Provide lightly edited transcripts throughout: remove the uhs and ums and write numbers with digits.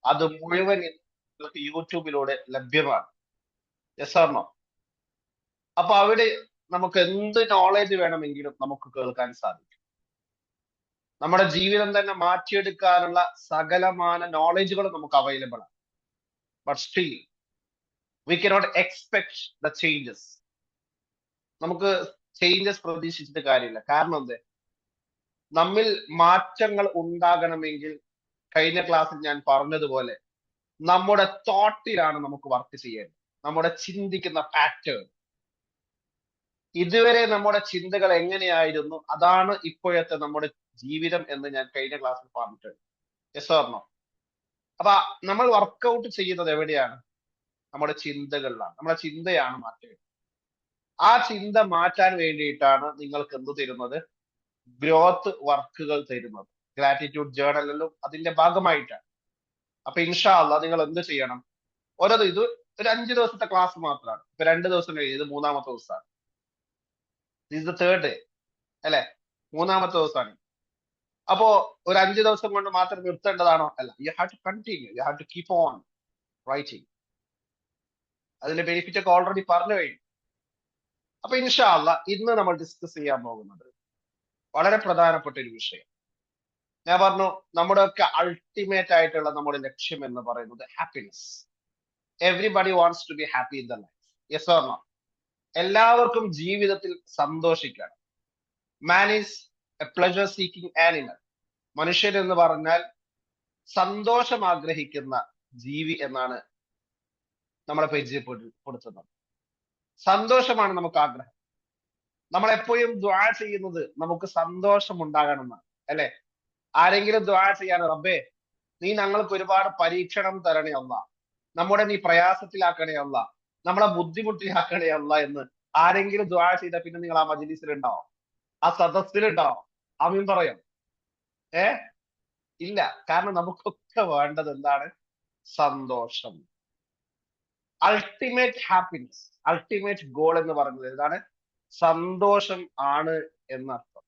അത് മുഴുവൻ നിങ്ങൾക്ക് യൂട്യൂബിലൂടെ ലഭ്യമാണ്. Yes or no? അപ്പൊ അവിടെ നമുക്ക് എന്ത് നോളേജ് വേണമെങ്കിലും നമുക്ക് കേൾക്കാൻ സാധിക്കും. നമ്മുടെ ജീവിതം തന്നെ മാറ്റിയെടുക്കാനുള്ള സകലമാന നോളേജുകൾ നമുക്ക് അവൈലബിൾ ആണ്. But still we cannot expect the changes. നമുക്ക് ചേഞ്ചസ് പ്രതീക്ഷിച്ചിട്ട് കാര്യമില്ല. കാരണം എന്ത്? നമ്മിൽ മാറ്റങ്ങൾ ഉണ്ടാകണമെങ്കിൽ കഴിഞ്ഞ ക്ലാസ്സിൽ ഞാൻ പറഞ്ഞതുപോലെ നമ്മുടെ തോട്ടിലാണ് നമുക്ക് വർക്ക് ചെയ്യേണ്ടത്. നമ്മുടെ ചിന്തിക്കുന്ന പാറ്റേൺ. ഇതുവരെ നമ്മുടെ ചിന്തകൾ എങ്ങനെയായിരുന്നു, അതാണ് ഇപ്പോഴത്തെ നമ്മുടെ ജീവിതം എന്ന് ഞാൻ കഴിഞ്ഞ ക്ലാസ്സിൽ പറഞ്ഞിട്ടുണ്ട്. Yes or no? അപ്പൊ നമ്മൾ വർക്കൗട്ട് ചെയ്യുന്നത് എവിടെയാണ്? നമ്മുടെ ചിന്തകളിലാണ്. നമ്മുടെ ചിന്തയാണ് മാറ്റേണ്ടത്. ആ ചിന്ത മാറ്റാൻ വേണ്ടിയിട്ടാണ് നിങ്ങൾക്ക് എന്ത് തരുന്നത്? ഗ്രോത്ത് വർക്കുകൾ തരുന്നത്. ഗ്രാറ്റിറ്റ്യൂഡ് ജേർണലിലും അതിന്റെ ഭാഗമായിട്ടാണ്. അപ്പൊ ഇൻഷാ അള്ളാ നിങ്ങൾ എന്ത് ചെയ്യണം? ഇത് ഒരു 5 ദിവസത്തെ ക്ലാസ് മാത്രമാണ്. ഇപ്പൊ 2 ദിവസം കഴിഞ്ഞ് ഇത് 3-ാമത്തെ ദിവസമാണ്. ദിസ് ദ തേർഡ് ഡേ അല്ലെ? 3-ാമത്തെ ദിവസമാണ്. അപ്പോ ഒരു 5 ദിവസം കൊണ്ട് മാത്രം നിർത്തേണ്ടതാണോ? അല്ല. You have to continue. You have to keep on writing. അതിന്റെ ബെനിഫിറ്റ് ഒക്കെ ഓൾറെഡി പറഞ്ഞു കഴിഞ്ഞു. അപ്പൊ ഇൻഷാ അള്ളാ ഇന്ന് നമ്മൾ ഡിസ്കസ് ചെയ്യാൻ പോകുന്നത് വളരെ പ്രധാനപ്പെട്ട ഒരു വിഷയം. ഞാൻ പറഞ്ഞു നമ്മുടെ ഒക്കെ അൾട്ടിമേറ്റ് ആയിട്ടുള്ള നമ്മുടെ ലക്ഷ്യം എന്ന് പറയുന്നത് happiness. Everybody wants to be happy in the life. Yes or no? എല്ലാവർക്കും ജീവിതത്തിൽ സന്തോഷിക്കണം. Man is a pleasure seeking animal. മനുഷ്യൻ എന്ന് പറഞ്ഞാൽ സന്തോഷം ആഗ്രഹിക്കുന്ന ജീവി എന്നാണ് നമ്മളെ പരിചയപ്പെടുത്തുന്നത്. സന്തോഷമാണ് നമുക്ക് ആഗ്രഹം. നമ്മൾ എപ്പോഴും ദ്വാ ചെയ്യുന്നത് നമുക്ക് സന്തോഷം ഉണ്ടാകണം എന്നാണ്, അല്ലെ? ആരെങ്കിലും ദ്വാ ചെയ്യാൻ, റബ്ബേ നീ ഞങ്ങൾക്ക് ഒരുപാട് പരീക്ഷണം തരണേ അല്ല, നമ്മുടെ നീ പ്രയാസത്തിലാക്കണേ അല്ല, നമ്മളെ ബുദ്ധിമുട്ടിലാക്കണേ അല്ല എന്ന് ആരെങ്കിലും ദ്വാ ചെയ്താൽ പിന്നെ നിങ്ങൾ ആ മജ്‌ലിസിൽ ഉണ്ടാവും? ആ സദസ്സിലുണ്ടാവും? ആമീൻ പറയും? ഏ ഇല്ല. കാരണം നമുക്കൊക്കെ വേണ്ടത് എന്താണ്? സന്തോഷം. അൾട്ടിമേറ്റ് ഹാപ്പിനെസ്, അൾട്ടിമേറ്റ് ഗോൾ എന്ന് പറയുന്നത് എന്താണ്? സന്തോഷം ആണ് എന്നർത്ഥം.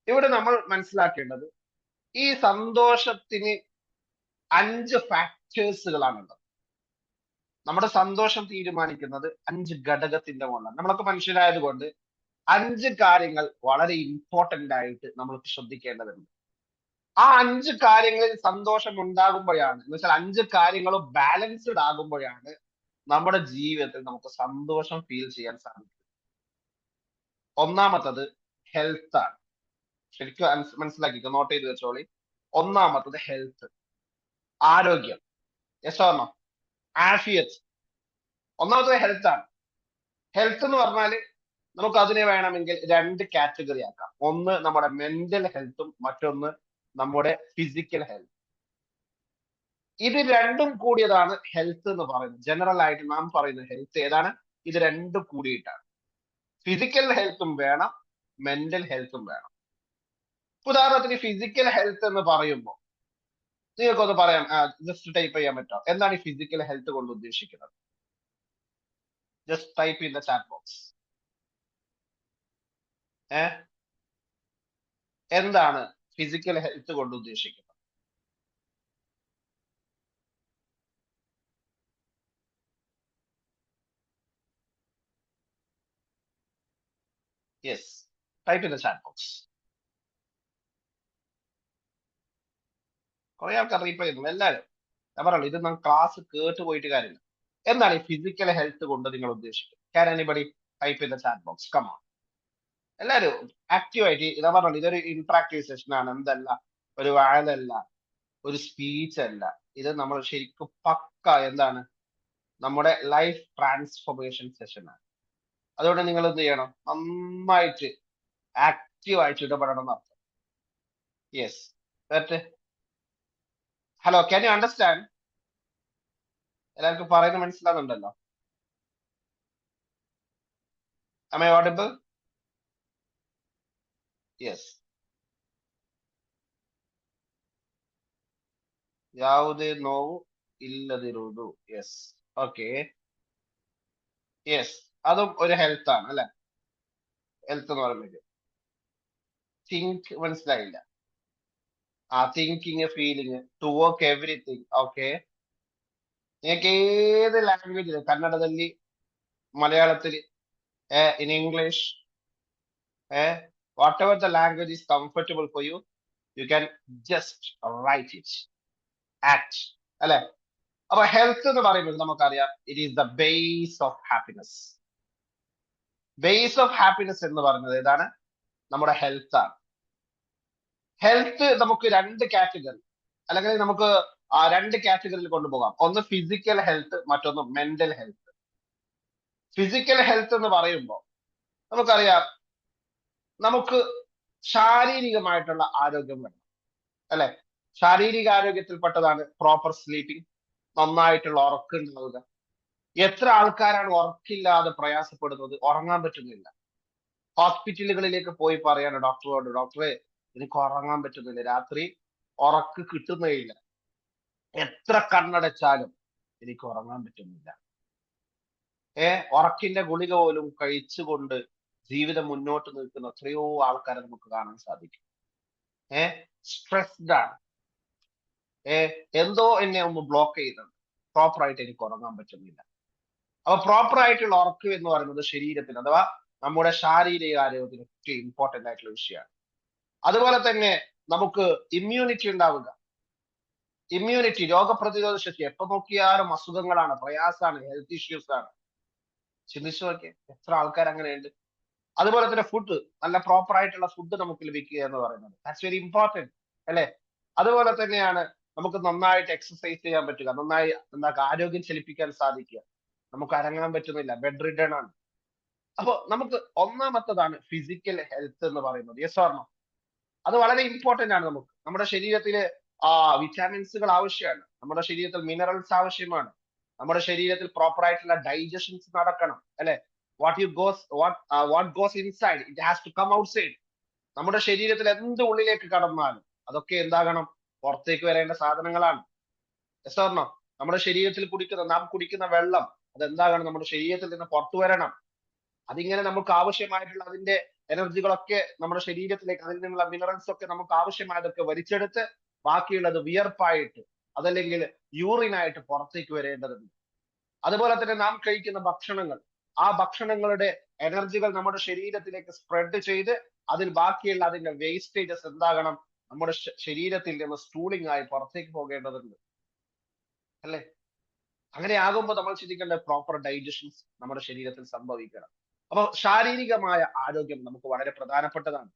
ഇവിടെ നമ്മൾ മനസ്സിലാക്കേണ്ടത് ഈ സന്തോഷത്തിന് 5 ഫാക്ടേഴ്സുകളാണുള്ളത്. നമ്മുടെ സന്തോഷം തീരുമാനിക്കുന്നത് 5 ഘടകത്തിന്റെ മുകളിലാണ്. നമ്മളൊക്കെ മനുഷ്യരായതുകൊണ്ട് 5 കാര്യങ്ങൾ വളരെ ഇമ്പോർട്ടന്റ് ആയിട്ട് നമ്മൾക്ക് ശ്രദ്ധിക്കേണ്ടതുണ്ട്. ആ 5 കാര്യങ്ങളിൽ സന്തോഷം ഉണ്ടാകുമ്പോഴാണ്, എന്ന് വെച്ചാൽ 5 കാര്യങ്ങളും ബാലൻസ്ഡ് ആകുമ്പോഴാണ് നമ്മുടെ ജീവിതത്തിൽ നമുക്ക് സന്തോഷം ഫീൽ ചെയ്യാൻ സാധിക്കും. ഒന്നാമത്തത് ഹെൽത്ത് ആണ്. ശരിക്കും മനസ്സിലാക്കിക്കോ, നോട്ട് ചെയ്ത് വെച്ചോളി. ഒന്നാമത്തത് ഹെൽത്ത്, ആരോഗ്യം. Yes or no? ആഫിയത്ത്. ഒന്നാമത്തത് ഹെൽത്ത് ആണ്. ഹെൽത്ത് എന്ന് പറഞ്ഞാൽ നമുക്ക് അതിനെ വേണമെങ്കിൽ 2 കാറ്റഗറി ആക്കാം. ഒന്ന് നമ്മുടെ മെന്റൽ ഹെൽത്തും മറ്റൊന്ന് നമ്മുടെ ഫിസിക്കൽ ഹെൽത്ത്. ഇത് രണ്ടും കൂടിയതാണ് ഹെൽത്ത് എന്ന് പറയുന്നത്. ജനറൽ ആയിട്ട് നാം പറയുന്ന ഹെൽത്ത് ഏതാണ്? ഇത് രണ്ടും കൂടിയിട്ടാണ്. ഫിസിക്കൽ ഹെൽത്തും വേണം, മെന്റൽ ഹെൽത്തും വേണം. ഉദാഹരണത്തിന് ഫിസിക്കൽ ഹെൽത്ത് എന്ന് പറയുമ്പോൾ നിങ്ങൾക്കൊന്ന് പറയാം, ജസ്റ്റ് ടൈപ്പ് ചെയ്യാൻ പറ്റുമോ? എന്താണ് ഈ ഫിസിക്കൽ ഹെൽത്ത് കൊണ്ട് ഉദ്ദേശിക്കുന്നത്? Just type in the chat box. എന്താണ് ഫിസിക്കൽ ഹെൽത്ത് കൊണ്ട് ഉദ്ദേശിക്കുന്നത്? Yes, type in the chat box. കുറെ ആൾക്കാർ റീപ്ലൈ ചെയ്യുന്നു. എല്ലാവരും ഞാൻ പറയുള്ളൂ, ഇത് നമ്മൾ ക്ലാസ് കേട്ട് പോയിട്ട് കാര്യമില്ല. എന്താണ് ഈ ഫിസിക്കൽ ഹെൽത്ത് കൊണ്ട് നിങ്ങൾ ഉദ്ദേശിക്കുന്നത്? Can anybody type in the chat box? Come on. എല്ലാവരും ആക്റ്റീവായിട്ട്. ഇതാ പറഞ്ഞത്, ഇതൊരു ഇന്ററാക്റ്റീവ് സെഷൻ ആണ്. എന്തല്ല ഒരു വാഴലല്ല, ഒരു സ്പീച്ച് അല്ല. ഇത് നമ്മൾ ശരിക്കും പക്ക എന്താണ് നമ്മുടെ ലൈഫ് ട്രാൻസ്ഫോർമേഷൻ സെഷൻ ആണ്. അതുകൊണ്ട് നിങ്ങൾ എന്ത് ചെയ്യണം? നന്നായിട്ട് ആക്റ്റീവായിട്ട് ഇടപെടണം എന്നർത്ഥം. Yes. Hello, can you understand? എല്ലാവർക്കും പറയുന്നത് മനസ്സിലാകുന്നുണ്ടല്ലോ? Am I audible? Yes. ಯಾವುದೇ ನೋವು ഇല്ലതിരുതു. യെസ്. ഓക്കെ. യെസ്. അതും ഒരു ഹെൽത്ത് ആണ് അല്ലെ? ഹെൽത്ത് എന്ന് പറയുന്നത്. തിങ്ക് മനസ്സിലായില്ല? Thinking, feeling, to work everything. Okay, നിങ്ങൾക്ക് ഏത് ലാംഗ്വേജിൽ, കന്നഡದಲ್ಲಿ, മലയാളത്തിൽ, in English, whatever the language is comfortable for you, you can just write it, act. അല്ലെ? അപ്പൊ ഹെൽത്ത് എന്ന് പറയുന്നത് നമുക്കറിയാം, it is the base of happiness. Base of happiness എന്ന് പറയുന്നത് ഏതാണ്? നമ്മുടെ ഹെൽത്ത് ആണ്. ഹെൽത്ത് നമുക്ക് രണ്ട് കാറ്റഗറി, അല്ലെങ്കിൽ നമുക്ക് രണ്ട് കാറ്റഗറിയിൽ കൊണ്ടുപോകാം. ഒന്ന് ഫിസിക്കൽ ഹെൽത്ത്, മറ്റൊന്ന് മെന്റൽ ഹെൽത്ത്. ഫിസിക്കൽ ഹെൽത്ത് എന്ന് പറയുമ്പോൾ നമുക്കറിയാം, നമുക്ക് ശാരീരികമായിട്ടുള്ള ആരോഗ്യം വേണം, അല്ലെ? ശാരീരിക ആരോഗ്യത്തിൽപ്പെട്ടതാണ് പ്രോപ്പർ സ്ലീപ്പിംഗ്, നന്നായിട്ടുള്ള ഉറക്കം ഉണ്ടാവുക. എത്ര ആൾക്കാരാണ് ഉറക്കില്ലാതെ പ്രയാസപ്പെടുന്നത്, ഉറങ്ങാൻ പറ്റുന്നില്ല. ഹോസ്പിറ്റലുകളിലേക്ക് പോയി പറയാണ് ഡോക്ടറോട്, ഡോക്ടറെ എനിക്ക് ഉറങ്ങാൻ പറ്റുന്നില്ല, രാത്രി ഉറക്ക് കിട്ടുന്നേയില്ല, എത്ര കണ്ണടച്ചാലും എനിക്ക് ഉറങ്ങാൻ പറ്റുന്നില്ല. ഉറക്കിന്റെ ഗുളിക പോലും കഴിച്ചുകൊണ്ട് ജീവിതം മുന്നോട്ട് നിൽക്കുന്ന എത്രയോ ആൾക്കാരെ നമുക്ക് കാണാൻ സാധിക്കും. സ്ട്രെസ്ഡ് ആണ്, എന്തോ എന്നെ ഒന്ന് ബ്ലോക്ക് ചെയ്യുന്നുണ്ട്, പ്രോപ്പറായിട്ട് എനിക്ക് ഉറങ്ങാൻ പറ്റുന്നില്ല. അപ്പൊ പ്രോപ്പർ ആയിട്ടുള്ള ഉറക്കം എന്ന് പറയുന്നത് ശരീരത്തിന്, അഥവാ നമ്മുടെ ശാരീരിക ആരോഗ്യത്തിന് ഏറ്റവും ഇമ്പോർട്ടന്റ് ആയിട്ടുള്ള വിഷയമാണ്. അതുപോലെ തന്നെ നമുക്ക് ഇമ്മ്യൂണിറ്റി ഉണ്ടാവുക. ഇമ്മ്യൂണിറ്റി, രോഗപ്രതിരോധ ശക്തി. എപ്പോ നോക്കിയാലും അസുഖങ്ങളാണ്, പ്രയാസമാണ്, ഹെൽത്ത് ഇഷ്യൂസ് ആണ്. ചിന്തിച്ചു നോക്കിയേ, എത്ര ആൾക്കാർ അങ്ങനെയുണ്ട്. അതുപോലെ തന്നെ ഫുഡ്, നല്ല പ്രോപ്പർ ആയിട്ടുള്ള ഫുഡ് നമുക്ക് ലഭിക്കുക എന്ന് പറയുന്നത്, ദാറ്റ്സ് വെരി ഇമ്പോർട്ടന്റ്, അല്ലെ? അതുപോലെ തന്നെയാണ് നമുക്ക് നന്നായിട്ട് എക്സസൈസ് ചെയ്യാൻ പറ്റുക, നന്നായി ആരോഗ്യം ചലിപ്പിക്കാൻ സാധിക്കുക. നമുക്ക് അരങ്ങാൻ പറ്റുന്നില്ല, ബെഡ് റിഡൺ ആണ്. അപ്പൊ നമുക്ക് ഒന്നാമത്തതാണ് ഫിസിക്കൽ ഹെൽത്ത് എന്ന് പറയുന്നത്. Yes or no? അത് വളരെ ഇമ്പോർട്ടന്റ് ആണ്. നമുക്ക് നമ്മുടെ ശരീരത്തില് വിറ്റാമിൻസുകൾ ആവശ്യമാണ്, നമ്മുടെ ശരീരത്തിൽ മിനറൽസ് ആവശ്യമാണ്, നമ്മുടെ ശരീരത്തിൽ പ്രോപ്പർ ആയിട്ടുള്ള ഡൈജഷൻസ് നടക്കണം, അല്ലെ? What goes inside it has to come outside. നമ്മുടെ ശരീരത്തിൽ എന്ത് ഉള്ളിലേക്ക് കടന്നാലും അതൊക്കെ എന്താകണം? പുറത്തേക്ക് വരേണ്ട സാധനങ്ങളാണ്. Yes or no? നമ്മുടെ ശരീരത്തിൽ നാം കുടിക്കുന്ന വെള്ളം അതെന്താകണം? നമ്മുടെ ശരീരത്തിൽ നിന്ന് പുറത്തു വരണം. അതിങ്ങനെ നമുക്ക് ആവശ്യമായിട്ടുള്ള അതിന്റെ എനർജികളൊക്കെ നമ്മുടെ ശരീരത്തിലേക്ക്, അതിൽ നിന്നുള്ള മിനറൽസ് ഒക്കെ നമുക്ക് ആവശ്യമായതൊക്കെ വലിച്ചെടുത്ത് ബാക്കിയുള്ളത് വിയർപ്പായിട്ട്, അതല്ലെങ്കിൽ യൂറിനായിട്ട് പുറത്തേക്ക് വരേണ്ടതുണ്ട്. അതുപോലെ തന്നെ നാം കഴിക്കുന്ന ഭക്ഷണങ്ങൾ, ആ ഭക്ഷണങ്ങളുടെ എനർജികൾ നമ്മുടെ ശരീരത്തിലേക്ക് സ്പ്രെഡ് ചെയ്ത് അതിൽ ബാക്കിയുള്ള അതിന്റെ വേസ്റ്റേജസ് എന്താകണം? നമ്മുടെ ശരീരത്തിൽ നിന്ന് സ്റ്റൂളിംഗ് ആയി പുറത്തേക്ക് പോകേണ്ടതുണ്ട്, അല്ലെ? അങ്ങനെ ആകുമ്പോൾ നമ്മൾ ചിന്തിക്കേണ്ട പ്രോപ്പർ ഡൈജഷൻസ് നമ്മുടെ ശരീരത്തിൽ സംഭവിക്കണം. അപ്പൊ ശാരീരികമായ ആരോഗ്യം നമുക്ക് വളരെ പ്രധാനപ്പെട്ടതാണ്.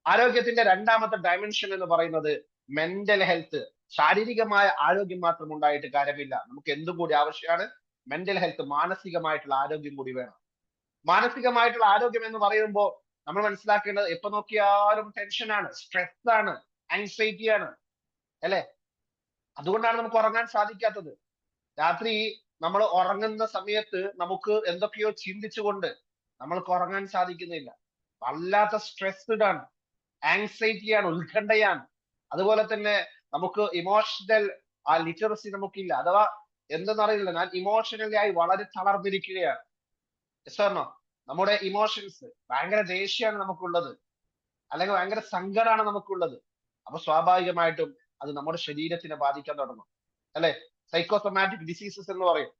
ആരോഗ്യത്തിന്റെ രണ്ടാമത്തെ ഡയമെൻഷൻ എന്ന് പറയുന്നത് മെന്റൽ ഹെൽത്ത്. ശാരീരികമായ ആരോഗ്യം മാത്രം ഉണ്ടായിട്ട് കാര്യമില്ല, നമുക്ക് എന്തും കൂടി ആവശ്യമാണ്? മെന്റൽ ഹെൽത്ത്, മാനസികമായിട്ടുള്ള ആരോഗ്യം കൂടി വേണം. മാനസികമായിട്ടുള്ള ആരോഗ്യം എന്ന് പറയുമ്പോൾ നമ്മൾ മനസ്സിലാക്കേണ്ടത്, എപ്പോ നോക്കിയാലും ടെൻഷനാണ്, സ്ട്രെസ് ആണ്, ആൻസൈറ്റി ആണ്, അല്ലെ? അതുകൊണ്ടാണ് നമുക്ക് ഉറങ്ങാൻ സാധിക്കാത്തത്. രാത്രി നമ്മൾ ഉറങ്ങുന്ന സമയത്ത് നമുക്ക് എന്തൊക്കെയോ ചിന്തിച്ചുകൊണ്ട് നമ്മൾക്ക് ഉറങ്ങാൻ സാധിക്കുന്നില്ല. വല്ലാത്ത സ്ട്രെസ്ഡ് ആണ്, ആങ്സൈറ്റിയാണ്, ഉത്കണ്ഠയാണ്. അതുപോലെ തന്നെ നമുക്ക് ഇമോഷണൽ ലിറ്ററസി നമുക്കില്ല, അഥവാ എന്തെന്നറിയില്ല, ഞാൻ ഇമോഷണലി ആയി വളരെ തളർന്നിരിക്കുകയാണ്. സാറിനോ? നമ്മുടെ ഇമോഷൻസ്, ഭയങ്കര ദേഷ്യമാണ് നമുക്കുള്ളത്, അല്ലെങ്കിൽ ഭയങ്കര സങ്കടമാണ് നമുക്കുള്ളത്. അപ്പൊ സ്വാഭാവികമായിട്ടും അത് നമ്മുടെ ശരീരത്തിനെ ബാധിക്കാൻ തുടങ്ങും, അല്ലെ? സൈക്കോസൊമാറ്റിക് ഡിസീസസ് എന്ന് പറയും,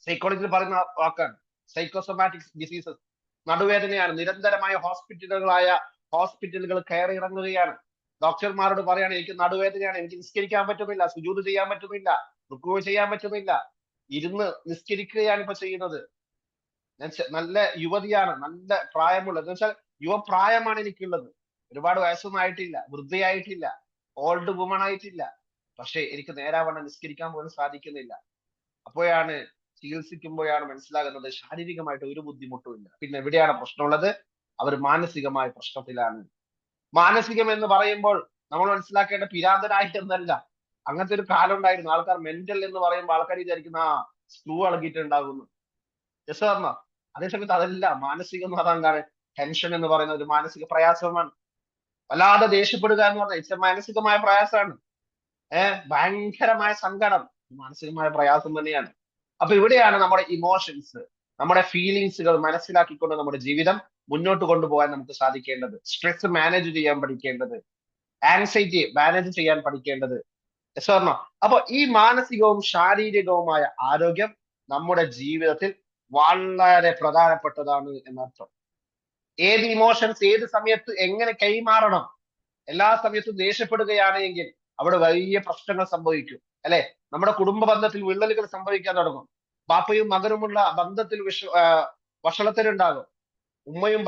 സൈക്കോളജിയിൽ പറയുന്ന വാക്കാണ് സൈക്കോസൊമാറ്റിക് ഡിസീസസ്. നടുവേദനയാണ്, നിരന്തരമായ ഹോസ്പിറ്റലുകൾ കയറി ഇറങ്ങുകയാണ്. ഡോക്ടർമാരോട് പറയാണ്, എനിക്ക് നടുവേദനയാണ്, എനിക്ക് നിസ്കരിക്കാൻ പറ്റുന്നില്ല, സുജൂദ് ചെയ്യാൻ പറ്റുന്നില്ല, റുക്കൂ ചെയ്യാൻ പറ്റുന്നില്ല, ഇരുന്ന് നിസ്കരിക്കുകയാണ് ഇപ്പൊ ചെയ്യുന്നത്. ഞാൻ നല്ല യുവതിയാണ്, നല്ല പ്രായമുള്ളത്, എന്ന് വെച്ചാൽ യുവപ്രായമാണ് എനിക്കുള്ളത്, ഒരുപാട് വയസ്സൊന്നും ആയിട്ടില്ല, വൃദ്ധയായിട്ടില്ല, ഓൾഡ് വുമൺ ആയിട്ടില്ല, പക്ഷെ എനിക്ക് നേരാവണ്ണം നിസ്കരിക്കാൻ പോലും സാധിക്കുന്നില്ല. അപ്പോഴാണ് ചികിത്സിക്കുമ്പോഴാണ് മനസ്സിലാകുന്നത് ശാരീരികമായിട്ട് ഒരു ബുദ്ധിമുട്ടും ഇല്ല. പിന്നെ എവിടെയാണ് പ്രശ്നമുള്ളത്? അവർ മാനസികമായ പ്രശ്നത്തിലാണ്. മാനസികം എന്ന് പറയുമ്പോൾ നമ്മൾ മനസ്സിലാക്കേണ്ട പിരാന്തനായി എന്നല്ല. അങ്ങനത്തെ ഒരു കാലം ഉണ്ടായിരുന്നു. ആൾക്കാർ മെന്റൽ എന്ന് പറയുമ്പോൾ ആൾക്കാർ വിചാരിക്കുന്ന സ്ക്രൂ ഇളകിയിട്ടുണ്ടാകുന്നു. ജസ്സാറിന, അതേസമയത്ത് അതല്ല. മാനസികം എന്ന് പറഞ്ഞാൽ എന്താണ്? ടെൻഷൻ എന്ന് പറയുന്ന ഒരു മാനസിക പ്രയാസമാണ്. വല്ലാതെ ദേഷ്യപ്പെടുക എന്ന് പറഞ്ഞാൽ ഇറ്റ്സ് മാനസികമായ പ്രയാസമാണ്. ഭയങ്കരമായ സങ്കടം മാനസികമായ പ്രയാസം തന്നെയാണ്. അപ്പൊ ഇവിടെയാണ് നമ്മുടെ ഇമോഷൻസ്, നമ്മുടെ ഫീലിങ്സുകൾ മനസ്സിലാക്കിക്കൊണ്ട് നമ്മുടെ ജീവിതം മുന്നോട്ട് കൊണ്ടുപോകാൻ നമുക്ക് സാധിക്കേണ്ടത്, സ്ട്രെസ് മാനേജ് ചെയ്യാൻ പഠിക്കേണ്ടത്. ആൻസൈറ്റി മാനേജ് ചെയ്യാൻ പഠിക്കേണ്ടത്. സ്വർണ്ണ. അപ്പൊ ഈ മാനസികവും ശാരീരികവുമായ ആരോഗ്യം നമ്മുടെ ജീവിതത്തിൽ വളരെ പ്രധാനപ്പെട്ടതാണ് എന്നർത്ഥം. ഏത് ഇമോഷൻസ് ഏത് സമയത്ത് എങ്ങനെ കൈമാറണം. എല്ലാ സമയത്തും ദേഷ്യപ്പെടുകയാണ് എങ്കിൽ അവിടെ വലിയ പ്രശ്നങ്ങൾ സംഭവിക്കും, അല്ലെ? നമ്മുടെ കുടുംബ ബന്ധത്തിൽ വിള്ളലുകൾ സംഭവിക്കാൻ തുടങ്ങും. ബാപ്പയും മകനുമുള്ള ബന്ധത്തിൽ വഷളത്തലുണ്ടാകും. ഉമ്മയും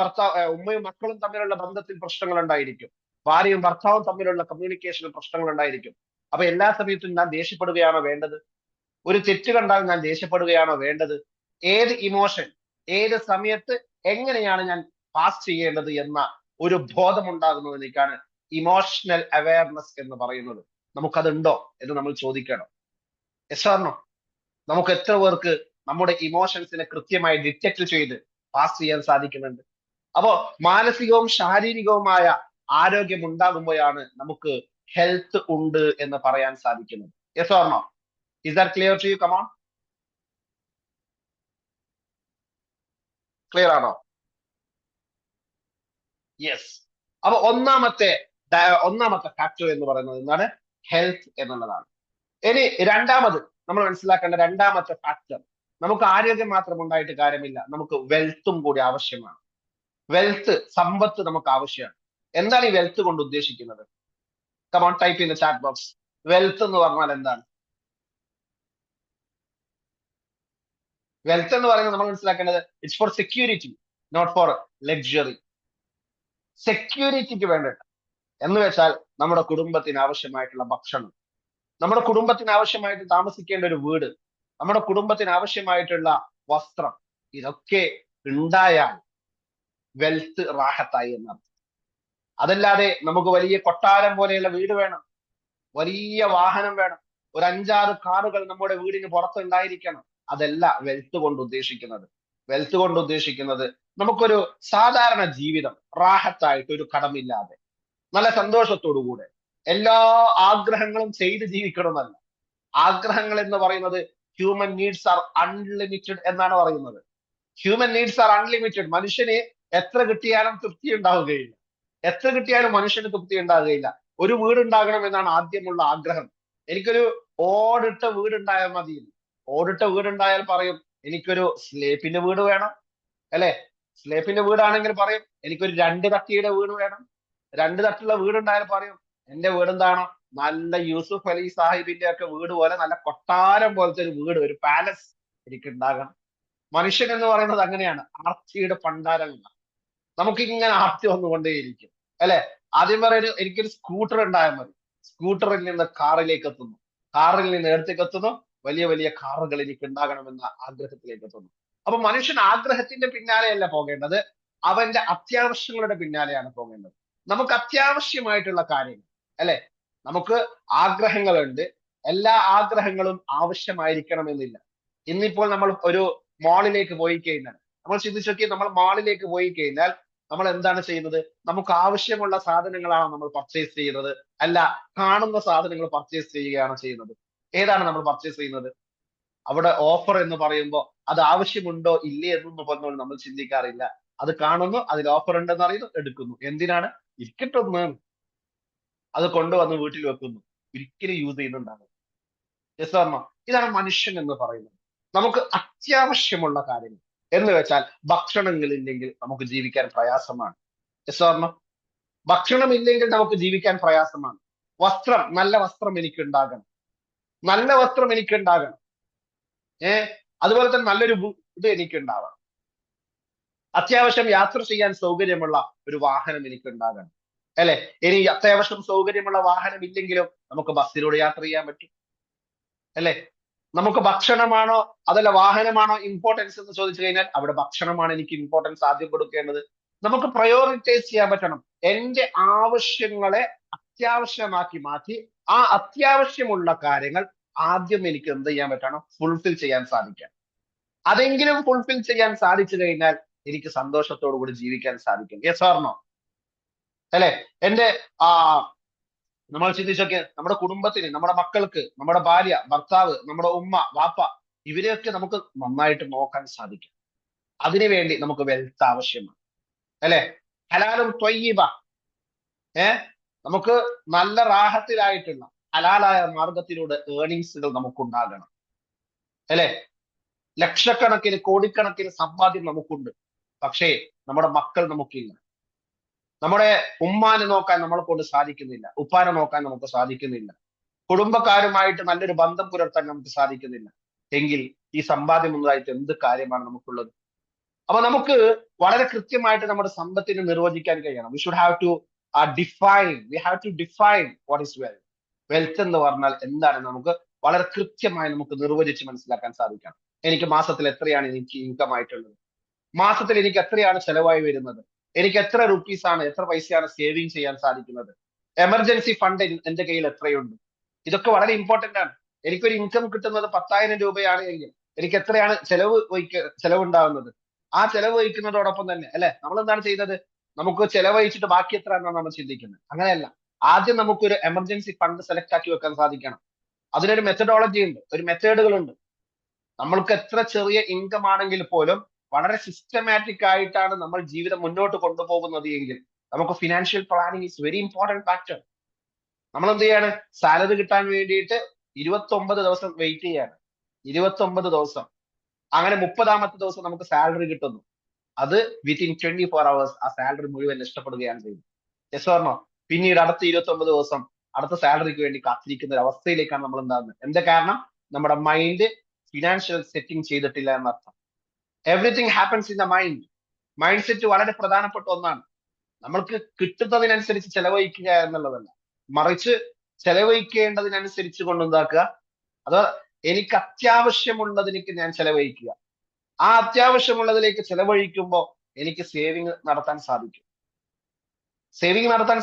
മക്കളും തമ്മിലുള്ള ബന്ധത്തിൽ പ്രശ്നങ്ങൾ ഉണ്ടായിരിക്കും. ഭാര്യയും ഭർത്താവും തമ്മിലുള്ള കമ്മ്യൂണിക്കേഷനിൽ പ്രശ്നങ്ങൾ ഉണ്ടായിരിക്കും. അപ്പൊ എല്ലാ സമയത്തും ഞാൻ ദേഷ്യപ്പെടുകയാണോ വേണ്ടത്? ഒരു തെറ്റ് കണ്ടാൽ ഞാൻ ദേഷ്യപ്പെടുകയാണോ വേണ്ടത്? ഏത് ഇമോഷൻ ഏത് സമയത്ത് എങ്ങനെയാണ് ഞാൻ പാസ് ചെയ്യേണ്ടത് എന്ന ഒരു ബോധം ഉണ്ടാകുന്നതിലേക്കാണ് ഇമോഷണൽ അവയർനെസ് എന്ന് പറയുന്നത്. നമുക്കതുണ്ടോ എന്ന് നമ്മൾ ചോദിക്കണം. യെസ്. നമുക്ക് എത്ര പേർക്ക് നമ്മുടെ ഇമോഷൻസിനെ കൃത്യമായി ഡിറ്റക്ട് ചെയ്ത് പാസ് ചെയ്യാൻ സാധിക്കുന്നുണ്ട്? അപ്പോ മാനസികവും ശാരീരികവുമായ ആരോഗ്യം ഉണ്ടാകുമ്പോഴാണ് നമുക്ക് ഹെൽത്ത് ഉണ്ട് എന്ന് പറയാൻ സാധിക്കുന്നത്. Yes or no? Is that clear to you? Come on. Clear ആണോ? യെസ്. അപ്പൊ ഒന്നാമത്തെ ഫാക്ടർ എന്ന് പറയുന്നത് എന്താണ്? ഹെൽത്ത് എന്നുള്ളതാണ്. ഇനി രണ്ടാമത് നമ്മൾ മനസ്സിലാക്കേണ്ട രണ്ടാമത്തെ ഫാക്ടർ, നമുക്ക് ആരോഗ്യം മാത്രം ഉണ്ടായിട്ട് കാര്യമില്ല, നമുക്ക് വെൽത്തും കൂടി ആവശ്യമാണ്. വെൽത്ത്, സമ്പത്ത് നമുക്ക് ആവശ്യമാണ്. എന്താണ് ഈ വെൽത്ത് കൊണ്ട് ഉദ്ദേശിക്കുന്നത്? Come on, type in the chat box. Wealth എന്ന് പറഞ്ഞാൽ എന്താണ്? വെൽത്ത് എന്ന് പറയുന്നത് നമ്മൾ മനസ്സിലാക്കേണ്ടത് it's for security, not for luxury. സെക്യൂരിറ്റിക്ക് വേണ്ടിയിട്ട് എന്ന് വെച്ചാൽ നമ്മുടെ കുടുംബത്തിന് ആവശ്യമായിട്ടുള്ള ഭക്ഷണം, നമ്മുടെ കുടുംബത്തിന് ആവശ്യമായിട്ട് താമസിക്കേണ്ട ഒരു വീട്, നമ്മുടെ കുടുംബത്തിന് ആവശ്യമായിട്ടുള്ള വസ്ത്രം, ഇതൊക്കെ ഉണ്ടായാൽ വെൽത്ത് റാഹത്തായി എന്നർത്ഥം. അതല്ലാതെ നമുക്ക് വലിയ കൊട്ടാരം പോലെയുള്ള വീട് വേണം, വലിയ വാഹനം വേണം, ഒരു 5-6 കാറുകൾ നമ്മുടെ വീടിന് പുറത്ത് ഉണ്ടായിരിക്കണം. അതല്ല വെൽത്ത് കൊണ്ട് ഉദ്ദേശിക്കുന്നത്. വെൽത്ത് കൊണ്ട് ഉദ്ദേശിക്കുന്നത് നമുക്കൊരു സാധാരണ ജീവിതം റാഹത്തായിട്ട്, ഒരു കടമില്ലാതെ, നല്ല സന്തോഷത്തോടു കൂടെ എല്ലാ ആഗ്രഹങ്ങളും ചെയ്ത് ജീവിക്കണമെന്നല്ല. ആഗ്രഹങ്ങൾ എന്ന് പറയുന്നത് ഹ്യൂമൻ നീഡ്സ് ആർ അൺലിമിറ്റഡ് എന്നാണ് പറയുന്നത്. Human needs R unlimited. മനുഷ്യന് എത്ര കിട്ടിയാലും തൃപ്തി ഉണ്ടാവുകയില്ല. എത്ര കിട്ടിയാലും മനുഷ്യന് തൃപ്തി ഉണ്ടാകുകയില്ല. ഒരു വീടുണ്ടാകണം എന്നാണ് ആദ്യമുള്ള ആഗ്രഹം. എനിക്കൊരു ഓടിട്ട വീടുണ്ടായാൽ മതി. ഓടിട്ട വീടുണ്ടായാൽ പറയും എനിക്കൊരു സ്ലേപ്പിന്റെ വീട് വേണം, അല്ലെ? സ്ലേപ്പിന്റെ വീടാണെങ്കിൽ പറയും എനിക്കൊരു 2 തട്ടിയുടെ വീട് വേണം. 2 തട്ടുള്ള വീടുണ്ടായാൽ പറയും എന്റെ വീട് എന്താണോ നല്ല യൂസുഫ് അലി സാഹിബിന്റെ ഒക്കെ വീട് പോലെ നല്ല കൊട്ടാരം പോലത്തെ ഒരു വീട്, ഒരു പാലസ് എനിക്ക് ഉണ്ടാകണം. മനുഷ്യൻ എന്ന് പറയുന്നത് അങ്ങനെയാണ്, ആർത്തിയുടെ പണ്ടാരങ്ങളാണ്. നമുക്കിങ്ങനെ ആർത്തി വന്നുകൊണ്ടേയിരിക്കും, അല്ലെ? ആദ്യം പറയുന്നത് എനിക്കൊരു സ്കൂട്ടർ ഉണ്ടായാൽ മതി. സ്കൂട്ടറിൽ നിന്ന് കാറിലേക്ക് എത്തുന്നു, കാറിൽ നിന്ന് എടുത്തേക്ക് എത്തുന്നു, വലിയ വലിയ കാറുകൾ എനിക്ക് ഉണ്ടാകണമെന്ന ആഗ്രഹത്തിലേക്ക് എത്തുന്നു. അപ്പൊ മനുഷ്യൻ ആഗ്രഹത്തിന്റെ പിന്നാലെയല്ല പോകേണ്ടത്, അവന്റെ അത്യാവശ്യങ്ങളുടെ പിന്നാലെയാണ് പോകേണ്ടത്. നമുക്ക് അത്യാവശ്യമായിട്ടുള്ള കാര്യങ്ങൾ, അല്ലെ? നമുക്ക് ആഗ്രഹങ്ങളുണ്ട്, എല്ലാ ആഗ്രഹങ്ങളും ആവശ്യമായിരിക്കണമെന്നില്ല. ഇന്നിപ്പോൾ നമ്മൾ ഒരു മാളിലേക്ക് പോയി കഴിഞ്ഞാൽ, നമ്മൾ ചിന്തിച്ചു നോക്കി, നമ്മൾ മാളിലേക്ക് പോയി കഴിഞ്ഞാൽ നമ്മൾ എന്താണ് ചെയ്യുന്നത്? നമുക്ക് ആവശ്യമുള്ള സാധനങ്ങളാണ് നമ്മൾ പർച്ചേസ് ചെയ്യുന്നത്, അല്ല കാണുന്ന സാധനങ്ങൾ പർച്ചേസ് ചെയ്യുകയാണ് ചെയ്യുന്നത്? ഏതാണ് നമ്മൾ പർച്ചേസ് ചെയ്യുന്നത്? അവിടെ ഓഫർ എന്ന് പറയുമ്പോൾ അത് ആവശ്യമുണ്ടോ ഇല്ലേ എന്നൊന്നും പറഞ്ഞുകൊണ്ട് നമ്മൾ ചിന്തിക്കാറില്ല. അത് കാണുന്നു, അതിൽ ഓഫർ ഉണ്ടെന്ന് അറിയുന്നു, എടുക്കുന്നു. എന്തിനാണ്? ഇരിക്കട്ടൊന്ന്, അത് കൊണ്ടുവന്ന് വീട്ടിൽ വെക്കുന്നു, ഒരിക്കലും യൂസ് ചെയ്യുന്നുണ്ടാകും. Yes or no? ഇതാണ് മനുഷ്യൻ എന്ന് പറയുന്നത്. നമുക്ക് അത്യാവശ്യമുള്ള കാര്യങ്ങൾ എന്ന് വെച്ചാൽ ഭക്ഷണങ്ങളില്ലെങ്കിൽ നമുക്ക് ജീവിക്കാൻ പ്രയാസമാണ്. Yes or no? ഭക്ഷണം ഇല്ലെങ്കിൽ നമുക്ക് ജീവിക്കാൻ പ്രയാസമാണ്. വസ്ത്രം, നല്ല വസ്ത്രം എനിക്ക് ഉണ്ടാകണം, നല്ല വസ്ത്രം എനിക്ക് ഉണ്ടാകണം. അതുപോലെ തന്നെ നല്ലൊരു ഇത് എനിക്ക് ഉണ്ടാവണം. അത്യാവശ്യം യാത്ര ചെയ്യാൻ സൗകര്യമുള്ള ഒരു വാഹനം എനിക്ക് ഉണ്ടാകണം, അല്ലെ? ഇനി അത്യാവശ്യം സൗകര്യമുള്ള വാഹനം ഇല്ലെങ്കിലും നമുക്ക് ബസ്സിലൂടെ യാത്ര ചെയ്യാൻ പറ്റും, അല്ലെ? നമുക്ക് ഭക്ഷണമാണോ അതല്ല വാഹനമാണോ ഇമ്പോർട്ടൻസ് എന്ന് ചോദിച്ചു കഴിഞ്ഞാൽ അവിടെ ഭക്ഷണമാണ് എനിക്ക് ഇമ്പോർട്ടൻസ് ആദ്യം കൊടുക്കേണ്ടത്. നമുക്ക് പ്രയോറിറ്റൈസ് ചെയ്യാൻ പറ്റണം. എന്റെ ആവശ്യങ്ങളെ അത്യാവശ്യമാക്കി മാറ്റി ആ അത്യാവശ്യമുള്ള കാര്യങ്ങൾ ആദ്യം എനിക്ക് എന്ത് ചെയ്യാൻ പറ്റണം? ഫുൾഫിൽ ചെയ്യാൻ സാധിക്കാം. അതെങ്കിലും ഫുൾഫിൽ ചെയ്യാൻ സാധിച്ചു കഴിഞ്ഞാൽ എനിക്ക് സന്തോഷത്തോടു കൂടി ജീവിക്കാൻ സാധിക്കും. Yes or no? അല്ലെ? എന്റെ നമ്മൾ ചിന്തിച്ചൊക്കെ നമ്മുടെ കുടുംബത്തിന്, നമ്മുടെ മക്കൾക്ക്, നമ്മുടെ ഭാര്യ, ഭർത്താവ്, നമ്മുടെ ഉമ്മ, വാപ്പ, ഇവരെയൊക്കെ നമുക്ക് നന്നായിട്ട് നോക്കാൻ സാധിക്കും. അതിനുവേണ്ടി നമുക്ക് വെൽത്ത് ആവശ്യമാണ്, അല്ലെ? ഹലാലും ത്വയ്യിബ, നമുക്ക് നല്ല റാഹത്തിലായിട്ടുള്ള ഹലാലായ മാർഗത്തിലൂടെ ഏർണിങ്സുകൾ നമുക്കുണ്ടാകണം, അല്ലെ? ലക്ഷക്കണക്കിന് കോടിക്കണക്കിന് സമ്പാദ്യം നമുക്കുണ്ട്, പക്ഷേ നമ്മുടെ മക്കൾ നമുക്കില്ല. നമ്മുടെ ഉമ്മാനെ നോക്കാൻ നമ്മളെ കൊണ്ട് സാധിക്കുന്നില്ല, ഉപ്പാനെ നോക്കാൻ നമുക്ക് സാധിക്കുന്നില്ല, കുടുംബക്കാരുമായിട്ട് നല്ലൊരു ബന്ധം പുലർത്താൻ നമുക്ക് സാധിക്കുന്നില്ല. എങ്കിൽ ഈ സമ്പാദ്യം ഒന്നതായിട്ട് എന്ത് കാര്യമാണ് നമുക്കുള്ളത്? അപ്പൊ നമുക്ക് വളരെ കൃത്യമായിട്ട് നമ്മുടെ സമ്പത്തിനെ നിർവചിക്കാൻ കഴിയണം. We should have to define what is wealth. Wealth എന്ന് പറഞ്ഞാൽ എന്താണ് നമുക്ക് വളരെ കൃത്യമായി നമുക്ക് നിർവചിച്ച് മനസ്സിലാക്കാൻ സാധിക്കണം. എനിക്ക് മാസത്തിൽ എത്രയാണ് എനിക്ക് ഇൻകം ആയിട്ടുള്ളത്, മാസത്തിൽ എനിക്ക് എത്രയാണ് ചെലവായി വരുന്നത്, എനിക്ക് എത്ര റുപ്പീസാണ്, എത്ര പൈസയാണ് സേവിങ് ചെയ്യാൻ സാധിക്കുന്നത്, എമർജൻസി ഫണ്ട് എന്റെ കയ്യിൽ എത്രയുണ്ട്. ഇതൊക്കെ വളരെ ഇമ്പോർട്ടന്റ് ആണ്. എനിക്കൊരു ഇൻകം കിട്ടുന്നത് 10,000 രൂപയാണ് എങ്കിൽ എനിക്ക് എത്രയാണ് ചെലവുണ്ടാവുന്നത്. ആ ചെലവ് വഹിക്കുന്നതോടൊപ്പം തന്നെ, അല്ലെ, നമ്മൾ എന്താണ് ചെയ്യുന്നത്? നമുക്ക് ചെലവഴിച്ചിട്ട് ബാക്കി എത്ര എന്നാണ് നമ്മൾ ചിന്തിക്കുന്നത്. അങ്ങനെയല്ല. ആദ്യം നമുക്കൊരു എമർജൻസി ഫണ്ട് സെലക്ട് ആക്കി വെക്കാൻ സാധിക്കണം. അതിനൊരു മെത്തഡോളജി ഉണ്ട്, ഒരു മെത്തേഡുകളുണ്ട്. നമ്മൾക്ക് എത്ര ചെറിയ ഇൻകം ആണെങ്കിൽ പോലും വളരെ സിസ്റ്റമാറ്റിക് ആയിട്ടാണ് നമ്മൾ ജീവിതം മുന്നോട്ട് കൊണ്ടുപോകുന്നത് എങ്കിൽ നമുക്ക് financial planning is very important factor. നമ്മൾ എന്ത് ചെയ്യാണ്? സാലറി കിട്ടാൻ വേണ്ടിയിട്ട് 29 ദിവസം വെയിറ്റ് ചെയ്യാണ്. 29 ദിവസം. അങ്ങനെ 30ാമത്തെ ദിവസം നമുക്ക് സാലറി കിട്ടുന്നു. അത് വിത്തിൻ 24 hours ആ സാലറി മുഴുവൻ നഷ്ടപ്പെടുകയാണ് ചെയ്യുന്നത്. Yes or no? പിന്നീട് അടുത്ത 29 ദിവസം അടുത്ത സാലറിക്ക് വേണ്ടി കാത്തിരിക്കുന്ന ഒരു അവസ്ഥയിലേക്കാണ് നമ്മൾ ഉണ്ടാകുന്നത്. എന്താ കാരണം? നമ്മുടെ മൈൻഡ് ഫിനാൻഷ്യൽ സെറ്റിംഗ് ചെയ്തിട്ടില്ല എന്നർത്ഥം. Everything happens in the mind. Mind set വളരെ പ്രധാനപ്പെട്ട ഒന്നാണ്. നമ്മൾക്ക് കിട്ടുന്നതിനനുസരിച്ച് ചെലവഴിക്കുക എന്നുള്ളതല്ല, മറിച്ച് ചെലവഴിക്കേണ്ടതിനനുസരിച്ച് കൊണ്ടുണ്ടാക്കുക. അത് എനിക്ക് അത്യാവശ്യമുള്ളതിലേക്ക് ഞാൻ ചെലവഴിക്കുക. ആ അത്യാവശ്യമുള്ളതിലേക്ക് ചെലവഴിക്കുമ്പോൾ എനിക്ക് സേവിങ് നടത്താൻ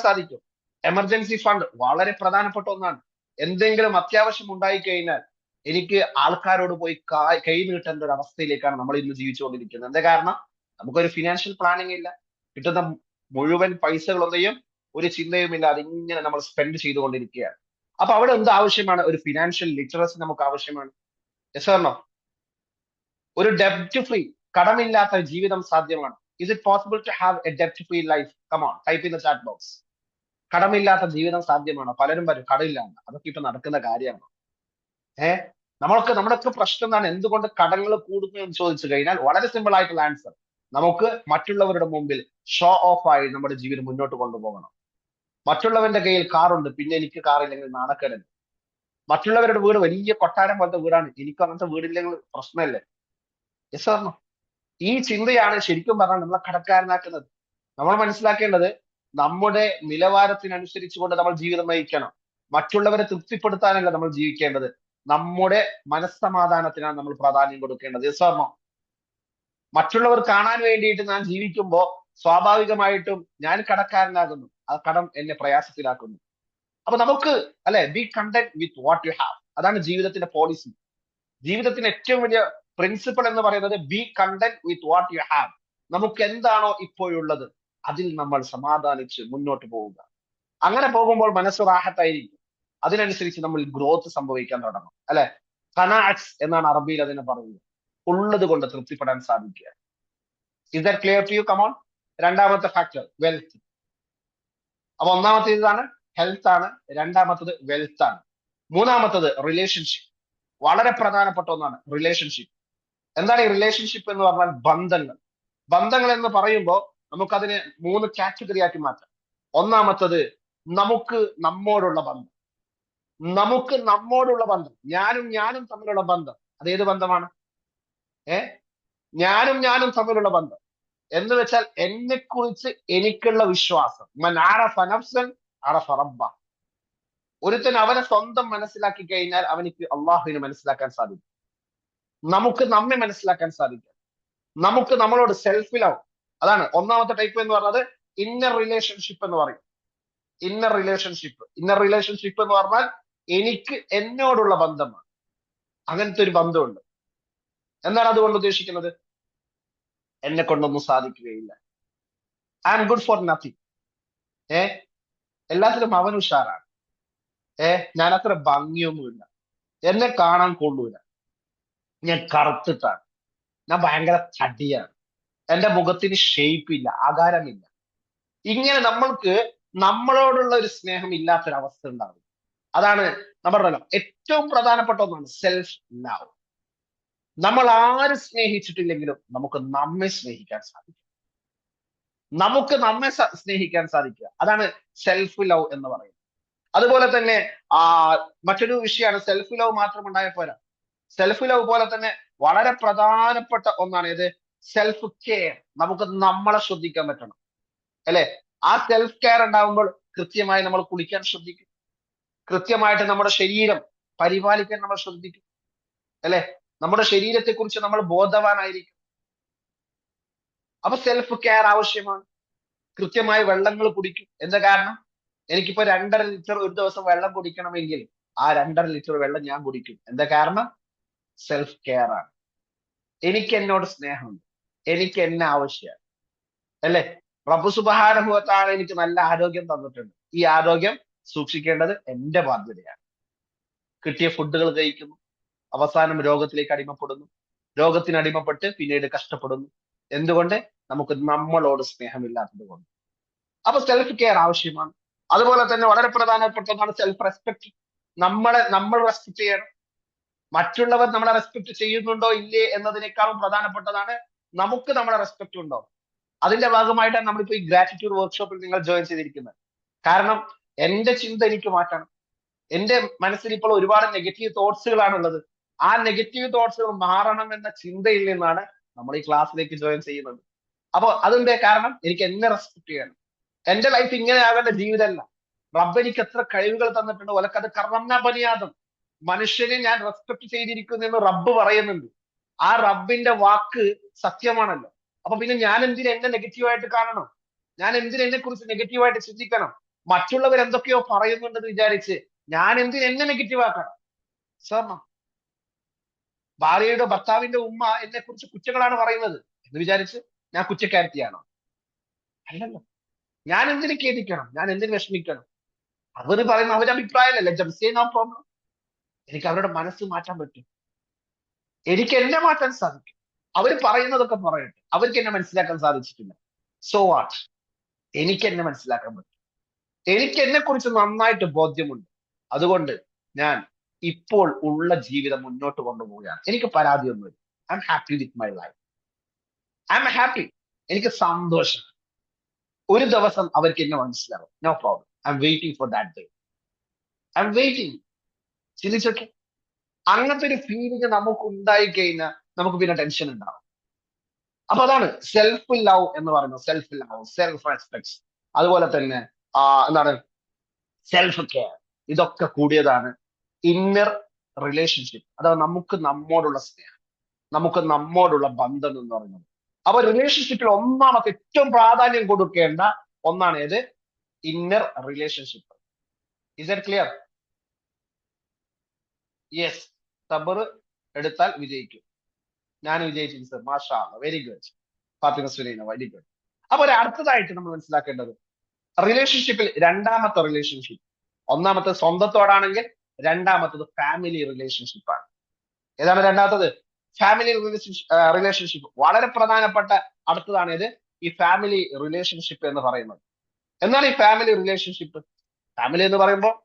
സാധിക്കും. എമർജൻസി ഫണ്ട് വളരെ പ്രധാനപ്പെട്ട ഒന്നാണ്. എന്തെങ്കിലും അത്യാവശ്യം ഉണ്ടായി കഴിഞ്ഞാൽ എനിക്ക് ആൾക്കാരോട് പോയി കൈ നീട്ടേണ്ട ഒരു അവസ്ഥയിലേക്കാണ് നമ്മൾ ഇന്ന് ജീവിച്ചുകൊണ്ടിരിക്കുന്നത്. എന്താ കാരണം? നമുക്കൊരു ഫിനാൻഷ്യൽ പ്ലാനിങ് ഇല്ല. കിട്ടുന്ന മുഴുവൻ പൈസകളൊന്നും ഒരു ചിന്തയുമില്ല, അതിങ്ങനെ നമ്മൾ സ്പെൻഡ് ചെയ്തുകൊണ്ടിരിക്കുകയാണ്. അപ്പൊ അവിടെ എന്ത് ആവശ്യമാണ്? ഒരു ഫിനാൻഷ്യൽ ലിറ്ററസി നമുക്ക് ആവശ്യമാണ്. Yes or no? ഒരു ഡെപ്റ്റ് ഫ്രീ, കടമില്ലാത്ത ജീവിതം സാധ്യമാണ്. Is it possible to have a ഡെപ്റ്റ് free life? Come on, type in the chat box. കടമില്ലാത്ത ജീവിതം സാധ്യമാണോ? പലരും പറയും കടമില്ലാന്ന്. അതൊക്കെ ഇപ്പൊ നടക്കുന്ന കാര്യമാണ്. ഏഹ് നമ്മുടെയൊക്കെ പ്രശ്നം എന്താണ്? എന്തുകൊണ്ട് കടങ്ങൾ കൂടുന്നു എന്ന് ചോദിച്ചു കഴിഞ്ഞാൽ വളരെ സിമ്പിൾ ആയിട്ടുള്ള ആൻസർ: നമുക്ക് മറ്റുള്ളവരുടെ മുമ്പിൽ ഷോ ഓഫ് ആയി നമ്മുടെ ജീവിതം മുന്നോട്ട് കൊണ്ടുപോകണം. മറ്റുള്ളവന്റെ കയ്യിൽ കാറുണ്ട്, പിന്നെ എനിക്ക് കാറില്ലെങ്കിൽ നാണക്കേടല്ലേ? മറ്റുള്ളവരുടെ വീട് വലിയ കൊട്ടാരം പോലത്തെ വീടാണ്, എനിക്ക് അങ്ങനത്തെ വീടില്ലെങ്കിൽ പ്രശ്നമല്ലേ? Yes or no? ഈ ചിന്തയാണ് ശരിക്കും പറഞ്ഞാൽ നമ്മളെ കടക്കാരനാക്കുന്നത്. നമ്മൾ മനസ്സിലാക്കേണ്ടത് നമ്മുടെ നിലവാരത്തിനനുസരിച്ചുകൊണ്ട് നമ്മൾ ജീവിതം നയിക്കണം. മറ്റുള്ളവരെ തൃപ്തിപ്പെടുത്താനല്ല നമ്മൾ ജീവിക്കേണ്ടത്, നമ്മുടെ മനസ്സമാധാനത്തിനാണ് നമ്മൾ പ്രാധാന്യം കൊടുക്കേണ്ടത്. Yes or no? മറ്റുള്ളവർ കാണാൻ വേണ്ടിയിട്ട് ഞാൻ ജീവിക്കുമ്പോ സ്വാഭാവികമായിട്ടും ഞാൻ കടക്കാരനാകുന്നു. ആ കടം എന്നെ പ്രയാസത്തിലാക്കുന്നു. അപ്പൊ നമുക്ക്, അല്ലെ, B content with what you have. അതാണ് ജീവിതത്തിന്റെ പോളിസി. ജീവിതത്തിന്റെ ഏറ്റവും വലിയ പ്രിൻസിപ്പിൾ എന്ന് പറയുന്നത് B content with what you have. നമുക്ക് എന്താണോ ഇപ്പോഴുള്ളത് അതിൽ നമ്മൾ സമാധാനിച്ച് മുന്നോട്ട് പോവുക. അങ്ങനെ പോകുമ്പോൾ മനസ്സ് റാഹത്തായിരിക്കും. അതിനനുസരിച്ച് നമ്മൾ ഗ്രോത്ത് സംഭവിക്കാൻ തുടങ്ങും, അല്ലെ? ഖനാഅത്ത് എന്നാണ് അറബിയിൽ അതിനെ പറയുന്നത്. ഉള്ളത് കൊണ്ട് തൃപ്തിപ്പെടാൻ സാധിക്കുക. Is that clear to you? Come on. രണ്ടാമത്തെ ഫാക്ടർ വെൽത്ത്. അപ്പൊ ഒന്നാമത്തേത് ഇതാണ്, ഹെൽത്ത് ആണ്. രണ്ടാമത്തത് വെൽത്ത് ആണ്. മൂന്നാമത്തത് റിലേഷൻഷിപ്പ്. വളരെ പ്രധാനപ്പെട്ട ഒന്നാണ് റിലേഷൻഷിപ്പ്. എന്താണ് ഈ റിലേഷൻഷിപ്പ് എന്ന് പറഞ്ഞാൽ? ബന്ധങ്ങൾ. ബന്ധങ്ങൾ എന്ന് പറയുമ്പോൾ നമുക്കതിനെ 3 കാറ്റഗറി ആക്കി മാറ്റാം. ഒന്നാമത്തത് നമുക്ക് നമ്മോടുള്ള ബന്ധം. ഞാനും തമ്മിലുള്ള ബന്ധം. അതേത് ബന്ധമാണ്? ഞാനും തമ്മിലുള്ള ബന്ധം എന്ന് വെച്ചാൽ എന്നെ കുറിച്ച് എനിക്കുള്ള വിശ്വാസം. മൻ അറഫ നഫ്സൻ അറഫ റബ്ബ. ഒരുത്തൻ അവനെ സ്വന്തം മനസ്സിലാക്കി കഴിഞ്ഞാൽ അവനിക്ക് അള്ളാഹുവിനെ മനസ്സിലാക്കാൻ സാധിക്കും. നമുക്ക് നമ്മെ മനസ്സിലാക്കാൻ സാധിക്കും. നമുക്ക് നമ്മളോട് സെൽഫ് ലവ്. അതാണ് ഒന്നാമത്തെ ടൈപ്പ് എന്ന് പറഞ്ഞത് ഇന്നർ റിലേഷൻഷിപ്പ് എന്ന് പറയും. ഇന്നർ റിലേഷൻഷിപ്പ് എന്ന് പറഞ്ഞാൽ എനിക്ക് എന്നോടുള്ള ബന്ധമാണ്. അങ്ങനത്തെ ഒരു ബന്ധമുണ്ട്. എന്താണ് അതുകൊണ്ട് ഉദ്ദേശിക്കുന്നത്? എന്നെ കൊണ്ടൊന്നും സാധിക്കുകയില്ല, I am good for nothing. എല്ലാത്തിലും അവൻ ഉഷാറാണ്. ഞാൻ അത്ര ഭംഗിയൊന്നുമില്ല, എന്നെ കാണാൻ കൊള്ളൂല, ഞാൻ കറുത്തിട്ടാണ്, ഞാൻ ഭയങ്കര തടിയാണ്, എന്റെ മുഖത്തിന് ഷേപ്പ് ഇല്ല, ആകാരമില്ല. ഇങ്ങനെ നമ്മൾക്ക് നമ്മളോടുള്ള ഒരു സ്നേഹം ഇല്ലാത്തൊരവസ്ഥ ഉണ്ടാവും. അതാണ് നമ്മുടെ ഏറ്റവും പ്രധാനപ്പെട്ട ഒന്നാണ് സെൽഫ് ലവ്. നമ്മൾ ആര് സ്നേഹിച്ചിട്ടില്ലെങ്കിലും നമുക്ക് നമ്മെ സ്നേഹിക്കാൻ സാധിക്കും. നമുക്ക് നമ്മെ സ്നേഹിക്കാൻ സാധിക്കുക, അതാണ് സെൽഫ് ലവ് എന്ന് പറയുന്നത്. അതുപോലെ തന്നെ ആ മറ്റൊരു വിഷയമാണ്, സെൽഫ് ലവ് മാത്രം ഉണ്ടായ പോരാ. സെൽഫ് ലവ് പോലെ തന്നെ വളരെ പ്രധാനപ്പെട്ട ഒന്നാണ് ഇത് സെൽഫ് കെയർ. നമുക്ക് നമ്മളെ ശ്രദ്ധിക്കാൻ പറ്റണം, അല്ലെ? ആ സെൽഫ് കെയർ ഉണ്ടാകുമ്പോൾ കൃത്യമായി നമ്മൾ കുളിക്കാൻ ശ്രദ്ധിക്കും, കൃത്യമായിട്ട് നമ്മുടെ ശരീരം പരിപാലിക്കാൻ നമ്മൾ ശ്രദ്ധിക്കും, അല്ലെ? നമ്മുടെ ശരീരത്തെ കുറിച്ച് നമ്മൾ ബോധവാനായിരിക്കും. അപ്പൊ സെൽഫ് കെയർ ആവശ്യമാണ്. കൃത്യമായി വെള്ളങ്ങൾ കുടിക്കും. എന്താ കാരണം? എനിക്കിപ്പോ 2.5 ലിറ്റർ ഒരു ദിവസം വെള്ളം കുടിക്കണമെങ്കിൽ ആ 2.5 ലിറ്റർ വെള്ളം ഞാൻ കുടിക്കും. എന്താ കാരണം? സെൽഫ് കെയർ ആണ്. എനിക്ക് എന്നോട് സ്നേഹമുണ്ട്, എനിക്ക് എന്നെ ആവശ്യമാണ്, അല്ലെ? റബ്ബ് സുബ്ഹാനഹു വ തആല എനിക്ക് നല്ല ആരോഗ്യം തന്നിട്ടുണ്ട്. ഈ ആരോഗ്യം സൂക്ഷിക്കേണ്ടത് എന്റെ ബാധ്യതയാണ്. കിട്ടിയ ഫുഡുകൾ കഴിക്കുന്നു, അവസാനം രോഗത്തിലേക്ക് അടിമപ്പെടുന്നു, രോഗത്തിന് അടിമപ്പെട്ട് പിന്നീട് കഷ്ടപ്പെടുന്നു. എന്തുകൊണ്ട്? നമുക്ക് നമ്മളോട് സ്നേഹമില്ലാത്തത് കൊണ്ട്. അപ്പൊ സെൽഫ് കെയർ ആവശ്യമാണ്. അതുപോലെ തന്നെ വളരെ പ്രധാനപ്പെട്ടതാണ് സെൽഫ് റെസ്പെക്ട്. നമ്മൾ റെസ്പെക്ട് ചെയ്യണം. മറ്റുള്ളവർ നമ്മളെ റെസ്പെക്ട് ചെയ്യുന്നുണ്ടോ ഇല്ലേ എന്നതിനേക്കാളും പ്രധാനപ്പെട്ടതാണ് നമുക്ക് നമ്മളെ റെസ്പെക്ട് ഉണ്ടോ. അതിന്റെ ഭാഗമായിട്ടാണ് നമ്മളിപ്പോ ഈ ഗ്രാറ്റിറ്റ്യൂഡ് വർക്ക്ഷോപ്പിൽ നിങ്ങൾ ജോയിൻ ചെയ്തിരിക്കുന്നത്. കാരണം എന്റെ ചിന്ത എനിക്ക് മാറ്റണം. എന്റെ മനസ്സിൽ ഇപ്പോൾ ഒരുപാട് നെഗറ്റീവ് തോട്ട്സുകളാണുള്ളത്. ആ നെഗറ്റീവ് തോട്ട്സുകൾ മാറണം എന്ന ചിന്തയിൽ നിന്നാണ് നമ്മൾ ഈ ക്ലാസ്സിലേക്ക് ജോയിൻ ചെയ്യുന്നത്. അപ്പൊ അതിന്റെ കാരണം എനിക്ക് എന്നെ റെസ്പെക്ട് ചെയ്യണം. എന്റെ ലൈഫ് ഇങ്ങനെ ആകേണ്ട ജീവിതമല്ല. റബ്ബ് എനിക്ക് എത്ര കഴിവുകൾ തന്നിട്ടുണ്ട്, ഒലക്കത് കറന്ന പനിയാദം. മനുഷ്യനെ ഞാൻ റെസ്പെക്ട് ചെയ്തിരിക്കുന്നു എന്ന് റബ്ബ് പറയുന്നുണ്ട്. ആ റബ്ബിന്റെ വാക്ക് സത്യമാണല്ലോ. അപ്പൊ പിന്നെ ഞാൻ എന്തിന് എന്നെ നെഗറ്റീവായിട്ട് കാണണം? ഞാൻ എന്തിന് എന്നെ കുറിച്ച് നെഗറ്റീവായിട്ട് ചിന്തിക്കണം? മറ്റുള്ളവർ എന്തൊക്കെയോ പറയുന്നുണ്ടെന്ന് വിചാരിച്ച് ഞാൻ എന്തിന് എന്നെ നെഗറ്റീവ് ആക്കണം? സാറിന് ഭാര്യയുടെ ഭർത്താവിന്റെ ഉമ്മ എന്നെ കുറിച്ച് കുറ്റങ്ങളാണ് പറയുന്നത് എന്ന് വിചാരിച്ച് ഞാൻ കുറ്റക്കാരത്തിയാണോ? അല്ലല്ലോ. ഞാൻ എന്തിന് ഖേദിക്കണം? ഞാൻ എന്തിന് വിഷമിക്കണം? അവര് പറയുന്ന അവരുടെ അഭിപ്രായമല്ലേ. ജംസേ നോ പ്രോബ്ലം. എനിക്ക് അവരുടെ മനസ്സ് മാറ്റാൻ പറ്റും, എനിക്ക് എന്നെ മാറ്റാൻ സാധിക്കും. അവര് പറയുന്നതൊക്കെ പറയട്ടെ, അവർക്ക് എന്നെ മനസ്സിലാക്കാൻ സാധിച്ചിട്ടില്ല. So what? എനിക്ക് എന്നെ മനസ്സിലാക്കാൻ പറ്റും. എനിക്ക് എന്നെ കുറിച്ച് നന്നായിട്ട് ബോധ്യമുണ്ട്. അതുകൊണ്ട് ഞാൻ ഇപ്പോൾ ഉള്ള ജീവിതം മുന്നോട്ട് കൊണ്ടുപോവുകയാണ്. എനിക്ക് പരാതിയൊന്നുമില്ല. I am happy with my life. I am happy. എനിക്ക് സന്തോഷം. ഒരു ദിവസം അവർക്ക് എന്നെ മനസ്സിലാവും. No problem. I am waiting for that day. I am waiting. ചിന്തിച്ചൊക്കെ അങ്ങനത്തെ ഒരു ഫീലിംഗ് നമുക്ക് ഉണ്ടായി കഴിഞ്ഞാൽ നമുക്ക് പിന്നെ ടെൻഷൻ ഉണ്ടാവും. അപ്പൊ അതാണ് സെൽഫ് ലവ് എന്ന് പറയുന്നത്. സെൽഫ് ലവ്, സെൽഫ് റെസ്പെക്ട്, അതുപോലെ തന്നെ എന്താണ് സെൽഫ് കെയർ. ഇതൊക്കെ കൂടിയതാണ് ഇന്നർ റിലേഷൻഷിപ്പ്. അതായത് നമുക്ക് നമ്മോടുള്ള സ്നേഹം, നമുക്ക് നമ്മോടുള്ള ബന്ധം എന്ന് പറയുന്നത്. അപ്പൊ റിലേഷൻഷിപ്പിൽ ഒന്നാമത്തെ ഏറ്റവും പ്രാധാന്യം കൊടുക്കേണ്ട ഒന്നാണ് ഏത്? Inner relationship. Is that clear? Yes. സബർ എടുത്താൽ വിജയിക്കും. ഞാൻ വിജയിച്ചു സർ. മാഷാ അല്ലാഹ്, very good. Fathima Sulaina, very good. അപ്പൊ അടുത്തതായിട്ട് നമ്മൾ മനസ്സിലാക്കേണ്ടത് റിലേഷൻഷിപ്പിൽ രണ്ടാമത്തെ റിലേഷൻഷിപ്പ്. ഒന്നാമത്തെ സ്വന്തത്തോടാണെങ്കിൽ രണ്ടാമത്തത് ഫാമിലി റിലേഷൻഷിപ്പ് ആണ്. ഏതാണ് രണ്ടാമത്തത്? Family relationship. വളരെ പ്രധാനപ്പെട്ട അടുത്തതാണ് ഇത്, ഈ ഫാമിലി റിലേഷൻഷിപ്പ് എന്ന് പറയുന്നത്. എന്താണ് ഈ ഫാമിലി റിലേഷൻഷിപ്പ്? ഫാമിലി എന്ന് പറയുമ്പോൾ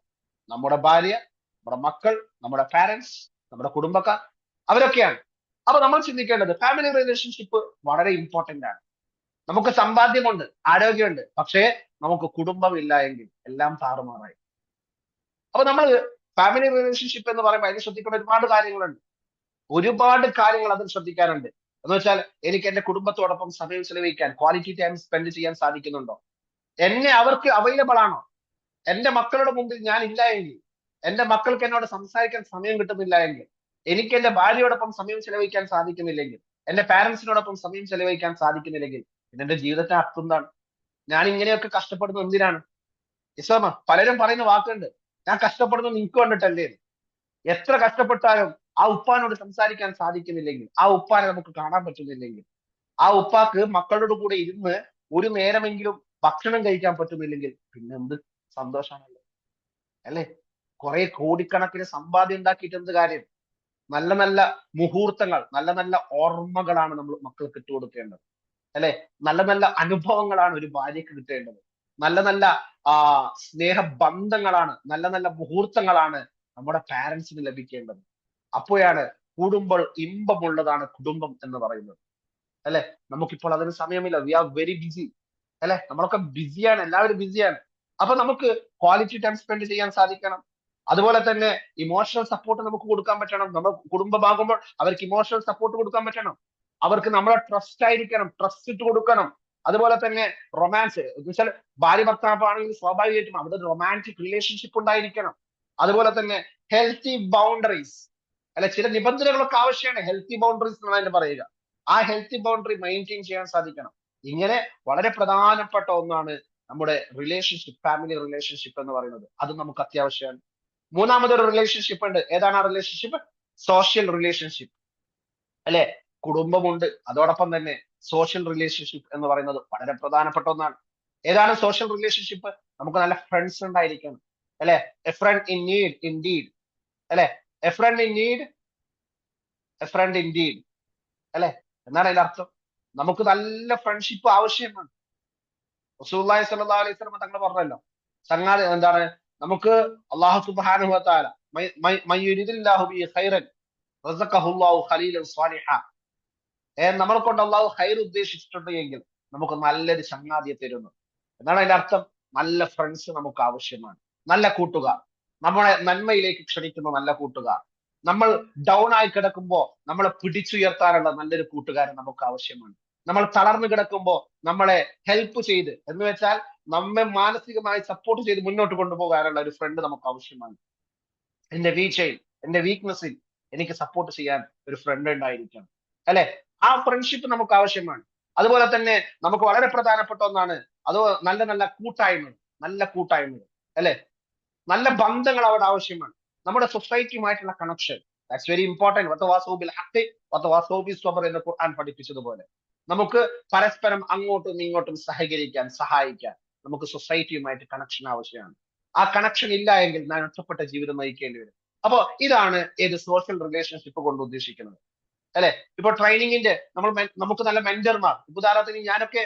നമ്മുടെ ഭാര്യ, നമ്മുടെ മക്കൾ, നമ്മുടെ പാരന്റ്സ്, നമ്മുടെ കുടുംബക്കാർ, അവരൊക്കെയാണ്. അപ്പൊ നമ്മൾ ചിന്തിക്കേണ്ടത് ഫാമിലി റിലേഷൻഷിപ്പ് വളരെ ഇമ്പോർട്ടന്റ് ആണ്. നമുക്ക് സമ്പാദ്യമുണ്ട്, ആരോഗ്യമുണ്ട്, പക്ഷേ നമുക്ക് കുടുംബമില്ല എങ്കിൽ എല്ലാം താറുമാറായി. അപ്പൊ നമ്മൾ ഫാമിലി റിലേഷൻഷിപ്പ് എന്ന് പറയുമ്പോൾ അതിന് ശ്രദ്ധിക്കേണ്ട ഒരുപാട് കാര്യങ്ങളുണ്ട്. ഒരുപാട് കാര്യങ്ങൾ അതിൽ ശ്രദ്ധിക്കാനുണ്ട്. എന്ന് വെച്ചാൽ എനിക്ക് എന്റെ കുടുംബത്തോടൊപ്പം സമയം ചെലവഴിക്കാൻ, ക്വാളിറ്റി ടൈം സ്പെൻഡ് ചെയ്യാൻ സാധിക്കുന്നുണ്ടോ? എന്നെ അവർക്ക് അവൈലബിൾ ആണോ? എന്റെ മക്കളുടെ മുമ്പിൽ ഞാൻ ഇല്ല എങ്കിൽ, എന്റെ മക്കൾക്ക് എന്നോട് സംസാരിക്കാൻ സമയം കിട്ടുന്നില്ല എങ്കിൽ, എനിക്ക് എന്റെ ഭാര്യയോടൊപ്പം സമയം ചെലവഴിക്കാൻ സാധിക്കുന്നില്ലെങ്കിൽ, എന്റെ പാരന്റ്സിനോടൊപ്പം സമയം ചെലവഴിക്കാൻ സാധിക്കുന്നില്ലെങ്കിൽ പിന്നെ എന്റെ ജീവിതത്തിന് അർത്ഥം എന്താണ്? ഞാൻ ഇങ്ങനെയൊക്കെ കഷ്ടപ്പെടുന്നത് എന്തിനാണ്? ഇസ്ലാമ പലരും പറയുന്ന വാക്കുണ്ട്, ഞാൻ കഷ്ടപ്പെടുന്നത് നിനക്ക് കണ്ടിട്ടല്ലേ. എത്ര കഷ്ടപ്പെട്ടാലും ആ ഉപ്പാനോട് സംസാരിക്കാൻ സാധിക്കുന്നില്ലെങ്കിൽ, ആ ഉപ്പാനെ നമുക്ക് കാണാൻ പറ്റുന്നില്ലെങ്കിൽ, ആ ഉപ്പാക്ക് മക്കളുടെ കൂടെ ഇരുന്ന് ഒരു നേരമെങ്കിലും ഭക്ഷണം കഴിക്കാൻ പറ്റുന്നില്ലെങ്കിൽ പിന്നെ എന്ത് സന്തോഷമാണല്ലോ, അല്ലെ? കുറെ കോടിക്കണക്കിന് സമ്പാദ്യം ഉണ്ടാക്കിയിട്ട് എന്ത് കാര്യം? നല്ല നല്ല മുഹൂർത്തങ്ങൾ, നല്ല നല്ല ഓർമ്മകളാണ് നമ്മൾ മക്കൾക്ക് ഇട്ടുകൊടുക്കേണ്ടത്, അല്ലെ? നല്ല നല്ല അനുഭവങ്ങളാണ് ഒരു ഭാര്യക്ക് കിട്ടേണ്ടത്. നല്ല നല്ല സ്നേഹബന്ധങ്ങളാണ്, നല്ല നല്ല മുഹൂർത്തങ്ങളാണ് നമ്മുടെ പാരന്റ്സിന് ലഭിക്കേണ്ടത്. അപ്പോഴാണ് കൂടുമ്പോൾ ഇമ്പമുള്ളതാണ് കുടുംബം എന്ന് പറയുന്നത്. അല്ലെ? നമുക്കിപ്പോൾ അതിന് സമയമില്ല. We are very busy. അല്ലെ? നമ്മളൊക്കെ ബിസിയാണ്, എല്ലാവരും ബിസിയാണ്. അപ്പൊ നമുക്ക് ക്വാളിറ്റി ടൈം സ്പെൻഡ് ചെയ്യാൻ സാധിക്കണം. അതുപോലെ തന്നെ ഇമോഷണൽ സപ്പോർട്ട് നമുക്ക് കൊടുക്കാൻ പറ്റണം. നമ്മൾ കുടുംബമാകുമ്പോൾ അവർക്ക് ഇമോഷണൽ സപ്പോർട്ട് കൊടുക്കാൻ പറ്റണം. അവർക്ക് നമ്മളെ ട്രസ്റ്റ് ആയിരിക്കണം, ട്രസ്റ്റ് ഇട്ട് കൊടുക്കണം. അതുപോലെ തന്നെ റൊമാൻസ് എന്ന് വെച്ചാൽ ഭാര്യ ഭർത്താവ് ആണെങ്കിൽ സ്വാഭാവികമായിട്ടും അവിടെ റൊമാൻറ്റിക് റിലേഷൻഷിപ്പ് ഉണ്ടായിരിക്കണം. അതുപോലെ തന്നെ ഹെൽത്തി ബൗണ്ടറീസ്, അല്ലെ? ചില നിബന്ധനകളൊക്കെ ആവശ്യമാണ്. ഹെൽത്തി ബൗണ്ടറീസ് എന്നാണ് പറയുക. ആ ഹെൽത്തി ബൗണ്ടറി മെയിൻറ്റെയിൻ ചെയ്യാൻ സാധിക്കണം. ഇങ്ങനെ വളരെ പ്രധാനപ്പെട്ട ഒന്നാണ് നമ്മുടെ റിലേഷൻഷിപ്പ്, ഫാമിലി റിലേഷൻഷിപ്പ് എന്ന് പറയുന്നത്. അത് നമുക്ക് അത്യാവശ്യമാണ്. മൂന്നാമതൊരു റിലേഷൻഷിപ്പ് ഉണ്ട്. ഏതാണ് ആ റിലേഷൻഷിപ്പ്? Social relationship. അല്ലെ? കുടുംബമുണ്ട്, അതോടൊപ്പം തന്നെ സോഷ്യൽ റിലേഷൻഷിപ്പ് എന്ന് പറയുന്നത് വളരെ പ്രധാനപ്പെട്ട ഒന്നാണ്. ഏതാണ് സോഷ്യൽ റിലേഷൻഷിപ്പ്? നമുക്ക് നല്ല ഫ്രണ്ട്സ് ഉണ്ടായിരിക്കണം. അല്ലെ? A friend in need indeed. അല്ലെ? A friend in need, a friend indeed. അല്ലെ? എന്നാണ് അതിന്റെ അർത്ഥം. നമുക്ക് നല്ല ഫ്രണ്ട്ഷിപ്പ് ആവശ്യമാണ്. റസൂലുള്ളാഹി സ്വല്ലല്ലാഹു അലൈഹി വസല്ലം തങ്ങൾ പറഞ്ഞല്ലോ, ചങ്ങാതി എന്താണ്, നമുക്ക് അല്ലാഹു സുബ്ഹാനഹു വ തആല മയ്യുരിദില്ലാഹു ബിഹി ഖൈറൻ റസഖഹുല്ലാഹു ഖലീലൻ സ്വാലിഹാ. നമ്മളെ കൊണ്ട് അള്ളാഹു ഖൈർ ഉദ്ദേശിച്ചിട്ടുണ്ട് എങ്കിൽ നമുക്ക് നല്ലൊരു ചങ്ങാതിയെ തരുന്നു എന്നാണ് അതിന്റെ അർത്ഥം. നല്ല ഫ്രണ്ട്സ് നമുക്ക് ആവശ്യമാണ്. നല്ല കൂട്ടുകാർ, നമ്മളെ നന്മയിലേക്ക് ക്ഷണിക്കുന്ന നല്ല കൂട്ടുകാർ. നമ്മൾ ഡൗൺ ആയി കിടക്കുമ്പോൾ നമ്മളെ പിടിച്ചുയർത്താനുള്ള നല്ലൊരു കൂട്ടുകാരൻ നമുക്ക് ആവശ്യമാണ്. നമ്മൾ തളർന്നു കിടക്കുമ്പോൾ നമ്മളെ ഹെൽപ്പ് ചെയ്ത്, എന്ന് വെച്ചാൽ നമ്മെ മാനസികമായി സപ്പോർട്ട് ചെയ്ത് മുന്നോട്ട് കൊണ്ടുപോകാനുള്ള ഒരു ഫ്രണ്ട് നമുക്ക് ആവശ്യമാണ്. എന്റെ വീഴ്ചയിൽ, എന്റെ വീക്ക്നെസ്സിൽ എനിക്ക് സപ്പോർട്ട് ചെയ്യാൻ ഒരു ഫ്രണ്ട് ഉണ്ടായിരിക്കണം. അല്ലെ? ആ ഫ്രണ്ട്ഷിപ്പ് നമുക്ക് ആവശ്യമാണ്. അതുപോലെ തന്നെ നമുക്ക് വളരെ പ്രധാനപ്പെട്ട ഒന്നാണ് അത് നല്ല നല്ല കൂട്ടായ്മകൾ, നല്ല കൂട്ടായ്മകൾ. അല്ലെ? നല്ല ബന്ധങ്ങൾ അവിടെ ആവശ്യമാണ്. നമ്മുടെ സൊസൈറ്റിയുമായിട്ടുള്ള കണക്ഷൻ, ദാറ്റ്സ് വെരി ഇമ്പോർട്ടന്റ്. എന്ന് ഖുർആൻ പഠിപ്പിച്ചതുപോലെ നമുക്ക് പരസ്പരം അങ്ങോട്ടും ഇങ്ങോട്ടും സഹകരിക്കാൻ, സഹായിക്കാൻ നമുക്ക് സൊസൈറ്റിയുമായിട്ട് കണക്ഷൻ ആവശ്യമാണ്. ആ കണക്ഷൻ ഇല്ല എങ്കിൽ ഞാൻ ഒറ്റപ്പെട്ട ജീവിതം നയിക്കേണ്ടി വരും. അപ്പോ ഇതാണ് ഏത് സോഷ്യൽ റിലേഷൻഷിപ്പ് കൊണ്ട് ഉദ്ദേശിക്കുന്നത്. അല്ലെ? ഇപ്പൊ ട്രെയിനിങ്ങിന്റെ നമുക്ക് നല്ല മെന്റർമാർ, ഉദാഹരണത്തിന് ഞാനൊക്കെ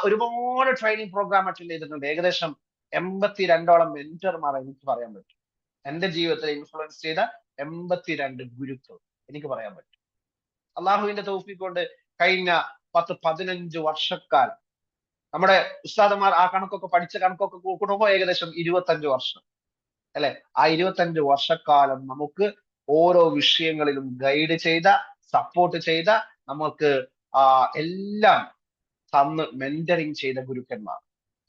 ഒരുപാട് ട്രെയിനിങ് പ്രോഗ്രാം അറ്റൻഡ് ചെയ്തിട്ടുണ്ട്. ഏകദേശം 82ഓളം മെന്റർമാർ എനിക്ക് പറയാൻ പറ്റും. എന്റെ ജീവിതത്തിൽ ഇൻഫ്ലുവൻസ് ചെയ്ത 82 ഗുരുക്കൾ എനിക്ക് പറയാൻ പറ്റും. അള്ളാഹുവിന്റെ തൗഫീഖ് കൊണ്ട് കഴിഞ്ഞ 10-15 വർഷക്കാലം നമ്മുടെ ഉസ്താദന്മാർ ആ കണക്കൊക്കെ പഠിച്ച കണക്കൊക്കെ കൂടുമ്പോൾ ഏകദേശം 25 വർഷം. അല്ലെ? ആ 25 വർഷക്കാലം നമുക്ക് ഓരോ വിഷയങ്ങളിലും ഗൈഡ് ചെയ്ത, സപ്പോർട്ട് ചെയ്ത, നമുക്ക് എല്ലാം തന്ന് മെന്ററിങ് ചെയ്ത ഗുരുക്കന്മാർ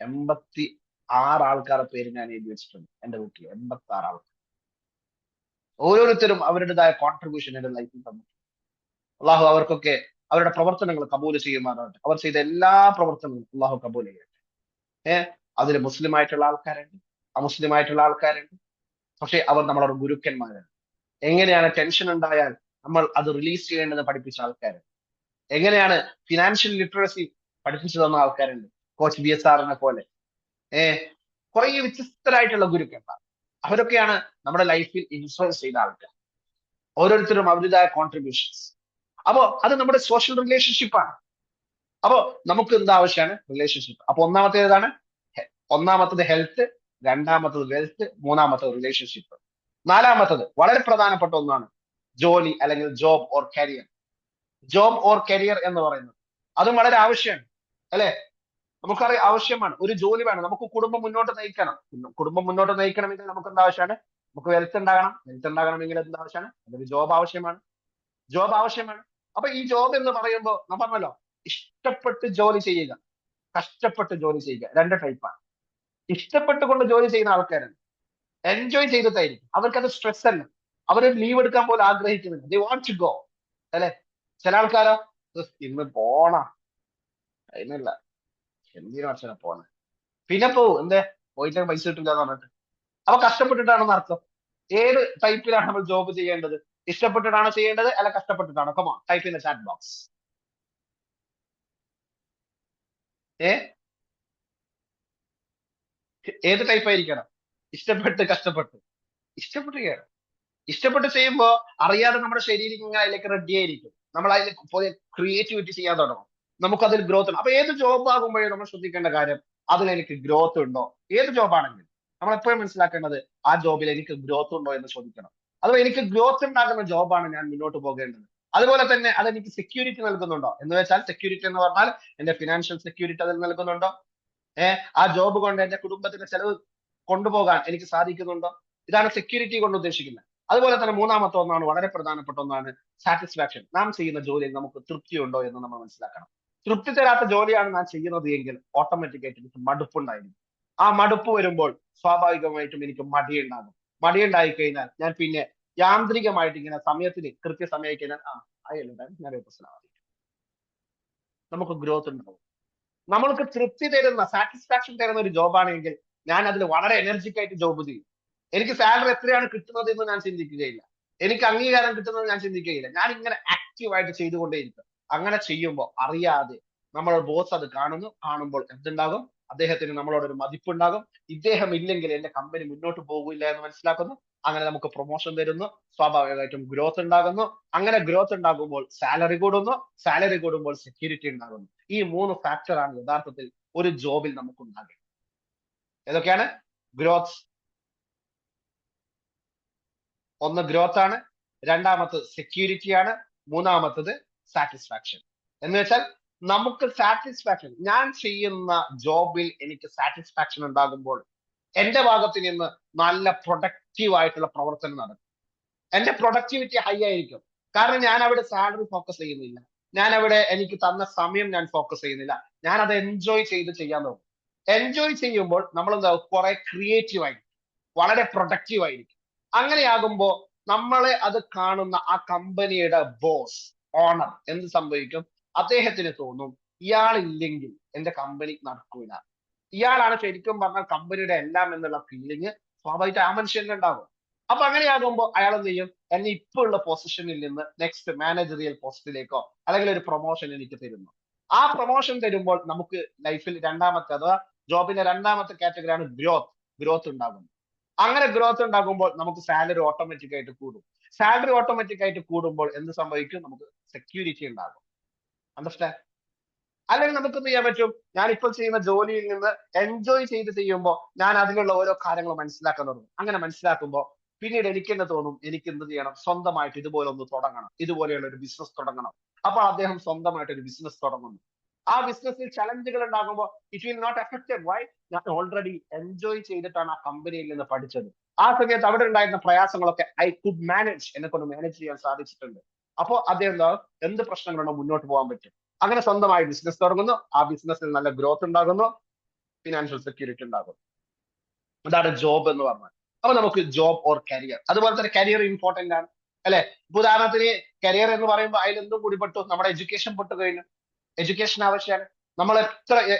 86 ആൾക്കാരുടെ പേര് ഞാൻ എഴുതി വെച്ചിട്ടുണ്ട് എന്റെ വീട്ടിൽ. 86 ആൾക്കാർ. ഓരോരുത്തരും അവരുടേതായ കോൺട്രിബ്യൂഷൻ എന്റെ ലൈഫിൽ തന്നു. അള്ളാഹു അവർക്കൊക്കെ അവരുടെ പ്രവർത്തനങ്ങൾ കബൂല് ചെയ്യുമാറാകട്ടെ. അവർ ചെയ്ത എല്ലാ പ്രവർത്തനങ്ങളും അള്ളാഹു കബൂൽ ചെയ്യട്ടെ. അതിൽ മുസ്ലിം ആയിട്ടുള്ള ആൾക്കാരുണ്ട്, അമുസ്ലിം ആയിട്ടുള്ള ആൾക്കാരുണ്ട്. പക്ഷെ അവർ നമ്മളോട് ഗുരുക്കന്മാരാണ്. എങ്ങനെയാണ് ടെൻഷൻ ഉണ്ടായാൽ നമ്മൾ അത് റിലീസ് ചെയ്യേണ്ടത് പഠിപ്പിച്ച ആൾക്കാരുണ്ട്. എങ്ങനെയാണ് ഫിനാൻഷ്യൽ ലിറ്ററസി പഠിപ്പിച്ചു തന്ന ആൾക്കാരുണ്ട്, കോച്ച് BSRനെ പോലെ. കുറെ വ്യത്യസ്തരായിട്ടുള്ള ഗുരുക്കന്മാർ. അവരൊക്കെയാണ് നമ്മുടെ ലൈഫിൽ ഇൻഫ്ലുവൻസ് ചെയ്ത ആൾക്കാർ. ഓരോരുത്തരും അവരുടേതായ കോൺട്രിബ്യൂഷൻസ്. അപ്പോ അത് നമ്മുടെ സോഷ്യൽ റിലേഷൻഷിപ്പാണ്. അപ്പോ നമുക്ക് എന്താ ആവശ്യമാണ്? റിലേഷൻഷിപ്പ്. അപ്പൊ ഒന്നാമത്തത് ഹെൽത്ത്, രണ്ടാമത്തത് വെൽത്ത്, മൂന്നാമത്തത് റിലേഷൻഷിപ്പ്. നാലാമത്തത് വളരെ പ്രധാനപ്പെട്ട ഒന്നാണ് ജോലി, അല്ലെങ്കിൽ job or career. Job or career എന്ന് പറയുന്നത് അതും വളരെ ആവശ്യമാണ്. അല്ലെ? നമുക്കറിയാം ആവശ്യമാണ്. ഒരു ജോലി വേണം. നമുക്ക് കുടുംബം മുന്നോട്ട് നയിക്കണം. കുടുംബം മുന്നോട്ട് നയിക്കണമെങ്കിൽ നമുക്ക് എന്താ ആവശ്യമാണ്? നമുക്ക് വെൽത്ത് ഉണ്ടാകണം. വെൽത്ത് ഉണ്ടാകണമെങ്കിൽ എന്താ ആവശ്യമാണ്? അതൊരു ജോബ് ആവശ്യമാണ്. ജോബ് ആവശ്യമാണ്. അപ്പൊ ഈ ജോബ് എന്ന് പറയുമ്പോൾ ഞാൻ പറഞ്ഞല്ലോ, ഇഷ്ടപ്പെട്ട് ജോലി ചെയ്യുക, കഷ്ടപ്പെട്ട് ജോലി ചെയ്യുക, രണ്ട് ടൈപ്പാണ്. ഇഷ്ടപ്പെട്ടുകൊണ്ട് ജോലി ചെയ്യുന്ന ആൾക്കാരുണ്ട്, എൻജോയ് ചെയ്തിട്ടായിരിക്കും. അവർക്കത് സ്ട്രെസ് അല്ല. അവര് ലീവ് എടുക്കാൻ പോലും ആഗ്രഹിക്കുന്നില്ല. They want to go. അല്ലെ? ചില ആൾക്കാരോ ഇന്ന് പോണ അതിനല്ല, എന്തിനാ അച്ഛനെ പോണ, പിന്നെ പോവും. എന്തേ? പോയിട്ട് പൈസ കിട്ടില്ല എന്ന് പറഞ്ഞിട്ട്. അപ്പൊ കഷ്ടപ്പെട്ടിട്ടാണെന്ന് അർത്ഥം. ഏത് ടൈപ്പിലാണ് നമ്മൾ ജോബ് ചെയ്യേണ്ടത്? ഇഷ്ടപ്പെട്ടിട്ടാണോ ചെയ്യേണ്ടത്, അല്ല കഷ്ടപ്പെട്ടിട്ടാണോ? Come on, type in the chat box. ഏത് ടൈപ്പ് ആയിരിക്കണം? ഇഷ്ടപ്പെട്ട്, കഷ്ടപ്പെട്ട്? ഇഷ്ടപ്പെട്ട് ചെയ്യണം. ഇഷ്ടപ്പെട്ട് ചെയ്യുമ്പോൾ അറിയാതെ നമ്മുടെ ശരീരം ഇങ്ങനെ അതിലേക്ക് റെഡി ആയിരിക്കും. നമ്മൾ അതിൽ ക്രിയേറ്റിവിറ്റി ചെയ്യാൻ തുടങ്ങും. നമുക്കതിൽ ഗ്രോത്ത് ഉണ്ട്. അപ്പൊ ഏത് ജോബ് ആകുമ്പോഴേ നമ്മൾ ശ്രദ്ധിക്കേണ്ട കാര്യം അതിൽ എനിക്ക് ഗ്രോത്ത് ഉണ്ടോ? ഏത് ജോബാണെങ്കിലും നമ്മൾ എപ്പോഴും മനസ്സിലാക്കേണ്ടത് ആ ജോബിൽ എനിക്ക് ഗ്രോത്ത് ഉണ്ടോ എന്ന് ചോദിക്കണം. അഥവാ എനിക്ക് ഗ്രോത്ത് ഉണ്ടാകുന്ന ജോബാണ് ഞാൻ മുന്നോട്ട് പോകേണ്ടത്. അതുപോലെ തന്നെ അതെനിക്ക് സെക്യൂരിറ്റി നൽകുന്നുണ്ടോ എന്ന് വെച്ചാൽ, സെക്യൂരിറ്റി എന്ന് പറഞ്ഞാൽ എന്റെ ഫിനാൻഷ്യൽ സെക്യൂരിറ്റി അതിൽ നൽകുന്നുണ്ടോ? ആ ജോബ് കൊണ്ട് എന്റെ കുടുംബത്തിന്റെ ചെലവ് കൊണ്ടുപോകാൻ എനിക്ക് സാധിക്കുന്നുണ്ടോ? ഇതാണ് സെക്യൂരിറ്റി കൊണ്ട് ഉദ്ദേശിക്കുന്നത്. അതുപോലെ തന്നെ മൂന്നാമത്തെ ഒന്നാണ്, വളരെ പ്രധാനപ്പെട്ട ഒന്നാണ് സാറ്റിസ്ഫാക്ഷൻ. നാം ചെയ്യുന്ന ജോലിയിൽ നമുക്ക് തൃപ്തി ഉണ്ടോ എന്ന് നമ്മൾ മനസ്സിലാക്കണം. തൃപ്തി തരാത്ത ജോലിയാണ് നാം ചെയ്യുന്നത് എങ്കിൽ ഓട്ടോമാറ്റിക് ആയിട്ട് എനിക്ക് മടുപ്പുണ്ടായിരിക്കും. ആ മടുപ്പ് വരുമ്പോൾ സ്വാഭാവികമായിട്ടും എനിക്ക് മടിയുണ്ടാകും. മടിയുണ്ടായി കഴിഞ്ഞാൽ ഞാൻ പിന്നെ യാന്ത്രികമായിട്ട് ഇങ്ങനെ സമയത്തിന് കൃത്യസമയം കഴിഞ്ഞാൽ ഞാൻ നമുക്ക് ഗ്രോത്ത് ഉണ്ടാവും. നമ്മൾക്ക് തൃപ്തി തരുന്ന, സാറ്റിസ്ഫാക്ഷൻ തരുന്ന ഒരു ജോബാണെങ്കിൽ ഞാൻ അതിൽ വളരെ എനർജിക് ആയിട്ട് ജോബ് ചെയ്യും. എനിക്ക് സാലറി എത്രയാണ് കിട്ടുന്നത് എന്ന് ഞാൻ ചിന്തിക്കുകയില്ല. എനിക്ക് അംഗീകാരം കിട്ടുന്നത് ഞാൻ ചിന്തിക്കുകയില്ല. ഞാൻ ഇങ്ങനെ ആക്റ്റീവായിട്ട് ചെയ്തുകൊണ്ടേയിരിക്കും. അങ്ങനെ ചെയ്യുമ്പോൾ അറിയാതെ നമ്മുടെ ബോസ് അത് കാണുമ്പോൾ എന്തുണ്ടാകും? അദ്ദേഹത്തിന് നമ്മളോട് ഒരു മതിപ്പുണ്ടാകും. ഇദ്ദേഹം ഇല്ലെങ്കിൽ എന്റെ കമ്പനി മുന്നോട്ട് പോകില്ല എന്ന് മനസ്സിലാക്കുന്നു. അങ്ങനെ നമുക്ക് പ്രൊമോഷൻ തരുന്നു. സ്വാഭാവികമായിട്ടും ഗ്രോത്ത് ഉണ്ടാകുന്നു. അങ്ങനെ ഗ്രോത്ത് ഉണ്ടാകുമ്പോൾ സാലറി കൂടുന്നു. സാലറി കൂടുമ്പോൾ സെക്യൂരിറ്റി ഉണ്ടാകുന്നു. ഈ 3 ഫാക്ടറാണ് യഥാർത്ഥത്തിൽ ഒരു ജോബിൽ നമുക്ക് ഉണ്ടാകുന്നത്. ഏതൊക്കെയാണ്? ഗ്രോത്ത്, ഒന്ന് ഗ്രോത്ത് ആണ്, രണ്ടാമത്തത് സെക്യൂരിറ്റി ആണ്, മൂന്നാമത്തത് സാറ്റിസ്ഫാക്ഷൻ. എന്ന് വെച്ചാൽ നമുക്ക് സാറ്റിസ്ഫാക്ഷൻ, ഞാൻ ചെയ്യുന്ന ജോബിൽ എനിക്ക് സാറ്റിസ്ഫാക്ഷൻ ഉണ്ടാകുമ്പോൾ എന്റെ ഭാഗത്ത് നിന്ന് നല്ല പ്രൊഡക്റ്റീവ് ആയിട്ടുള്ള പ്രവർത്തനം നടക്കും. എന്റെ പ്രൊഡക്ടിവിറ്റി ഹൈ ആയിരിക്കും. കാരണം ഞാൻ അവിടെ സാലറി ഫോക്കസ് ചെയ്യുന്നില്ല. ഞാൻ അവിടെ എനിക്ക് തന്ന സമയം ഞാൻ ഫോക്കസ് ചെയ്യുന്നില്ല. ഞാൻ അത് എൻജോയ് ചെയ്ത് ചെയ്യാൻ തുടങ്ങും. എൻജോയ് ചെയ്യുമ്പോൾ നമ്മൾ എന്താ, കുറെ ക്രിയേറ്റീവ് ആയിരിക്കും, വളരെ പ്രൊഡക്റ്റീവ് ആയിരിക്കും. അങ്ങനെയാകുമ്പോൾ നമ്മളെ അത് കാണുന്ന ആ കമ്പനിയുടെ ബോസ്, ഓണർ എന്ത് സംഭവിക്കും? അദ്ദേഹത്തിന് തോന്നും ഇയാളില്ലെങ്കിൽ എന്റെ കമ്പനി നടക്കൂല. ഇയാളാണ് ശരിക്കും പറഞ്ഞാൽ കമ്പനിയുടെ എല്ലാം എന്നുള്ള ഫീലിംഗ് സ്വാഭാവികമായിട്ട് ആ മനുഷ്യനുണ്ടാകും. അപ്പൊ അങ്ങനെയാകുമ്പോൾ അയാൾ എന്ത് ചെയ്യും? എന്നെ ഇപ്പൊ ഉള്ള പൊസിഷനിൽ നിന്ന് നെക്സ്റ്റ് മാനേജറിയൽ പോസ്റ്റിലേക്കോ അല്ലെങ്കിൽ ഒരു പ്രൊമോഷൻ എനിക്ക് തരുന്നു. ആ പ്രൊമോഷൻ തരുമ്പോൾ നമുക്ക് ലൈഫിൽ രണ്ടാമത്തെ, അഥവാ ജോബിന്റെ രണ്ടാമത്തെ കാറ്റഗറിയാണ് ഗ്രോത്ത്. ഗ്രോത്ത് ഉണ്ടാകും. അങ്ങനെ ഗ്രോത്ത് ഉണ്ടാകുമ്പോൾ നമുക്ക് സാലറി ഓട്ടോമാറ്റിക് ആയിട്ട് കൂടും. സാലറി ഓട്ടോമാറ്റിക് ആയിട്ട് കൂടുമ്പോൾ എന്ത് സംഭവിക്കും? നമുക്ക് സെക്യൂരിറ്റി ഉണ്ടാകും. അണ്ടർസ്റ്റാൻഡ്? അല്ലെങ്കിൽ നമുക്ക് എന്ത് ചെയ്യാൻ പറ്റും? ഞാൻ ഇപ്പോൾ ചെയ്യുന്ന ജോലിയിൽ നിന്ന് എൻജോയ് ചെയ്ത് ചെയ്യുമ്പോൾ ഞാൻ അതിലുള്ള ഓരോ കാര്യങ്ങൾ മനസ്സിലാക്കാൻ തുടങ്ങും. അങ്ങനെ മനസ്സിലാക്കുമ്പോൾ പിന്നീട് എനിക്ക് തന്നെ തോന്നും, എനിക്ക് എന്ത് ചെയ്യണം? സ്വന്തമായിട്ട് ഇതുപോലെ ഒന്ന് തുടങ്ങണം, ഇതുപോലെയുള്ള ഒരു ബിസിനസ് തുടങ്ങണം. അപ്പോൾ അദ്ദേഹം സ്വന്തമായിട്ട് ഒരു ബിസിനസ് തുടങ്ങുന്നു. ആ ബിസിനസ്സിൽ ചലഞ്ചുകൾ ഉണ്ടാകുമ്പോൾ it will not affected. Why? ഞാൻ ഓൾറെഡി എൻജോയ് ചെയ്തിട്ടാണ് ആ കമ്പനിയിൽ നിന്ന് പഠിച്ചത്. ആ സമയത്ത് അവിടെ ഉണ്ടായിരുന്ന പ്രയാസങ്ങളൊക്കെ ഐ കുഡ് മാനേജ്, എന്നെ കൊണ്ട് മാനേജ് ചെയ്യാൻ സാധിച്ചിട്ടുണ്ട്. അപ്പോൾ അദ്ദേഹം എന്ത് പ്രശ്നങ്ങളുണ്ടോ മുന്നോട്ട് പോകാൻ പറ്റും. അങ്ങനെ സ്വന്തമായി ബിസിനസ് തുടങ്ങുന്നു. ആ ബിസിനസ്സിൽ നല്ല ഗ്രോത്ത് ഉണ്ടാകുന്നു, ഫിനാൻഷ്യൽ സെക്യൂരിറ്റി ഉണ്ടാകുന്നു. അതാണ് ജോബ് എന്ന് പറഞ്ഞാൽ. അപ്പൊ നമുക്ക് ജോബ് ഓർ കരിയർ, അതുപോലെ തന്നെ കരിയർ ഇമ്പോർട്ടന്റ് ആണ്, അല്ലെ? ഉദാഹരണത്തിന് കരിയർ എന്ന് പറയുമ്പോൾ അതിലെന്തും കൂടി പെട്ടു, നമ്മുടെ എഡ്യൂക്കേഷൻ പെട്ടു കഴിഞ്ഞു. എഡ്യൂക്കേഷൻ ആവശ്യമാണ്. നമ്മൾ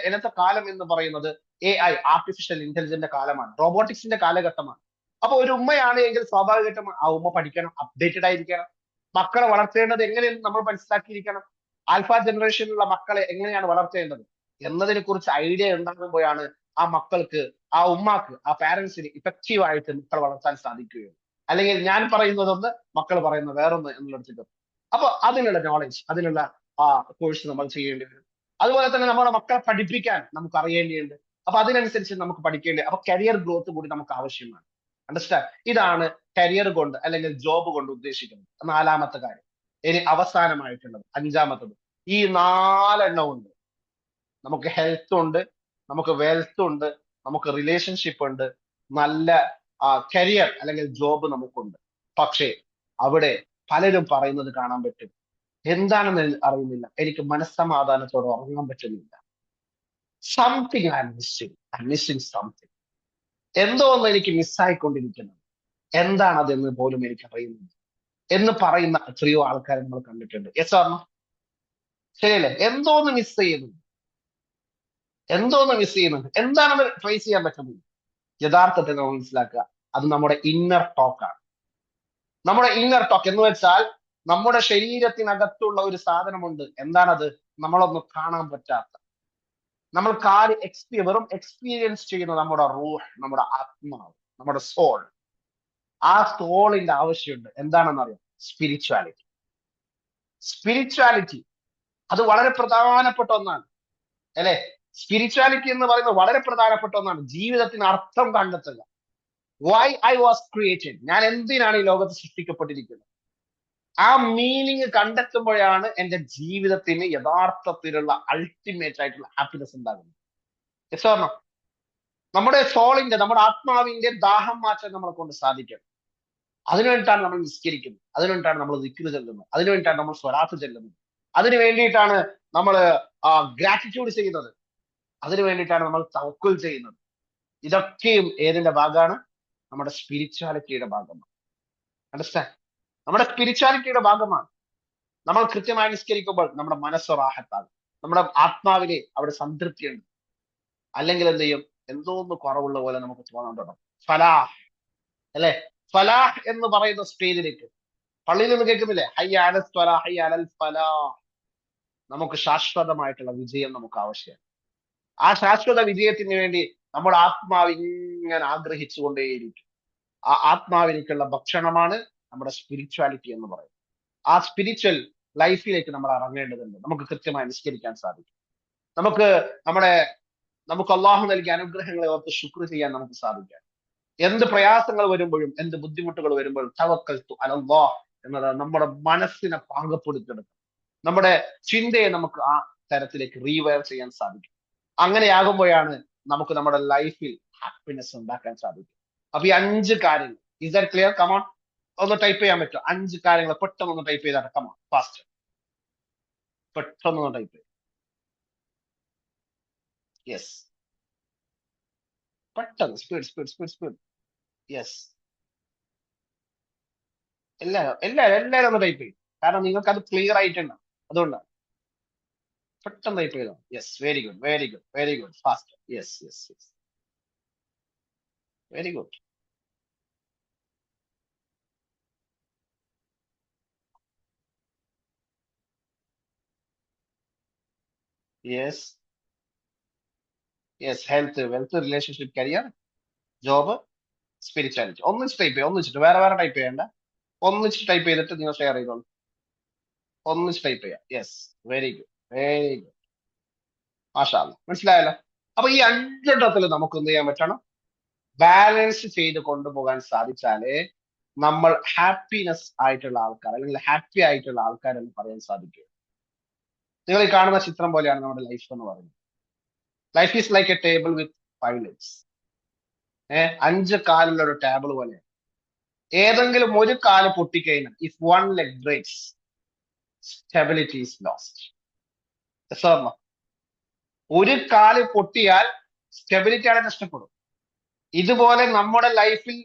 ഇന്നത്തെ കാലം എന്ന് പറയുന്നത് AI, ആർട്ടിഫിഷ്യൽ ഇന്റലിജന്റ് കാലമാണ്, റോബോട്ടിക്സിന്റെ കാലഘട്ടമാണ്. അപ്പൊ ഒരു ഉമ്മയാണ് എങ്കിൽ സ്വാഭാവികമായിട്ടും ആ ഉമ്മ പഠിക്കണം, അപ്ഡേറ്റഡ് ആയിരിക്കണം. മക്കളെ വളർത്തേണ്ടത് എങ്ങനെയെന്ന് നമ്മൾ മനസ്സിലാക്കിയിരിക്കണം. ആൽഫ ജനറേഷനിലുള്ള മക്കളെ എങ്ങനെയാണ് വളർത്തേണ്ടത് എന്നതിനെ കുറിച്ച് ഐഡിയ ഉണ്ടാകുമ്പോഴാണ് ആ മക്കൾക്ക്, ആ ഉമ്മാക്ക്, ആ പാരന്റ്സിന് ഇഫക്റ്റീവ് ആയിട്ട് മക്കളെ വളർത്താൻ സാധിക്കുകയുള്ളൂ. അല്ലെങ്കിൽ ഞാൻ പറയുന്നതൊന്ന്, മക്കൾ പറയുന്നത് വേറൊന്ന് എന്നുള്ളത്. അപ്പൊ അതിനുള്ള നോളജ്, അതിനുള്ള ആ കോഴ്സ് നമ്മൾ ചെയ്യേണ്ടി വരും. അതുപോലെ തന്നെ നമ്മുടെ മക്കളെ പഠിപ്പിക്കാൻ നമുക്ക് അറിയേണ്ടിയുണ്ട്. അപ്പൊ അതിനനുസരിച്ച് നമുക്ക് പഠിക്കേണ്ടി. അപ്പൊ കരിയർ ഗ്രോത്ത് കൂടി നമുക്ക് ആവശ്യമാണ്. അണ്ടർസ്റ്റാൻഡ്? ഇതാണ് കരിയർ കൊണ്ട് അല്ലെങ്കിൽ ജോബ് കൊണ്ട് ഉദ്ദേശിക്കുന്നത്. നാലാമത്തെ കാര്യം. ഇനി അവസാനമായിട്ടുള്ളത്, അഞ്ചാമത്തത്. ഈ 4 ഉണ്ട്. നമുക്ക് ഹെൽത്ത് ഉണ്ട്, നമുക്ക് വെൽത്ത് ഉണ്ട്, നമുക്ക് റിലേഷൻഷിപ്പ് ഉണ്ട്, നല്ല കരിയർ അല്ലെങ്കിൽ ജോബ് നമുക്കുണ്ട്. പക്ഷേ അവിടെ പലരും പറയുന്നത് കാണാൻ പറ്റും, എന്താണെന്ന് അറിയുന്നില്ല, എനിക്ക് മനസ്സമാധാനത്തോടെ ഉറങ്ങാൻ പറ്റുന്നില്ല. Something I M missing something. എന്തോ ഒന്ന് എനിക്ക് മിസ്സായിക്കൊണ്ടിരിക്കുന്നു. എന്താണതെന്ന് പോലും എനിക്ക് അറിയുന്നില്ല എന്ന് പറയുന്ന എത്രയോ ആൾക്കാരെ നമ്മൾ കണ്ടിട്ടുണ്ട്. Yes or no? ശരിയല്ലേ? എന്തോന്ന് മിസ് ചെയ്യുന്നു, എന്തോന്ന് മിസ് ചെയ്യുന്നുണ്ട്. എന്താണെന്ന് ട്രേസ് ചെയ്യാൻ പറ്റുന്നത്? യഥാർത്ഥത്തിൽ നമ്മൾ മനസ്സിലാക്കുക, അത് നമ്മുടെ ഇന്നർ ടോക്കാണ്. നമ്മുടെ ഇന്നർ ടോക്ക് എന്ന് വെച്ചാൽ നമ്മുടെ ശരീരത്തിനകത്തുള്ള ഒരു സാധനമുണ്ട്. എന്താണത്? നമ്മളൊന്നും കാണാൻ പറ്റാത്ത, നമ്മൾ വെറും എക്സ്പീരിയൻസ് ചെയ്യുന്ന നമ്മുടെ റൂഹ്, നമ്മുടെ ആത്മാവ്, നമ്മുടെ സോൾ. ആ സോളിന്റെ ആവശ്യമുണ്ട്. എന്താണെന്ന് അറിയാം? സ്പിരിച്വാലിറ്റി. സ്പിരിച്വാലിറ്റി അത് വളരെ പ്രധാനപ്പെട്ട ഒന്നാണ്, അല്ലെ? സ്പിരിച്വാലിറ്റി എന്ന് പറയുന്നത് വളരെ പ്രധാനപ്പെട്ട ഒന്നാണ്. ജീവിതത്തിന് അർത്ഥം കണ്ടെത്തുക. വൈ ഐ വാസ് ക്രിയേറ്റഡ്, ഞാൻ എന്തിനാണ് ഈ ലോകത്ത് സൃഷ്ടിക്കപ്പെട്ടിരിക്കുന്നത്, ആ മീനിങ് കണ്ടെത്തുമ്പോഴാണ് എന്റെ ജീവിതത്തിന് യഥാർത്ഥത്തിലുള്ള അൾട്ടിമേറ്റ് ആയിട്ടുള്ള ഹാപ്പിനെസ് ഉണ്ടാകുന്നത്. Yes or no? നമ്മുടെ സോളിന്റെ, നമ്മുടെ ആത്മാവിന്റെ ദാഹം മാറ്റാൻ നമ്മളെ കൊണ്ട് സാധിക്കും. അതിനുവേണ്ടിയിട്ടാണ് നമ്മൾ നിസ്കരിക്കുന്നത്, അതിനുവേണ്ടിയിട്ടാണ് നമ്മൾ ദിക്റ് ചെല്ലുന്നത്, അതിനുവേണ്ടിയിട്ടാണ് നമ്മൾ സ്വലാത്ത് ചെല്ലുന്നത്, അതിനു വേണ്ടിയിട്ടാണ് നമ്മൾ ഗ്രാറ്റിറ്റ്യൂഡ് ചെയ്യുന്നത്, അതിനു വേണ്ടിയിട്ടാണ് നമ്മൾ തവക്കുൽ ചെയ്യുന്നത്. ഇതൊക്കെയും ഏതിന്റെ ഭാഗമാണ്? നമ്മുടെ സ്പിരിച്വാലിറ്റിയുടെ ഭാഗമാണ്. അണ്ടർസ്റ്റാൻഡ്? നമ്മുടെ സ്പിരിച്വാലിറ്റിയുടെ ഭാഗമാണ്. നമ്മൾ കൃത്യമായി നിസ്കരിക്കുമ്പോൾ നമ്മുടെ മനസ്സ് റാഹത്താകും, നമ്മുടെ ആത്മാവിനെ അവിടെ സംതൃപ്തിയുണ്ട്. അല്ലെങ്കിൽ എന്ത് ചെയ്യും? എന്തോ ഒന്ന് കുറവുള്ള പോലെ നമുക്ക് തോന്നാൻ തുടങ്ങും. ഫലാഹ് അല്ലെ? ഫലാഹ് എന്ന് പറയുന്ന സ്റ്റേജിലേക്ക് പള്ളിയിൽ നിന്ന് കേൾക്കുന്നില്ലേ? ഹയ്യ അലൽ ഫലാഹ്, ഹയ്യ അലൽ ഫലാഹ്. നമുക്ക് ശാശ്വതമായിട്ടുള്ള വിജയം നമുക്ക് ആവശ്യമാണ്. ആ ശാശ്വത വിജയത്തിന് വേണ്ടി നമ്മുടെ ആത്മാവ് ഇങ്ങനെ ആഗ്രഹിച്ചുകൊണ്ടേയിരിക്കും. ആ ആത്മാവിലേക്കുള്ള ഭക്ഷണമാണ് നമ്മുടെ സ്പിരിച്വാലിറ്റി എന്ന് പറയുന്നത്. ആ സ്പിരിച്വൽ ലൈഫിലേക്ക് നമ്മൾ ഇറങ്ങേണ്ടതുണ്ട്. നമുക്ക് കൃത്യമായി നിസ്കരിക്കാൻ സാധിക്കും. നമുക്ക് അള്ളാഹു നൽകിയ അനുഗ്രഹങ്ങളെ ഓർത്ത് ശുക്ർ ചെയ്യാൻ നമുക്ക് സാധിക്കാം. എന്ത് പ്രയാസങ്ങൾ വരുമ്പോഴും, എന്ത് ബുദ്ധിമുട്ടുകൾ വരുമ്പോഴും തവക്കൽതു അലല്ലാഹ് എന്നത് നമ്മുടെ മനസ്സിനെ പാകപ്പെടുത്തിയെടുക്കും. നമ്മുടെ ചിന്തയെ നമുക്ക് ആ തരത്തിലേക്ക് റീവയർ ചെയ്യാൻ സാധിക്കും. അങ്ങനെയാകുമ്പോഴാണ് നമുക്ക് നമ്മുടെ ലൈഫിൽ ഹാപ്പിനെസ് ഉണ്ടാക്കാൻ സാധിക്കും. അപ്പൊ ഈ 5 കാര്യങ്ങൾ, ഇസ് ദാറ്റ് ക്ലിയർ? കമോൺ, ഒന്ന് ടൈപ്പ് ചെയ്യാൻ പറ്റുമോ? 5 കാര്യങ്ങൾ പെട്ടെന്ന് ടൈപ്പ് ചെയ്താൽ. കമോൺ, ഫാസ്റ്റ്, പെട്ടെന്ന് ടൈപ്പ് ചെയ്യും. യെസ്, പെട്ടെന്ന്, speed speed speed speed. Yes, എല്ലാവരും ഒന്ന് ടൈപ്പ് ചെയ്യും. കാരണം നിങ്ങൾക്ക് അത് ക്ലിയർ ആയിട്ടുണ്ട്, അതുകൊണ്ടാണ്. പെട്ടെന്ന് ടൈപ്പ് ചെയ്തോ. Yes, very good, very good, very good, fast. Yes yes yes, very good. Yes yes, health, wealth, relationship, career, job, spirituality. ഒന്നിച്ച് ടൈപ്പ് ചെയ്യുക, ഒന്നിച്ചിട്ട്, വേറെ വേറെ ടൈപ്പ് ചെയ്യേണ്ട. ഒന്നിച്ച് ടൈപ്പ് ചെയ്തിട്ട് നിങ്ങൾ ഷെയർ ചെയ്തോളൂ. ഒന്നിച്ച് ടൈപ്പ് ചെയ്യാം. Yes, very good, very good, മാഷാ അല്ലാ. മനസ്സിലായല്ലോ? അപ്പൊ ഈ 5 നമുക്ക് എന്ത് ചെയ്യാൻ പറ്റണം? ബാലൻസ് ചെയ്ത് കൊണ്ടുപോകാൻ സാധിച്ചാലേ നമ്മൾ ഹാപ്പിനെസ് ആയിട്ടുള്ള ആൾക്കാർ, അല്ലെങ്കിൽ ഹാപ്പി ആയിട്ടുള്ള ആൾക്കാർ എന്ന് പറയാൻ സാധിക്കും. നിങ്ങൾ ഈ കാണുന്ന ചിത്രം പോലെയാണ് നമ്മുടെ ലൈഫ് എന്ന് പറയുന്നത്. Life is like a table with 5 legs. 5 കാലുള്ള ഒരു ടേബിൾ പോലെ. ഏതെങ്കിലും ഒരു കാല് പൊട്ടിക്കഴിഞ്ഞാൽ, if one leg breaks, stability is lost. ഒരു കാല് പൊട്ടിയാൽ സ്റ്റെബിലിറ്റി ആണ് നഷ്ടപ്പെടും. ഇതുപോലെ നമ്മുടെ ലൈഫിൽ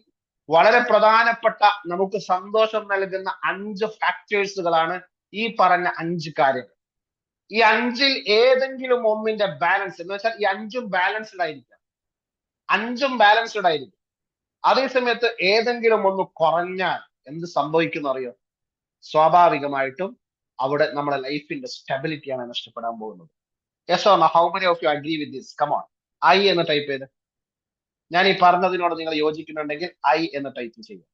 വളരെ പ്രധാനപ്പെട്ട, നമുക്ക് സന്തോഷം നൽകുന്ന 5 ഫാക്ടേഴ്സുകളാണ് ഈ പറഞ്ഞ 5 കാര്യങ്ങൾ. ഈ 5-ൽ ഏതെങ്കിലും ഒന്നിന്റെ ബാലൻസ് എന്ന് വെച്ചാൽ ഈ 5ഉം ബാലൻസ്ഡ് ആയിരിക്കും. 5ഉം ബാലൻസ്ഡ് ആയിരിക്കും. അതേസമയത്ത് ഏതെങ്കിലും ഒന്ന് കുറഞ്ഞാൽ എന്ത് സംഭവിക്കും അറിയോ? സ്വാഭാവികമായിട്ടും അവിടെ നമ്മുടെ ലൈഫിന്റെ സ്റ്റെബിലിറ്റിയാണ് നഷ്ടപ്പെടാൻ പോകുന്നത്. Yes or no? How many of you agree with this? Come on, I എന്ന് ടൈപ്പ് ചെയ്ത്. ഞാൻ ഈ പറഞ്ഞതിനോട് നിങ്ങൾ യോജിക്കുന്നുണ്ടെങ്കിൽ ഐ എന്ന് ടൈപ്പ് ചെയ്യുക.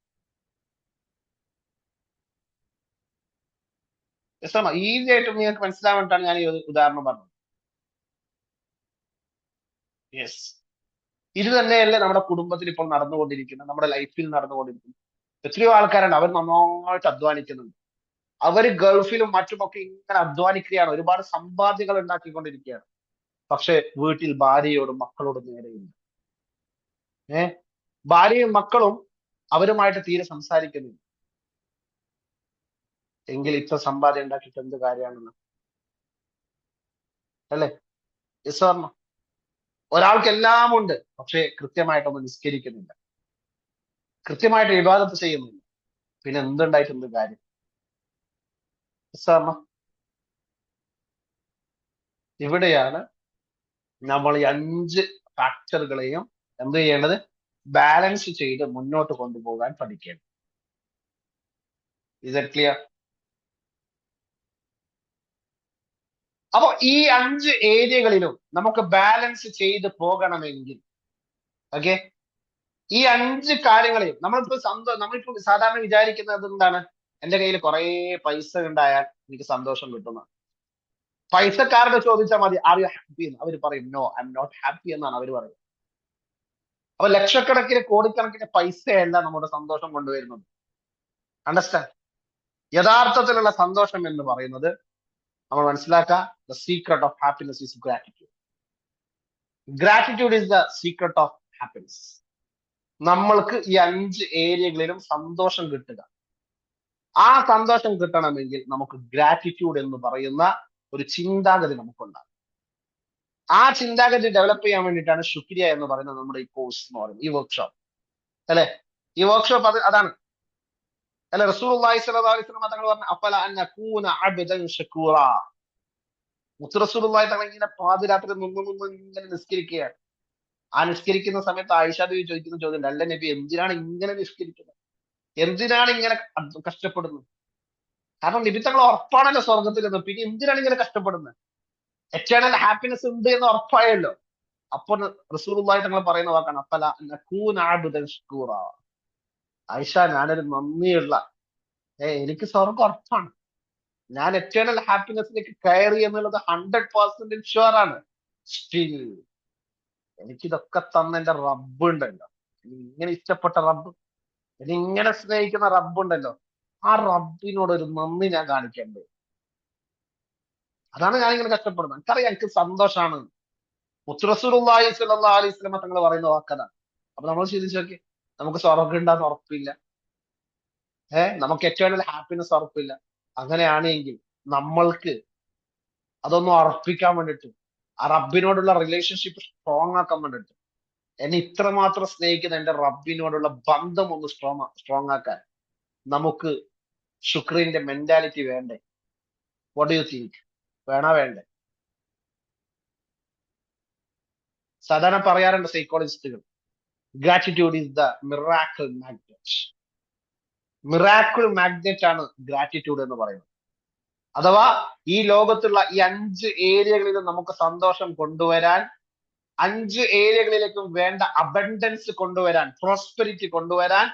Yes or no? ഈസി ആയിട്ട് നിങ്ങൾക്ക് മനസ്സിലാവേണ്ടിട്ടാണ് ഞാൻ ഈ ഉദാഹരണം പറഞ്ഞത്. യെസ്, ഇത് തന്നെയല്ലേ നമ്മുടെ കുടുംബത്തിൽ ഇപ്പോൾ നടന്നുകൊണ്ടിരിക്കുന്നത്, നമ്മുടെ ലൈഫിൽ നടന്നുകൊണ്ടിരിക്കുന്നത്. എത്രയോ ആൾക്കാരുണ്ട്, അവർ നന്നായിട്ട് അധ്വാനിക്കുന്നുണ്ട്. അവർ ഗൾഫിലും മറ്റുമൊക്കെ ഇങ്ങനെ അധ്വാനിക്കുകയാണ്, ഒരുപാട് സമ്പാദ്യങ്ങൾ ഉണ്ടാക്കിക്കൊണ്ടിരിക്കുകയാണ്. പക്ഷെ വീട്ടിൽ ഭാര്യയോടും മക്കളോടും നേരെയില്ല. ഭാര്യയും മക്കളും അവരുമായിട്ട് തീരെ സംസാരിക്കുന്നില്ല. എങ്കിൽ ഇത്ര സമ്പാദ്യം ഉണ്ടാക്കിയിട്ട് എന്ത് കാര്യമാണെന്ന്? അല്ലേ? Yes or no? ഒരാൾക്ക് എല്ലാം ഉണ്ട്, പക്ഷെ കൃത്യമായിട്ടൊന്നും നിസ്കരിക്കുന്നില്ല, കൃത്യമായിട്ട് ഇബാദത്ത് ചെയ്യുന്നില്ല. പിന്നെ എന്തുണ്ടായിട്ട് എന്ത് കാര്യം? Yes or no? ഇവിടെയാണ് നമ്മൾ ഈ 5 ഫാക്ടറുകളെയും എന്ത് ചെയ്യേണ്ടത്? ബാലൻസ് ചെയ്ത് മുന്നോട്ട് കൊണ്ടുപോകാൻ പഠിക്കേണ്ടത്. Is it clear? അപ്പൊ ഈ 5 ഏരിയകളിലും നമുക്ക് ബാലൻസ് ചെയ്ത് പോകണമെങ്കിൽ, ഓക്കെ, ഈ 5 കാര്യങ്ങളെയും നമ്മളിപ്പോ സാധാരണ വിചാരിക്കുന്നത് എന്താണ്? എന്റെ കയ്യിൽ കുറെ പൈസ ഉണ്ടായാൽ എനിക്ക് സന്തോഷം കിട്ടുന്ന. പൈസക്കാരോട് ചോദിച്ചാൽ മതി, ആർ യു ഹാപ്പി എന്ന്. അവർ പറയും no, I am not happy എന്നാണ് അവർ പറയുന്നത്. അപ്പൊ ലക്ഷക്കണക്കിന് കോടിക്കണക്കിന് പൈസയല്ല നമ്മുടെ സന്തോഷം കൊണ്ടുവരുന്നത്. അണ്ടർസ്റ്റാൻഡ്? യഥാർത്ഥത്തിലുള്ള സന്തോഷം എന്ന് പറയുന്നത് നമ്മൾ മനസ്സിലാക്കുക, the secret of happiness is gratitude. Gratitude is the secret of happiness. നമ്മൾക്ക് ഈ 5 ഏരിയകളിലും സന്തോഷം കിട്ടുക. ആ സന്തോഷം കിട്ടണമെങ്കിൽ നമുക്ക് ഗ്രാറ്റിറ്റ്യൂഡ് എന്ന് പറയുന്ന ഒരു ചിന്താഗതി നമുക്കുണ്ടാകും. ആ ചിന്താഗതി ഡെവലപ്പ് ചെയ്യാൻ വേണ്ടിയിട്ടാണ് ശുക്രിയ എന്ന് പറയുന്നത് നമ്മുടെ ഈ കോഴ്സ് എന്ന് പറയുന്നത്, ഈ വർക്ക്ഷോപ്പ്. അല്ലെ? ഈ വർക്ക്ഷോപ്പ് അതാണ്. അല്ലെ? റസൂലുള്ളാഹി സ്വല്ലല്ലാഹു അലൈഹി വസല്ലം തങ്ങൾ പറഞ്ഞു, അഫല അൻ നകൂന അബ്ദൻ ശകൂറ. റസൂലുള്ളാഹി തങ്ങൾ ഇങ്ങനെ പാതിരാത്രി നിന്ന് ഇങ്ങനെ നിസ്കരിക്കുകയാണ്. ആ നിസ്കരിക്കുന്ന സമയത്ത് ആയിഷ ബീവി ചോദിക്കുന്ന ചോദ്യം, അല്ല നബി, എന്തിനാണ് ഇങ്ങനെ നിസ്കരിക്കുന്നത്? എന്തിനാണ് ഇങ്ങനെ കഷ്ടപ്പെടുന്നത്? കാരണം നബി തങ്ങൾ ഉറപ്പാണല്ലോ സ്വർഗത്തിൽ നിന്ന്, പിന്നെ എന്തിനാണ് ഇങ്ങനെ കഷ്ടപ്പെടുന്നത്? എറ്റേണൽ ഹാപ്പിനെസ് ഉണ്ട് എന്ന് ഉറപ്പായല്ലോ. അപ്പോൾ റസൂലുള്ളാഹി തങ്ങൾ പറയുന്ന വാക്കാണ് അഫല അൻ നകൂന അബ്ദൻ ശകൂറ. ആയിഷ, ഞാനൊരു നന്ദിയുള്ള, എനിക്ക് സ്വർഗം ഉറപ്പാണ്, ഞാൻ എറ്റേണൽ ഹാപ്പിനെസ്സിലേക്ക് കയറി എന്നുള്ളത് 100% ഷുവർ ആണ്. സ്റ്റിൽ എനിക്കിതൊക്കെ തന്ന എന്റെ റബ്ബ് ഉണ്ടല്ലോ, ഇങ്ങനെ ഇഷ്ടപ്പെട്ട റബ്ബ്, ഇങ്ങനെ സ്നേഹിക്കുന്ന റബ്ബ് ഉണ്ടല്ലോ, ആ റബ്ബിനോട് ഒരു നന്ദി ഞാൻ കാണിക്കണ്ടേ? അതാണ് ഞാനിങ്ങനെ കഷ്ടപ്പെടുന്നത്. എനിക്കറിയാം എനിക്ക് സന്തോഷമാണ്. റസൂലുള്ളാഹി സ്വല്ലല്ലാഹു അലൈഹി വസല്ലം തങ്ങൾ പറയുന്ന വാക്കതാണ്. അപ്പൊ നമ്മൾ ചിന്തിച്ചു നോക്കി, നമുക്ക് സ്വർഗം ഉണ്ടാന്ന് ഉറപ്പില്ല, നമുക്ക് എറ്റേണൽ ഹാപ്പിനെസ് ഉറപ്പില്ല. അങ്ങനെയാണെങ്കിൽ നമ്മൾക്ക് അതൊന്നും ഉറപ്പിക്കാൻ വേണ്ടിട്ട്, ആ റബ്ബിനോടുള്ള റിലേഷൻഷിപ്പ് സ്ട്രോങ് ആക്കാൻ വേണ്ടിട്ട്, എന്നെ ഇത്രമാത്രം സ്നേഹിക്കുന്ന എന്റെ റബ്ബിനോടുള്ള ബന്ധം ഒന്ന് സ്ട്രോങ് ആക്കാൻ നമുക്ക് ശുക്രിന്റെ മെന്റാലിറ്റി വേണ്ടേ? What do you think? വേണ്ടേ? സാധാരണ പറയാറുണ്ട് സൈക്കോളജിസ്റ്റുകൾ, gratitude is the miracle magnet. Miracle magnet ആണ് ഗ്രാറ്റിറ്റ്യൂഡ് എന്ന് പറയുന്നത്. അഥവാ ഈ ലോകത്തുള്ള ഈ 5 ഏരിയകളിലും നമുക്ക് സന്തോഷം കൊണ്ടുവരാൻ, 5 ഏരിയകളിലേക്കും വേണ്ട അബണ്ടൻസ് കൊണ്ടുവരാൻ, പ്രോസ്പെരിറ്റി കൊണ്ടുവരാൻ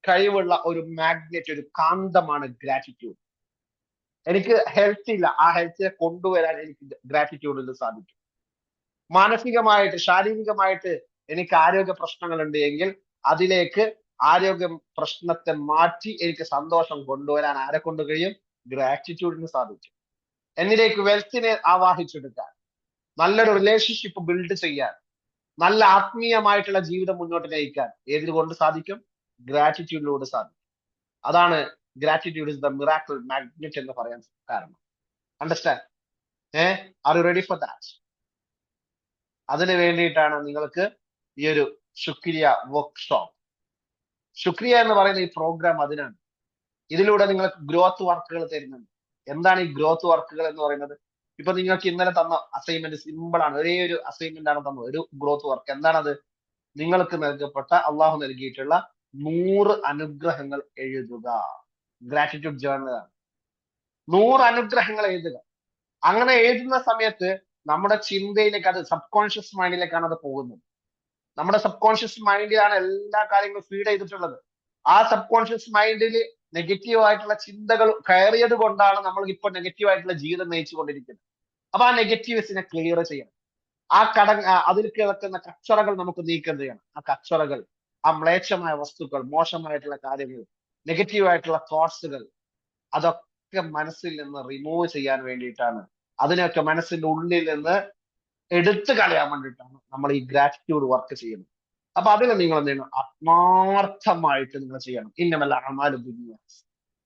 കഴിവുള്ള ഒരു മാഗ്നറ്റ്, ഒരു കാന്തമാണ് ഗ്രാറ്റിറ്റ്യൂഡ്. എനിക്ക് ഹെൽത്ത് ഇല്ല, ആ ഹെൽത്തിനെ കൊണ്ടുവരാൻ എനിക്ക് ഗ്രാറ്റിറ്റ്യൂഡിൽ സാധിക്കും. മാനസികമായിട്ട്, ശാരീരികമായിട്ട് എനിക്ക് ആരോഗ്യ പ്രശ്നങ്ങളുണ്ട് എങ്കിൽ അതിലേക്ക് ആരോഗ്യ പ്രശ്നത്തെ മാറ്റി എനിക്ക് സന്തോഷം കൊണ്ടുവരാൻ ആരെ കൊണ്ട് കഴിയും? ഗ്രാറ്റിറ്റ്യൂഡിന് സാധിക്കും. എന്നിലേക്ക് വെൽത്തിനെ ആവാഹിച്ചെടുക്കാൻ, നല്ലൊരു റിലേഷൻഷിപ്പ് ബിൽഡ് ചെയ്യാൻ, നല്ല ആത്മീയമായിട്ടുള്ള ജീവിതം മുന്നോട്ട് നയിക്കാൻ ഏതുകൊണ്ട് സാധിക്കും? ഗ്രാറ്റിറ്റ്യൂഡിലൂടെ സാധിക്കും. അതാണ് gratitude is the miracle magnet എന്ന് പറയാൻ കാരണം. Understand? R you ready for that? അതിന് വേണ്ടിയിട്ടാണ് നിങ്ങൾക്ക് ഈ ഒരു ശുക്രിയ വർക്ക്ഷോപ്പ്. ശുക്രിയ എന്ന് പറയുന്ന ഈ പ്രോഗ്രാം അതിനാണ്. ഇതിലൂടെ നിങ്ങൾക്ക് ഗ്രോത്ത് വർക്കുകൾ തരുന്നുണ്ട്. എന്താണ് ഈ ഗ്രോത്ത് വർക്കുകൾ എന്ന് പറയുന്നത്? ഇപ്പൊ നിങ്ങൾക്ക് ഇന്നലെ തന്ന അസൈൻമെന്റ് സിമ്പിൾ ആണ്, ഒരേ ഒരു അസൈൻമെന്റ് ആണ് തന്നത്, ഒരു ഗ്രോത്ത് വർക്ക്. എന്താണത്? നിങ്ങൾക്ക് നൽകപ്പെട്ട, അള്ളാഹു നൽകിയിട്ടുള്ള 100 അനുഗ്രഹങ്ങൾ എഴുതുക. ഗ്രാറ്റിറ്റ്യൂഡ് ജേർണലാണ്. 100 അനുഗ്രഹങ്ങൾ എഴുതുക. അങ്ങനെ എഴുതുന്ന സമയത്ത് നമ്മുടെ ചിന്തയിലേക്ക്, അത് സബ് കോൺഷ്യസ് മൈൻഡിലേക്കാണ് അത് പോകുന്നത്. നമ്മുടെ സബ് കോൺഷ്യസ് മൈൻഡിലാണ് എല്ലാ കാര്യങ്ങളും ഫീഡ് ചെയ്തിട്ടുള്ളത്. ആ സബ് കോൺഷ്യസ് മൈൻഡിൽ നെഗറ്റീവ് ആയിട്ടുള്ള ചിന്തകൾ കയറിയത് കൊണ്ടാണ് നമ്മൾ ഇപ്പോൾ നെഗറ്റീവ് ആയിട്ടുള്ള ജീവിതം നയിച്ചു കൊണ്ടിരിക്കുന്നത്. അപ്പൊ ആ നെഗറ്റീവ്സിനെ ക്ലിയർ ചെയ്യണം. അതിൽ കിടക്കുന്ന കച്ചറകൾ നമുക്ക് നീക്കം ചെയ്യണം. ആ കച്ചറകൾ, ആ മ്ലേച്ഛമായ വസ്തുക്കൾ, മോശമായിട്ടുള്ള കാര്യങ്ങൾ, നെഗറ്റീവ് ആയിട്ടുള്ള തോട്ട്സുകൾ, അതൊക്കെ മനസ്സിൽ നിന്ന് റിമൂവ് ചെയ്യാൻ വേണ്ടിയിട്ടാണ്, അതിനൊക്കെ മനസ്സിന്റെ ഉള്ളിൽ നിന്ന് എടുത്തു കളയാൻ വേണ്ടിയിട്ടാണ് നമ്മൾ ഈ ഗ്രാറ്റിറ്റ്യൂഡ് വർക്ക് ചെയ്യുന്നത്. അപ്പൊ അതിന് നിങ്ങൾ എന്ത് ചെയ്യണം? ആത്മാർത്ഥമായിട്ട് നിങ്ങൾ ചെയ്യണം. ഇന്നമല്ല അമാലു ബിന്നിയാസ്.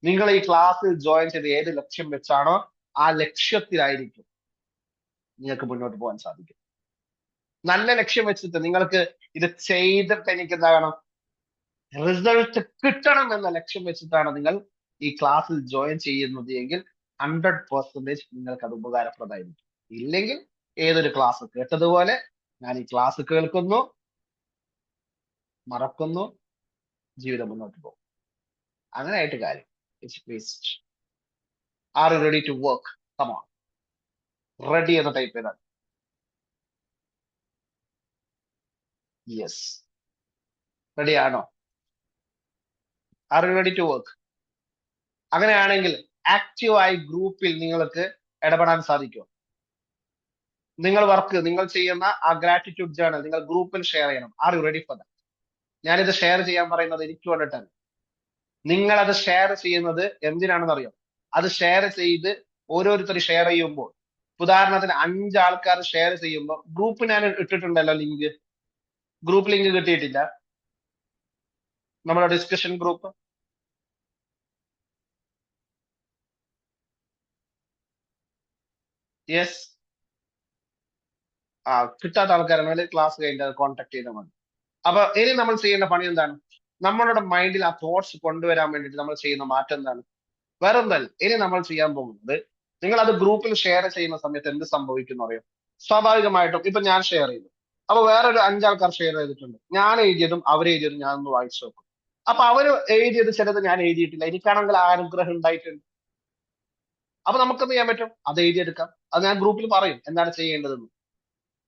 നിങ്ങൾ ഈ ക്ലാസ്സിൽ ജോയിൻ ചെയ്ത് ഏത് ലക്ഷ്യം വെച്ചാണോ ആ ലക്ഷ്യത്തിലായിരിക്കും നിങ്ങൾക്ക് മുന്നോട്ട് പോകാൻ സാധിക്കും. നല്ല ലക്ഷ്യം വെച്ചിട്ട് നിങ്ങൾക്ക് ഇത് ചെയ്തിട്ട് എനിക്ക് എന്താകണം, റിസൾട്ട് കിട്ടണം എന്ന ലക്ഷ്യം വെച്ചിട്ടാണ് നിങ്ങൾ ഈ ക്ലാസ്സിൽ ജോയിൻ ചെയ്യുന്നത് എങ്കിൽ 100% നിങ്ങൾക്ക് അത് ഉപകാരപ്രദമായിരിക്കും. ഇല്ലെങ്കിൽ ഏതൊരു ക്ലാസ് കേട്ടതുപോലെ ഞാൻ ഈ ക്ലാസ് കേൾക്കുന്നു, മറക്കുന്നു, ജീവിതം മുന്നോട്ട് പോകും. അങ്ങനെ ആയിട്ട് കാര്യം. It's waste. Are you ready to work? Come on. Ready എന്ന് ടൈപ്പ് ചെയ്താൽ. യെസ്, റെഡി ആണോ? Are you ready to work? അങ്ങനെയാണെങ്കിൽ ആക്റ്റീവായി ഗ്രൂപ്പിൽ നിങ്ങൾക്ക് ഇടപെടാൻ സാധിക്കും. നിങ്ങൾ ചെയ്യുന്ന ആ ഗ്രാറ്റിറ്റ്യൂഡ് ജേണൽ നിങ്ങൾ ഗ്രൂപ്പിൽ ഷെയർ ചെയ്യണം. R you ready for that? ഞാനിത് ഷെയർ ചെയ്യാൻ പറയുന്നത് എനിക്ക് വേണ്ടിയിട്ടാണ്. നിങ്ങൾ അത് ഷെയർ ചെയ്യുന്നത് എന്തിനാണെന്ന് അറിയോ? അത് ഷെയർ ചെയ്ത് ഓരോരുത്തർ ഷെയർ ചെയ്യുമ്പോൾ, ഉദാഹരണത്തിന് 5 ആൾക്കാർ ഷെയർ ചെയ്യുമ്പോൾ ഗ്രൂപ്പ് ഞാൻ ഇട്ടിട്ടുണ്ടല്ലോ ലിങ്ക്. ഗ്രൂപ്പ് ലിങ്ക് കിട്ടിയിട്ടില്ല? നമ്മുടെ ഡിസ്കഷൻ ഗ്രൂപ്പ്. യെസ്. ആ, കിട്ടാത്ത ആൾക്കാരാണെങ്കിൽ ക്ലാസ് കഴിഞ്ഞ് കോൺടാക്ട് ചെയ്താൽ മതി. അപ്പൊ ഇനി നമ്മൾ ചെയ്യേണ്ട പണി എന്താണ്? നമ്മളുടെ മൈൻഡിൽ ആ തോട്ട്സ് കൊണ്ടുവരാൻ വേണ്ടിയിട്ട് നമ്മൾ ചെയ്യുന്ന മാറ്റം എന്താണ്? വേറെ ഒന്നല്ല. ഇനി നമ്മൾ ചെയ്യാൻ പോകുന്നത്, നിങ്ങൾ അത് ഗ്രൂപ്പിൽ ഷെയർ ചെയ്യുന്ന സമയത്ത് എന്ത് സംഭവിക്കുന്നു അറിയോ? സ്വാഭാവികമായിട്ടും ഇപ്പൊ ഞാൻ ഷെയർ ചെയ്തു, അപ്പൊ വേറൊരു 5 ആൾക്കാർ ഷെയർ ചെയ്തിട്ടുണ്ട്. ഞാൻ എഴുതിയതും അവരെഴുതിയതും ഞാൻ ഒന്ന് വായിച്ചു നോക്കും. അപ്പൊ അവര് എഴുതിയത് ചിലത് ഞാൻ എഴുതിയിട്ടില്ല, എനിക്കാണെങ്കിൽ ആ അനുഗ്രഹം ഉണ്ടായിട്ടുണ്ട്. അപ്പൊ നമുക്കെന്ത് ചെയ്യാൻ പറ്റും? അത് എഴുതിയെടുക്കാം. അത് ഞാൻ ഗ്രൂപ്പിൽ പറയും എന്താണ് ചെയ്യേണ്ടതെന്ന്.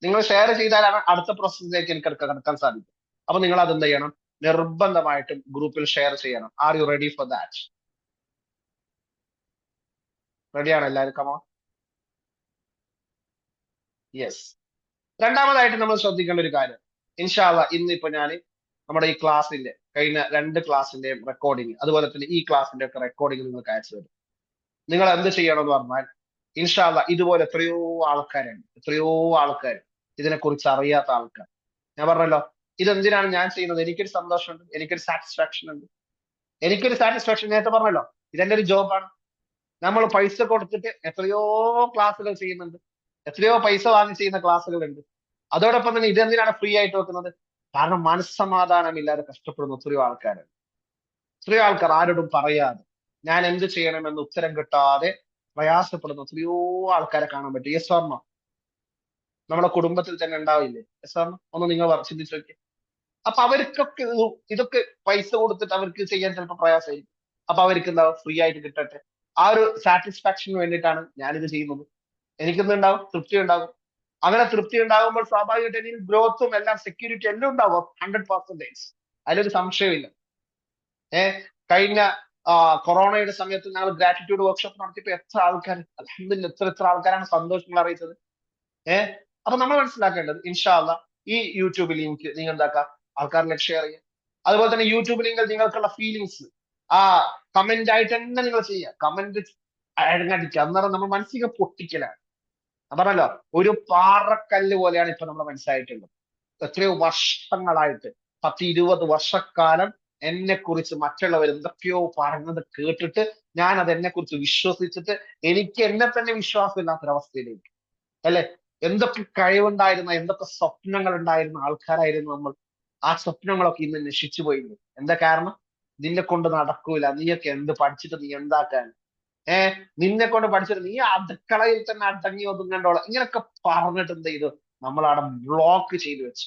നിങ്ങൾ ഷെയർ ചെയ്താലാണ് അടുത്ത പ്രോസസ്സിലേക്ക് എനിക്ക് കടക്കാൻ സാധിക്കും. അപ്പൊ നിങ്ങൾ അത് എന്ത് ചെയ്യണം? നിർബന്ധമായിട്ടും ഗ്രൂപ്പിൽ ഷെയർ ചെയ്യണം. R you ready for that? റെഡിയാണ് എല്ലാവരും? കമോൺ. യെസ്. രണ്ടാമതായിട്ട് നമ്മൾ ശ്രദ്ധിക്കേണ്ട ഒരു കാര്യം, ഇൻഷാല്ല ഇന്നിപ്പോ ഞാൻ നമ്മുടെ ഈ ക്ലാസ്സിന്റെ കഴിഞ്ഞ 2 ക്ലാസ്സിന്റെയും റെക്കോർഡിങ്, അതുപോലെ തന്നെ ഈ ക്ലാസ്സിന്റെ ഒക്കെ റെക്കോർഡിങ് നിങ്ങൾക്ക് അയച്ചു തരും. നിങ്ങൾ എന്ത് ചെയ്യണം എന്ന് പറഞ്ഞാൽ, ഇൻഷാല്ല ഇതുപോലെ എത്രയോ ആൾക്കാർ ഇതിനെക്കുറിച്ച് അറിയാത്ത ആൾക്കാർ. ഞാൻ പറഞ്ഞല്ലോ, ഇതെന്തിനാണ് ഞാൻ ചെയ്യുന്നത്? എനിക്കൊരു സന്തോഷമുണ്ട്, എനിക്കൊരു സാറ്റിസ്ഫാക്ഷൻ ഉണ്ട്. നേരത്തെ പറഞ്ഞല്ലോ, ഇതെന്റെ ഒരു ജോബാണ്. നമ്മൾ പൈസ കൊടുത്തിട്ട് എത്രയോ ക്ലാസ്സുകൾ ചെയ്യുന്നുണ്ട്, എത്രയോ പൈസ വാങ്ങി ചെയ്യുന്ന ക്ലാസ്സുകളുണ്ട്. അതോടൊപ്പം തന്നെ ഇതെന്തിനാണ് ഫ്രീ ആയിട്ട് വെക്കുന്നത്? കാരണം മനസ്സമാധാനമില്ലാതെ കഷ്ടപ്പെടുന്ന എത്രയോ ആൾക്കാർ ആരോടും പറയാതെ, ഞാൻ എന്ത് ചെയ്യണമെന്ന് ഉത്തരം കിട്ടാതെ പ്രയാസപ്പെടുന്ന എത്രയോ ആൾക്കാരെ കാണാൻ പറ്റും. യെസ് ഓർമ്മ? നമ്മുടെ കുടുംബത്തിൽ തന്നെ ഉണ്ടാവില്ലേ? യെസ് ഓർമ്മ? ഒന്ന് നിങ്ങൾ ചിന്തിച്ചു നോക്കിയേ. അപ്പൊ അവർക്കൊക്കെ ഇതൊക്കെ പൈസ കൊടുത്തിട്ട് അവർക്ക് ചെയ്യാൻ ചിലപ്പോൾ പ്രയാസമായിരിക്കും. അപ്പൊ അവർക്ക് എന്താ, ഫ്രീ ആയിട്ട് കിട്ടട്ടെ. ആ ഒരു സാറ്റിസ്ഫാക്ഷന് വേണ്ടിയിട്ടാണ് ഞാനിത് ചെയ്യുന്നത്. എനിക്കെന്തുണ്ടാവും? തൃപ്തി ഉണ്ടാകും. അങ്ങനെ തൃപ്തി ഉണ്ടാകുമ്പോൾ സ്വാഭാവികമായിട്ട് എനിക്ക് ഗ്രോത്തും എല്ലാം സെക്യൂരിറ്റി എല്ലാം ഉണ്ടാവും 100%. അതിലൊരു സംശയമില്ല. കഴിഞ്ഞ കൊറോണയുടെ സമയത്ത് ഞങ്ങൾ ഗ്രാറ്റിറ്റ്യൂഡ് വർക്ക്ഷോപ്പ് നടത്തിയപ്പോൾ എത്ര ആൾക്കാർ, അൽഹംദുലില്ലാ, എത്ര ആൾക്കാരാണ് സന്തോഷങ്ങൾ അറിയിച്ചത്. അപ്പൊ നമ്മൾ മനസ്സിലാക്കേണ്ടത്, ഇൻഷാല്ല ഈ യൂട്യൂബ് ലിങ്ക് നിങ്ങൾ എന്താക്കാം, ആൾക്കാരിലേക്ക് ഷെയർ ചെയ്യുക. അതുപോലെ തന്നെ യൂട്യൂബ് ലിങ്കിൽ നിങ്ങൾക്കുള്ള ഫീലിങ്സ് ആ കമന്റ് ആയിട്ട് തന്നെ നിങ്ങൾ ചെയ്യുക. കമന്റ് അഴങ്ങടിക്കുക, അന്നേരം നമ്മൾ മനസ്സിനെ പൊട്ടിക്കലാണ്. ഞാൻ പറഞ്ഞല്ലോ, ഒരു പാറക്കല്ല് പോലെയാണ് ഇപ്പൊ നമ്മുടെ മനസ്സായിട്ടുള്ളത്. എത്രയോ വർഷങ്ങളായിട്ട് 10-20 വർഷക്കാലം എന്നെ കുറിച്ച് മറ്റുള്ളവർ എന്തൊക്കെയോ പറഞ്ഞത് കേട്ടിട്ട് ഞാൻ അത് എന്നെ കുറിച്ച് വിശ്വസിച്ചിട്ട് എനിക്ക് എന്നെ തന്നെ വിശ്വാസമില്ലാത്തൊരവസ്ഥയിലേക്ക്, അല്ലെ? എന്തൊക്കെ കഴിവുണ്ടായിരുന്ന, എന്തൊക്കെ സ്വപ്നങ്ങൾ ഉണ്ടായിരുന്ന ആൾക്കാരായിരുന്നു നമ്മൾ. ആ സ്വപ്നങ്ങളൊക്കെ ഇന്ന് നശിച്ചു പോയില്ലേ? എന്താ കാരണം? നിന്നെ കൊണ്ട് നടക്കൂല, നീയൊക്കെ എന്ത് പഠിച്ചിട്ട് നീ എന്താക്കാൻ? നിന്നെ കൊണ്ട് പഠിച്ചിട്ട് നീ അടുക്കളയിൽ തന്നെ അടങ്ങി ഒതുങ്ങണ്ടോളാം, ഇങ്ങനൊക്കെ പറഞ്ഞിട്ട് എന്ത് ചെയ്തു? നമ്മളവിടെ ബ്ലോക്ക് ചെയ്തു വെച്ചു.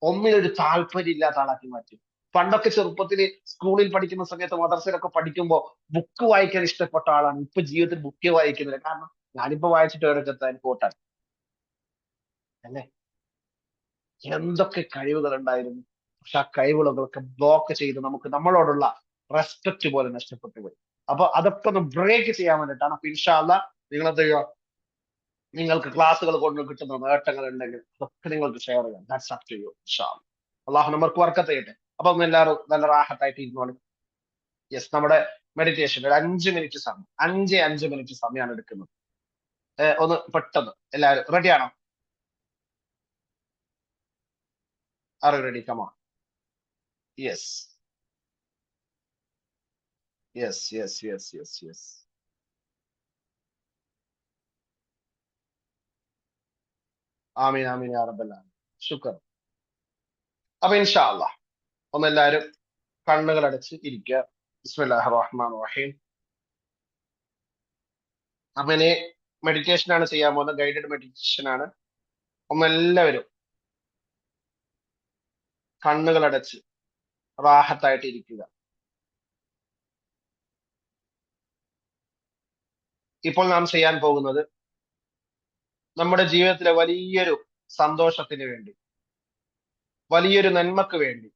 ഒന്നിനൊരു താല്പര്യം ഇല്ലാത്ത ആളാക്കി മാറ്റി. പണ്ടൊക്കെ ചെറുപ്പത്തില് സ്കൂളിൽ പഠിക്കുന്ന സമയത്ത്, മദ്രസയിലൊക്കെ പഠിക്കുമ്പോൾ ബുക്ക് വായിക്കാൻ ഇഷ്ടപ്പെട്ട ആളാണ്. ഇപ്പൊ ജീവിതത്തിൽ ബുക്ക് വായിക്കുന്നില്ല. കാരണം ഞാനിപ്പോ വായിച്ചിട്ട് എവിടെക്കെത്താൻ പോട്ടാണ്, അല്ലെ? എന്തൊക്കെ കഴിവുകൾ ഉണ്ടായിരുന്നു, പക്ഷെ ആ കഴിവുകളൊക്കെ ബ്ലോക്ക് ചെയ്ത് നമുക്ക് നമ്മളോടുള്ള റെസ്പെക്ട് പോലെ നഷ്ടപ്പെട്ടു പോയി. അപ്പൊ അതൊക്കെ ഒന്ന് ബ്രേക്ക് ചെയ്യാൻ വേണ്ടിയിട്ടാണ്. അപ്പൊ ഇൻഷാ അല്ലാ നിങ്ങൾ എന്ത് ചെയ്യുക? നിങ്ങൾക്ക് ക്ലാസ്സുകൾ കൊണ്ട് കിട്ടുന്ന നേട്ടങ്ങൾ ഉണ്ടെങ്കിൽ അതൊക്കെ നിങ്ങൾക്ക് ഷെയർ ചെയ്യാം. That's up to you. ഇൻഷാ അല്ലാ. അള്ളാഹു നമ്മൾക്ക് വർക്കത്ത് ചെയ്യട്ടെ. അപ്പൊ ഒന്ന് എല്ലാവരും നല്ല റാഹത്തായിട്ട് ഇരുന്നോളൂ. യെസ്, നമ്മുടെ മെഡിറ്റേഷൻ ഒരു 5 മിനിറ്റ് സമയം, 5 മിനിറ്റ് സമയമാണ് എടുക്കുന്നത്. ഒന്ന് പെട്ടെന്ന് എല്ലാവരും റെഡിയാണോ? Are ready? Come on. Yes, yes, yes, yes, yes, yes. ആമീൻ, ആമീൻ യാ റബ്ബൽ ആലമീൻ. ശുക്ർ. അപ്പൊ ഇൻഷാ അല്ലാഹ് ഒന്ന് എല്ലാവരും കണ്ണുകൾ അടച്ച് ഇരിക്കുക. ബിസ്മില്ലാഹിർ റഹ്മാനിർ റഹീം. അപ്പൊ ഇനി മെഡിറ്റേഷൻ ആണ് ചെയ്യാൻ പോകുന്നത്, ഗൈഡഡ് മെഡിറ്റേഷൻ ആണ്. ഒന്ന് എല്ലാവരും കണ്ണുകൾ അടച്ച് റാഹത്തായിട്ട് ഇരിക്കുക. ഇപ്പോൾ നാം ചെയ്യാൻ പോകുന്നത് നമ്മുടെ ജീവിതത്തിലെ വലിയൊരു സന്തോഷത്തിന് വേണ്ടി, വലിയൊരു നന്മക്ക് വേണ്ടി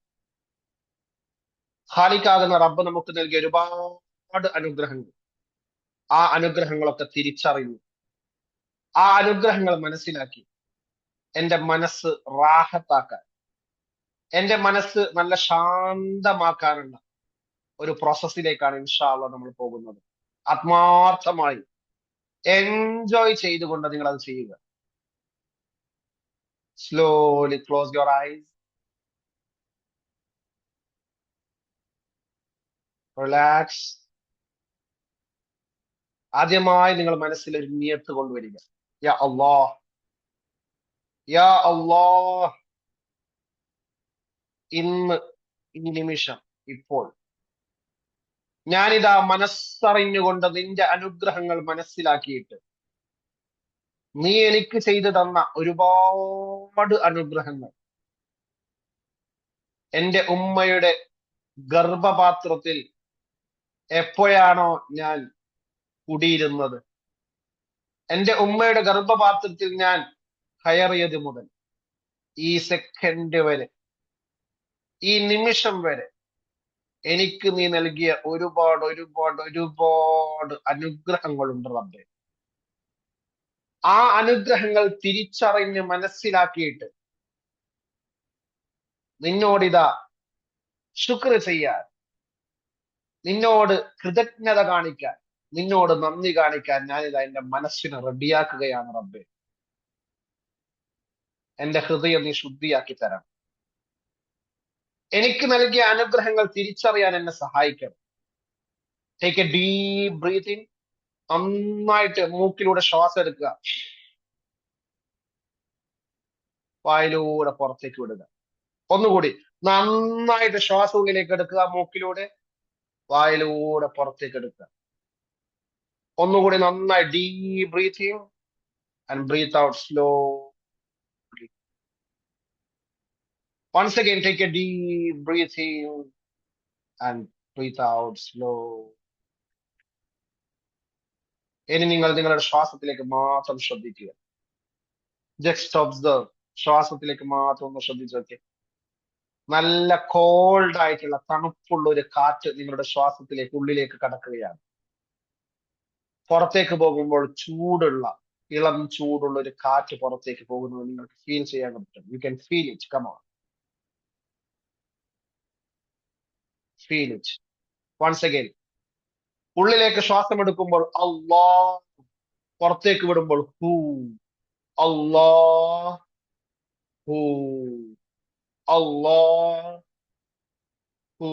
ഖാലിഖാകുന്ന റബ്ബ് നമുക്ക് നൽകിയ ഒരുപാട് അനുഗ്രഹങ്ങൾ, ആ അനുഗ്രഹങ്ങളൊക്കെ തിരിച്ചറിഞ്ഞു, ആ അനുഗ്രഹങ്ങൾ മനസ്സിലാക്കി എന്റെ മനസ്സ് റാഹത്താക്കാൻ, എന്റെ മനസ്സ് നല്ല ശാന്തമാക്കാനുള്ള ഒരു പ്രോസസ്സിലേക്കാണ് ഇൻഷാ അള്ളാഹ് നമ്മൾ പോകുന്നത്. ആത്മാർത്ഥമായി എൻജോയ് ചെയ്തുകൊണ്ട് നിങ്ങൾ അത് ചെയ്യുക. Slowly close your eyes, relax. ആദ്യമായി നിങ്ങൾ മനസ്സിൽ ഒരു നിയത്ത് കൊണ്ടുവരിക. യാ അള്ളാഹ്, യാ അള്ളാഹ്, ഇന്ന്, ഈ നിമിഷം, ഇപ്പോൾ ഞാനിതാ മനസ്സറിഞ്ഞുകൊണ്ട് നിന്റെ അനുഗ്രഹങ്ങൾ മനസ്സിലാക്കിയിട്ട്, നീ എനിക്ക് ചെയ്തു തന്ന ഒരുപാട് അനുഗ്രഹങ്ങൾ, എന്റെ ഉമ്മയുടെ ഗർഭപാത്രത്തിൽ എപ്പോഴാണോ ഞാൻ കുടിയിരുന്നത്, എന്റെ ഉമ്മയുടെ ഗർഭപാത്രത്തിൽ ഞാൻ കയറിയത് മുതൽ ഈ സെക്കൻഡ് വരെ, ഈ നിമിഷം വരെ എനിക്ക് നീ നൽകിയ ഒരുപാട് ഒരുപാട് ഒരുപാട് അനുഗ്രഹങ്ങളുണ്ട് റബ്ബേ. ആ അനുഗ്രഹങ്ങൾ തിരിച്ചറിഞ്ഞ് മനസ്സിലാക്കിയിട്ട് നിന്നോടിതാ ശുക്ർ ചെയ്യാൻ, നിന്നോട് കൃതജ്ഞത കാണിക്കാൻ, നിന്നോട് നന്ദി കാണിക്കാൻ ഞാനിതാ എന്റെ മനസ്സിനെ റെഡിയാക്കുകയാണ് റബ്ബേ. എന്റെ ഹൃദയം നീ ശുദ്ധിയാക്കി തരണം. എനിക്ക് നൽകിയ അനുഗ്രഹങ്ങൾ തിരിച്ചറിയാൻ എന്നെ സഹായിക്കണം. Take A deep breathing. നന്നായിട്ട് മൂക്കിലൂടെ ശ്വാസം എടുക്കുക, വായിലൂടെ പുറത്തേക്ക് വിടുക. ഒന്നുകൂടി നന്നായിട്ട് ശ്വാസം ഉള്ളിലേക്ക് എടുക്കുക, മൂക്കിലൂടെ, വായിലൂടെ പുറത്തേക്ക് എടുക്കുക. ഒന്നുകൂടി നന്നായി deep breathing and breath out slow. Once again, take a deep breath in and breathe out slow. ഇനി നിങ്ങൾ നിങ്ങളുടെ ശ്വാസത്തിലേക്ക് മാത്രം ശ്രദ്ധിക്കുക. Just observe. ശ്വാസത്തിലേക്ക് മാത്രം ഒന്ന് ശ്രദ്ധിച്ചു നോക്കിയേ. നല്ല കോൾഡ് ആയിട്ടുള്ള തണുപ്പുള്ള ഒരു കാറ്റ് നിങ്ങളുടെ ശ്വാസത്തിലേക്ക് ഉള്ളിലേക്ക് കടക്കുകയാണ്. പുറത്തേക്ക് പോകുമ്പോൾ ചൂടുള്ള, ഇളം ചൂടുള്ള ഒരു കാറ്റ് പുറത്തേക്ക് പോകുന്നത് നിങ്ങൾക്ക് ഫീൽ ചെയ്യാൻ പറ്റും. You can feel it. Come on, feel it. Once again. ഉള്ളിലേക്ക് ശ്വാസം എടുക്കുമ്പോൾ അല്ലാഹ്, പുറത്തേക്ക് വിടുമ്പോൾ ഹൂ. അല്ലാഹ്, ഹൂ. അല്ലാഹ്, ഹൂ.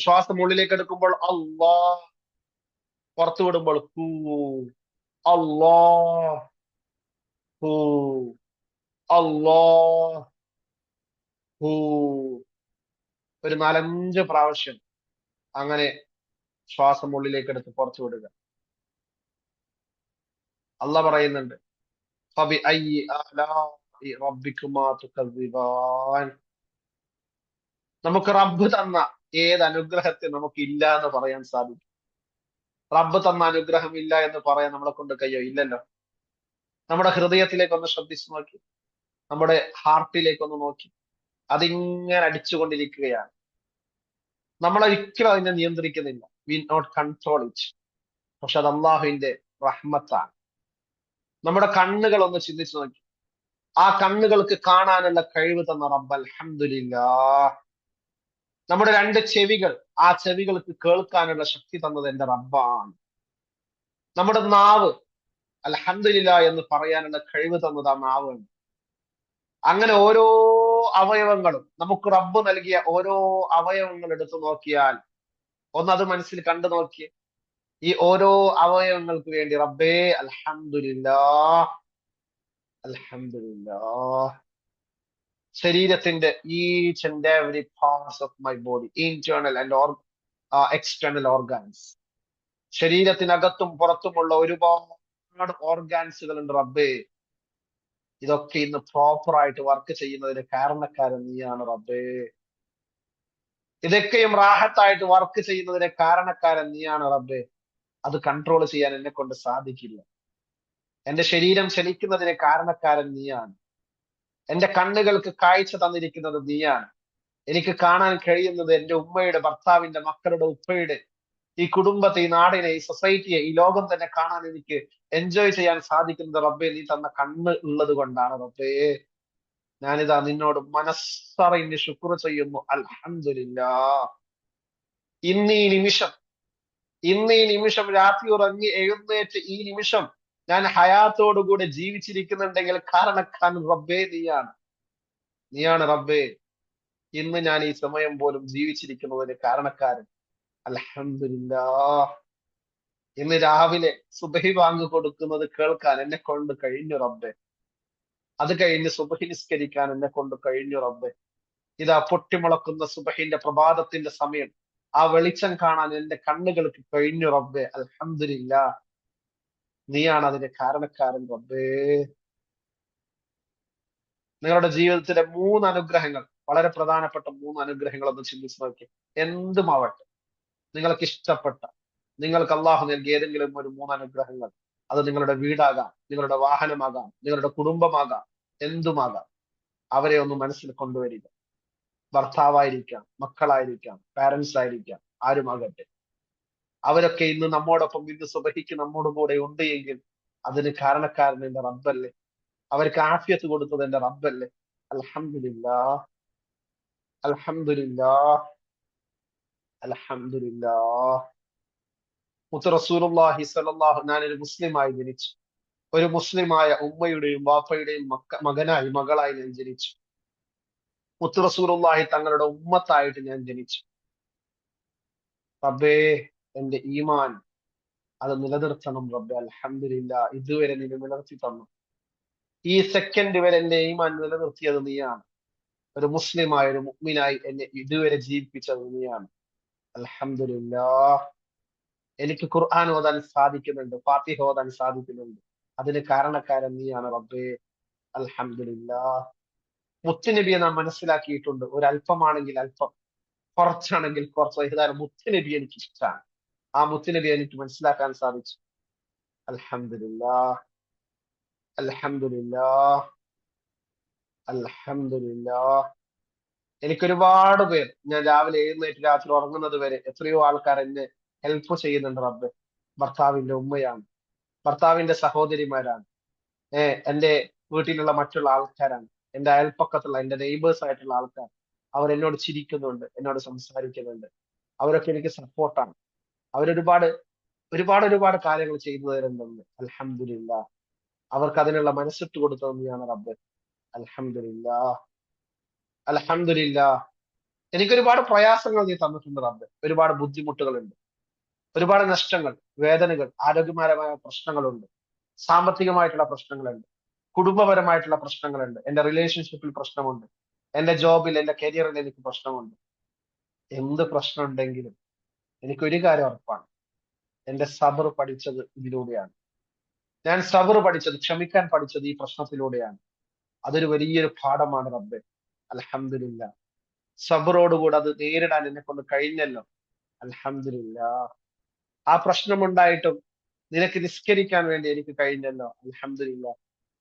ശ്വാസം ഉള്ളിലേക്ക് എടുക്കുമ്പോൾ അല്ലാഹ്, പുറത്തു വിടുമ്പോൾ ഹൂ. അല്ലാഹ്, ഹൂ. അല്ലാഹ്, ഹൂ. ഒരു 4-5 പ്രാവശ്യം അങ്ങനെ ശ്വാസം ഉള്ളിലേക്ക് എടുത്ത് പുറത്തു വിടുക. അള്ളാഹ് പറയുന്നുണ്ട്, ഫബിഅയ്യി ആലാഇ റബ്ബിക്കുമാ തുകദ്ദിബാൻ. നമുക്ക് റബ്ബ് തന്ന ഏത് അനുഗ്രഹത്തെ നമുക്ക് ഇല്ല എന്ന് പറയാൻ സാധിക്കും? റബ്ബ് തന്ന അനുഗ്രഹം ഇല്ല എന്ന് പറയാൻ നമ്മളെ കൊണ്ട് കഴിയോ? ഇല്ലല്ലോ. നമ്മുടെ ഹൃദയത്തിലേക്ക് ഒന്ന് ശ്രദ്ധിച്ചു നോക്കി, നമ്മുടെ ഹാർട്ടിലേക്ക് ഒന്ന് നോക്കി. അതിങ്ങനെ അടിച്ചുകൊണ്ടിരിക്കുകയാണ്. നമ്മളൊരിക്കലും അതിനെ നിയന്ത്രിക്കുന്നില്ല. We not control it. പക്ഷെ അത് അള്ളാഹുവിന്റെ റഹ്മത്താണ്. നമ്മുടെ കണ്ണുകൾ ഒന്ന് ചിന്തിച്ചു നോക്കി. ആ കണ്ണുകൾക്ക് കാണാനുള്ള കഴിവ് തന്ന റബ്ബ്, അൽഹംദുലില്ലാഹ്. നമ്മുടെ 2 ചെവികൾ, ആ ചെവികൾക്ക് കേൾക്കാനുള്ള ശക്തി തന്നത് എന്റെ റബ്ബാണ്. നമ്മുടെ നാവ്, അൽഹംദുലില്ലാഹ് എന്ന് പറയാനുള്ള കഴിവ് തന്നത് ആ നാവാണ്. അങ്ങനെ ഓരോ അവയവങ്ങളും, നമുക്ക് റബ്ബ് നൽകിയ ഓരോ അവയവങ്ങൾ എടുത്തു നോക്കിയാൽ അത് മനസ്സിൽ കണ്ടു നോക്കിയേ. ഈ ഓരോ അവയവങ്ങൾക്ക് വേണ്ടി റബ്ബേ അൽഹംദുലില്ലാഹ്, അൽഹംദുലില്ലാഹ്. ശരീരത്തിന്റെ each and every parts of my body, internal and external organs, ശരീരത്തിനകത്തും പുറത്തുമുള്ള ഒരുപാട് ഓർഗാൻസുകൾ ഉണ്ട് റബ്ബേ. ഇതൊക്കെ ഇന്ന് പ്രോപ്പർ ആയിട്ട് വർക്ക് ചെയ്യുന്നതിന് കാരണക്കാരൻ നീയാണ് റബ്ബേ. ഇതൊക്കെയും റാഹത്തായിട്ട് വർക്ക് ചെയ്യുന്നതിന് കാരണക്കാരൻ നീയാണ് റബ്ബേ. അത് കൺട്രോൾ ചെയ്യാൻ എന്നെ കൊണ്ട് സാധിക്കില്ല. എന്റെ ശരീരം ചലിക്കുന്നതിന് കാരണക്കാരൻ നീയാണ്. എന്റെ കണ്ണുകൾക്ക് കാഴ്ച തന്നിരിക്കുന്നത് നീയാണ്. എനിക്ക് കാണാൻ കഴിയുന്നത് എന്റെ ഉമ്മയുടെ, ഭർത്താവിന്റെ, മക്കളുടെ ഉപ്പയുടെ ഈ കുടുംബത്തെ, ഈ നാടിനെ, ഈ സൊസൈറ്റിയെ, ഈ ലോകം തന്നെ കാണാൻ എനിക്ക് എൻജോയ് ചെയ്യാൻ സാധിക്കുന്നത് റബ്ബേ നീ തന്ന കണ്ണ് ഉള്ളത് കൊണ്ടാണ് റബ്ബേ. ഞാനിതാ നിന്നോട് മനസ്സറിഞ്ഞ് ശുക്ർ ചെയ്യുന്നു. അൽഹംദുലില്ലാ. ഇന്ന് ഈ നിമിഷം ഇന്ന് ഈ നിമിഷം രാത്രി ഉറങ്ങി എഴുന്നേറ്റ് ഈ നിമിഷം ഞാൻ ഹയാത്തോടുകൂടെ ജീവിച്ചിരിക്കുന്നുണ്ടെങ്കിൽ കാരണക്കാരൻ റബ്ബേ നീയാണ് റബ്ബേ. ഇന്ന് ഞാൻ ഈ സമയം പോലും ജീവിച്ചിരിക്കുന്നതിന് കാരണക്കാരൻ. അൽഹംദുലില്ലാ. ഇന്ന് രാവിലെ സുബഹി ബാങ്ക് കൊടുക്കുന്നത് കേൾക്കാൻ എന്നെ കൊണ്ട് കഴിഞ്ഞു റബ്ബേ. അത് കഴിഞ്ഞ് സുബഹി നിസ്കരിക്കാൻ എന്നെ കൊണ്ട് കഴിഞ്ഞു റബ്ബേ. ഇതാ പൊട്ടിമുളക്കുന്ന സുബഹിന്റെ പ്രഭാതത്തിന്റെ സമയം, ആ വെളിച്ചം കാണാൻ എന്റെ കണ്ണുകൾക്ക് കഴിഞ്ഞു റബ്ബേ. അൽഹംദുലില്ലാ. നീയാണ് അതിന്റെ കാരണക്കാരൻ റബ്ബേ. നിങ്ങളുടെ ജീവിതത്തിലെ 3 അനുഗ്രഹങ്ങൾ, വളരെ പ്രധാനപ്പെട്ട 3 അനുഗ്രഹങ്ങൾ ഒന്ന് ചിന്തിച്ചു നോക്കി. എന്തുമാവട്ടെ, നിങ്ങൾക്ക് ഇഷ്ടപ്പെട്ട, നിങ്ങൾക്ക് അള്ളാഹു നൽകിയ ഏതെങ്കിലും ഒരു 3 അനുഗ്രഹങ്ങൾ, അത് നിങ്ങളുടെ വീടാകാം, നിങ്ങളുടെ വാഹനമാകാം, നിങ്ങളുടെ കുടുംബമാകാം, എന്തുമാകാം, അവരെ ഒന്ന് മനസ്സിൽ കൊണ്ടുവരിക. ഭർത്താവായിരിക്കാം, മക്കളായിരിക്കാം, പാരന്റ്സ് ആയിരിക്കാം, ആരുമാകട്ടെ, അവരൊക്കെ ഇന്ന് നമ്മോടൊപ്പം ഇന്ന് സുബഹിക്ക് നമ്മോട് കൂടെ ഉണ്ട് എങ്കിൽ അതിന് കാരണക്കാരൻ എന്റെ റബ്ബല്ലേ. അവർക്ക് ആഫിയത്ത് കൊടുത്തത് എന്റെ റബ്ബല്ലേ. അൽഹംദുലില്ലാ. അൽഹംദുലില്ലാ. അൽഹംദുലില്ലാ. മുത്ത് റസൂലുള്ളാഹി സ്വല്ലല്ലാഹു, ഞാനൊരു മുസ്ലിമായി ജനിച്ചു. ഒരു മുസ്ലിമായ ഉമ്മയുടെയും വാപ്പയുടെയും മകളായി ഞാൻ ജനിച്ചു. മുത്ത് റസൂലുള്ളാഹി തങ്ങളുടെ ഉമ്മത്തായിട്ട് ഞാൻ ജനിച്ചു. റബ്ബേ, എന്റെ ഈമാൻ അത് നിലനിർത്തണം റബ്ബേ. അൽഹംദുലില്ലാ. ഇതുവരെ നീ നിലനിർത്തി തന്നു. ഈ സെക്കൻഡ് വരെ എന്റെ ഈമാൻ നിലനിർത്തിയത് നീയാണ്. ഒരു മുസ്ലിമായ, ഒരു മുഅ്മിനായി എന്നെ ഇതുവരെ ജീവിപ്പിച്ചത് നീയാണ്. അൽഹംദുലില്ലാ. എനിക്ക് ഖുർആൻ ഓതാൻ സാധിക്കുന്നുണ്ട്, ഫാത്തിഹ ഓതാൻ സാധിക്കുന്നുണ്ട്. അതിന് കാരണക്കാരൻ നീയാണ് റബ്ബേ. അൽഹംദുലില്ലാ. മുത്തുനബിയെ നാം മനസ്സിലാക്കിയിട്ടുണ്ട്. ഒരല്പമാണെങ്കിൽ അല്പം, കുറച്ചാണെങ്കിൽ കുറച്ച്. ഏതായാലും മുത്തുനബി എനിക്ക് ഇഷ്ടമാണ്. ആ മുത്തുനബിയെ എനിക്ക് മനസ്സിലാക്കാൻ സാധിച്ചു. അൽഹംദുലില്ലാ. അൽഹംദുലില്ലാ. അൽഹംദുലില്ലാ. എനിക്ക് ഒരുപാട് പേർ, ഞാൻ രാവിലെ എഴുന്നേറ്റ് രാത്രി ഉറങ്ങുന്നത് വരെ എത്രയോ ആൾക്കാർ എന്നെ ഹെൽപ്പ് ചെയ്യുന്നുണ്ട് റബ്ബേ. ഭർത്താവിന്റെ ഉമ്മയാണ്, ഭർത്താവിന്റെ സഹോദരിമാരാണ്, എന്റെ വീട്ടിലുള്ള മറ്റുള്ള ആൾക്കാരാണ്, എന്റെ അയൽപ്പക്കത്തുള്ള എന്റെ നെയ്ബേഴ്സ് ആയിട്ടുള്ള ആൾക്കാർ. അവർ എന്നോട് ചിരിക്കുന്നുണ്ട്, എന്നോട് സംസാരിക്കുന്നുണ്ട്. അവരൊക്കെ എനിക്ക് സപ്പോർട്ടാണ്. അവരൊരുപാട് ഒരുപാട് ഒരുപാട് കാര്യങ്ങൾ ചെയ്തു തരുന്നുണ്ട്. അൽഹംദുലില്ലാ. അവർക്ക് അതിനുള്ള മനസ്സിട്ട് കൊടുത്തത് നീയാണ് റബ്ബേ. അൽഹംദുലില്ലാ. അൽഹംദുലില്ലാ. എനിക്ക് ഒരുപാട് പ്രയാസങ്ങൾ നീ തന്നിട്ടുണ്ട് റബ്ബേ. ഒരുപാട് ബുദ്ധിമുട്ടുകളുണ്ട്, ഒരുപാട് നഷ്ടങ്ങൾ, വേദനകൾ, ആരോഗ്യപരമായ പ്രശ്നങ്ങളുണ്ട്, സാമ്പത്തികമായിട്ടുള്ള പ്രശ്നങ്ങളുണ്ട്, കുടുംബപരമായിട്ടുള്ള പ്രശ്നങ്ങളുണ്ട്, എന്റെ റിലേഷൻഷിപ്പിൽ പ്രശ്നമുണ്ട്, എന്റെ ജോബിൽ, എന്റെ കരിയറിൽ എനിക്ക് പ്രശ്നമുണ്ട്. എന്ത് പ്രശ്നം ഉണ്ടെങ്കിലും എനിക്ക് ഒരു കാര്യം ഉറപ്പാണ്, എന്റെ സബർ പഠിച്ചത് ഇതിലൂടെയാണ്. ഞാൻ സബർ പഠിച്ചത്, ക്ഷമിക്കാൻ പഠിച്ചത് ഈ പ്രശ്നത്തിലൂടെയാണ്. അതൊരു വലിയൊരു പാഠമാണ് റബ്ബേ. അൽഹംദുലില്ലാ. സബറോടുകൂടെ അത് നേരിടാൻ എന്നെ കൊണ്ട് കഴിഞ്ഞല്ലോ. അൽഹംദുലില്ലാ. ആ പ്രശ്നമുണ്ടായിട്ടും നിനക്ക് നിസ്കരിക്കാൻ വേണ്ടി എനിക്ക് കഴിഞ്ഞല്ലോ. അൽഹംദുലില്ലാ.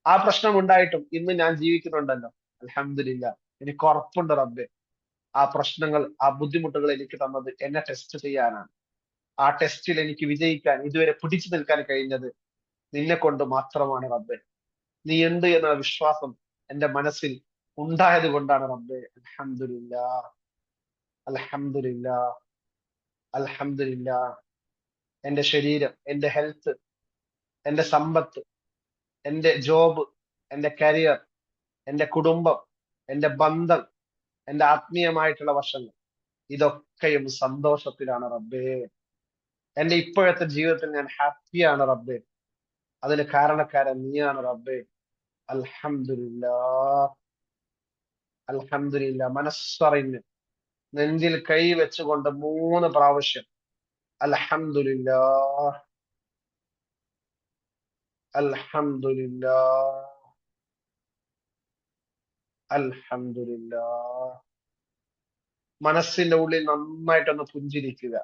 ആ പ്രശ്നം ഉണ്ടായിട്ടും ഇന്ന് ഞാൻ ജീവിക്കുന്നുണ്ടല്ലോ. അൽഹംദുലില്ലാ. എനിക്ക് ഉറപ്പുണ്ട് റബ്ബേ, ആ പ്രശ്നങ്ങൾ, ആ ബുദ്ധിമുട്ടുകൾ എനിക്ക് തന്നത് എന്നെ ടെസ്റ്റ് ചെയ്യാനാണ്. ആ ടെസ്റ്റിൽ എനിക്ക് വിജയിക്കാൻ, ഇതുവരെ പിടിച്ചു നിൽക്കാൻ കഴിഞ്ഞത് നിന്നെ കൊണ്ട് മാത്രമാണ് റബ്ബേ. നീ ഉണ്ട് എന്ന വിശ്വാസം എന്റെ മനസ്സിൽ ഉണ്ടായത് കൊണ്ടാണ് റബ്ബേ. അൽഹംദുലില്ലാ. അൽഹംദുലില്ലാ. അൽഹംദുലില്ലാ. എന്റെ ശരീരം, എന്റെ ഹെൽത്ത്, എന്റെ സമ്പത്ത്, എന്റെ ജോബ്, എന്റെ കരിയർ, എന്റെ കുടുംബം, എന്റെ ബന്ധം, എന്റെ ആത്മീയമായിട്ടുള്ള വശങ്ങൾ, ഇതൊക്കെയും സന്തോഷത്തിലാണ് റബ്ബേ. എന്റെ ഇപ്പോഴത്തെ ജീവിതത്തിൽ ഞാൻ ഹാപ്പിയാണ് റബ്ബേ. അതിന് കാരണക്കാരൻ നീയാണ് റബ്ബേ. അൽഹംദുലില്ലാ. അൽഹംദുലില്ലാ. മനസ്സറിഞ്ഞ് നെഞ്ചിൽ കൈ വെച്ചുകൊണ്ട് 3 പ്രാവശ്യം അൽഹംദുലില്ലാ. അൽഹംദുലില്ലാ. അൽഹംദുലില്ലാ. മനസ്സിന്റെ ഉള്ളിൽ നന്നായിട്ടൊന്ന് പുഞ്ചിരിക്കുക.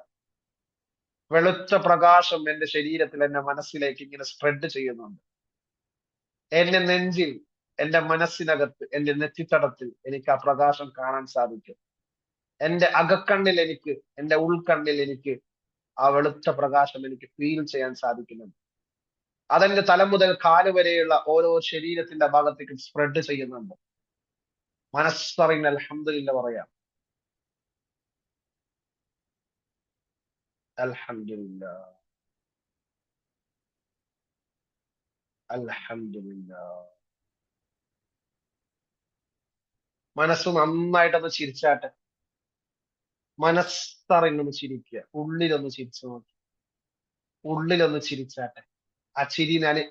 വെളുത്ത പ്രകാശം എന്റെ ശരീരത്തിൽ, എന്റെ മനസ്സിലേക്ക് ഇങ്ങനെ സ്പ്രെഡ് ചെയ്യുന്നുണ്ട്. എന്റെ നെഞ്ചിൽ, എന്റെ മനസ്സിനകത്ത്, എന്റെ നെറ്റിത്തടത്തിൽ എനിക്ക് ആ പ്രകാശം കാണാൻ സാധിക്കും. എന്റെ അകക്കണ്ണിൽ എനിക്ക്, എന്റെ ഉൾക്കണ്ണിൽ എനിക്ക് ആ വെളുത്ത പ്രകാശം എനിക്ക് ഫീൽ ചെയ്യാൻ സാധിക്കുന്നുണ്ട്. അതെന്റെ തല മുതൽ കാല് വരെയുള്ള ഓരോ ശരീരത്തിന്റെ ഭാഗത്തേക്ക് സ്പ്രെഡ് ചെയ്യുന്നുണ്ട്. മനസ്സറിഞ്ഞ് അൽഹംദുലില്ലാ പറയാം. അൽഹംദുലില്ലാ, അൽഹംദുലില്ലാ. മനസ്സ് നന്നായിട്ടൊന്ന് ചിരിച്ചാട്ടെ. മനസ്സറിഞ്ഞൊന്ന് ചിരിക്കുക. ഉള്ളിലൊന്ന് ചിരിച്ചു നോക്കി. ഉള്ളിലൊന്ന് ചിരിച്ചാട്ടെ. ആ ചിരി ഞാന്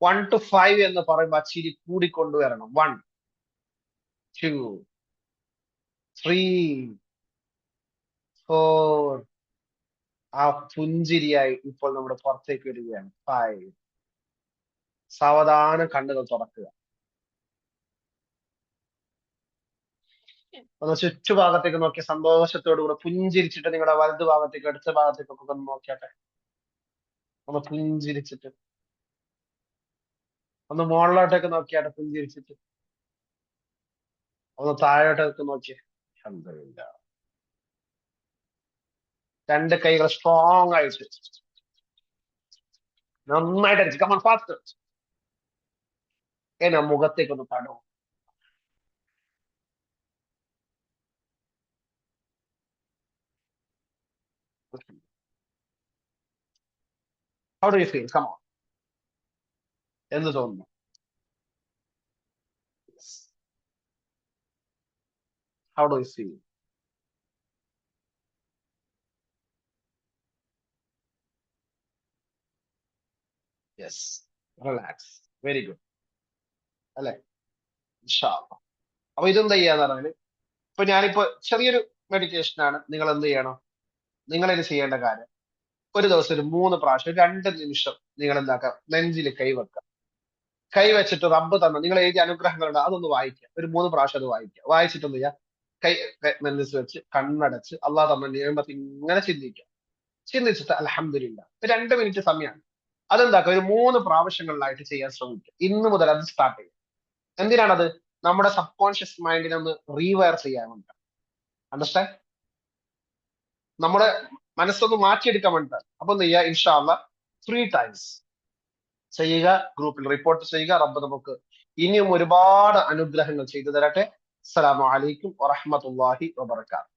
1 to 5 എന്ന് പറയുമ്പോ ആ ചിരി കൂടിക്കൊണ്ടുവരണം. 1, 2, 3, 4. ആ പുഞ്ചിരിയായി ഇപ്പോൾ നമ്മുടെ പുറത്തേക്ക് വരികയാണ്. 5. സാവധാനം കണ്ണുകൾ തുറക്കുക. ഒന്ന് ചുറ്റുഭാഗത്തേക്ക് നോക്കി സന്തോഷത്തോടുകൂടെ പുഞ്ചിരിച്ചിട്ട് നിങ്ങളുടെ വലതു ഭാഗത്തേക്ക് അടുത്ത ഭാഗത്തേക്കൊക്കെ ഒന്ന് നോക്കിയാട്ടെ. ഒന്ന് പുഞ്ചിരിച്ചിട്ട് ഒന്ന് മുകളിലോട്ടേക്ക് നോക്കിയാട്ടെ പുഞ്ചിരിച്ചിട്ട്. ഒന്ന് താഴോട്ടേക്ക് നോക്കിയേ. അൽഹംദുലില്ലാ. രണ്ട് കൈകൾ സ്ട്രോങ് ആയിട്ട് നന്നായിട്ട് അടിച്ചു. Come on fast. എന്നാ മുഖത്തേക്ക് ഒന്ന് തടവും. How do you feel? Come on. എന്ത് തോന്നുന്നു? How do you feel? Yes. Relax. Very good. അല്ലെ? ഇൻഷാ അല്ലാഹ്. അപ്പൊ ഇതെന്താ ചെയ്യാന്ന് പറഞ്ഞാല്, ഇപ്പൊ ഞാനിപ്പോ ചെറിയൊരു മെഡിറ്റേഷൻ ആണ്. നിങ്ങൾ എന്ത് ചെയ്യണം? നിങ്ങൾ ഇത് ചെയ്യേണ്ട കാര്യം, ഒരു ദിവസം ഒരു 3 പ്രാവശ്യം 2 നിമിഷം നിങ്ങൾ എന്താക്കാം, നെഞ്ചിൽ കൈവെക്കുക. കൈവച്ചിട്ട് റബ്ബ് തന്ന നിങ്ങൾ എഴുതിയ അനുഗ്രഹങ്ങളുണ്ട് അതൊന്ന് വായിക്കുക. ഒരു 3 പ്രാവശ്യം അത് വായിക്കുക. വായിച്ചിട്ട് എന്ത് ചെയ്യുക? കൈ നെഞ്ചിൽ വെച്ച് കണ്ണടച്ച് അള്ളാഹ് തന്ന നിയമത്ത് ഇങ്ങനെ ചിന്തിക്കുക. ചിന്തിച്ചിട്ട് അൽഹംദുലില്ലാ. 2 മിനിറ്റ് സമയമാണ്. അതെന്താക്കുക, ഒരു 3 പ്രാവശ്യങ്ങളിലായിട്ട് ചെയ്യാൻ ശ്രമിക്കുക. ഇന്ന് മുതൽ അത് സ്റ്റാർട്ട് ചെയ്യുക. എന്തിനാണത്? നമ്മുടെ സബ് കോൺഷ്യസ് മൈൻഡിനെ ഒന്ന് റീവയർ ചെയ്യാൻ വേണ്ടിയിട്ടാണ്. അണ്ടർസ്റ്റാൻഡ്? നമ്മുടെ മനസ്സൊന്ന് മാറ്റിയെടുക്കാൻ വേണ്ടിയിട്ടാണ്. അപ്പൊ എന്ത് ചെയ്യുക? ഇൻഷാ അല്ലാഹ് 3 ടൈംസ് ചെയ്യുക. ഗ്രൂപ്പിൽ റിപ്പോർട്ട് ചെയ്യുക. റബ്ബ് നമുക്ക് ഇനിയും ഒരുപാട് അനുഗ്രഹങ്ങൾ ചെയ്തു തരട്ടെ. അസ്സലാമു അലൈക്കും വറഹ്മത്തുള്ളാഹി വബറകാതുഹു.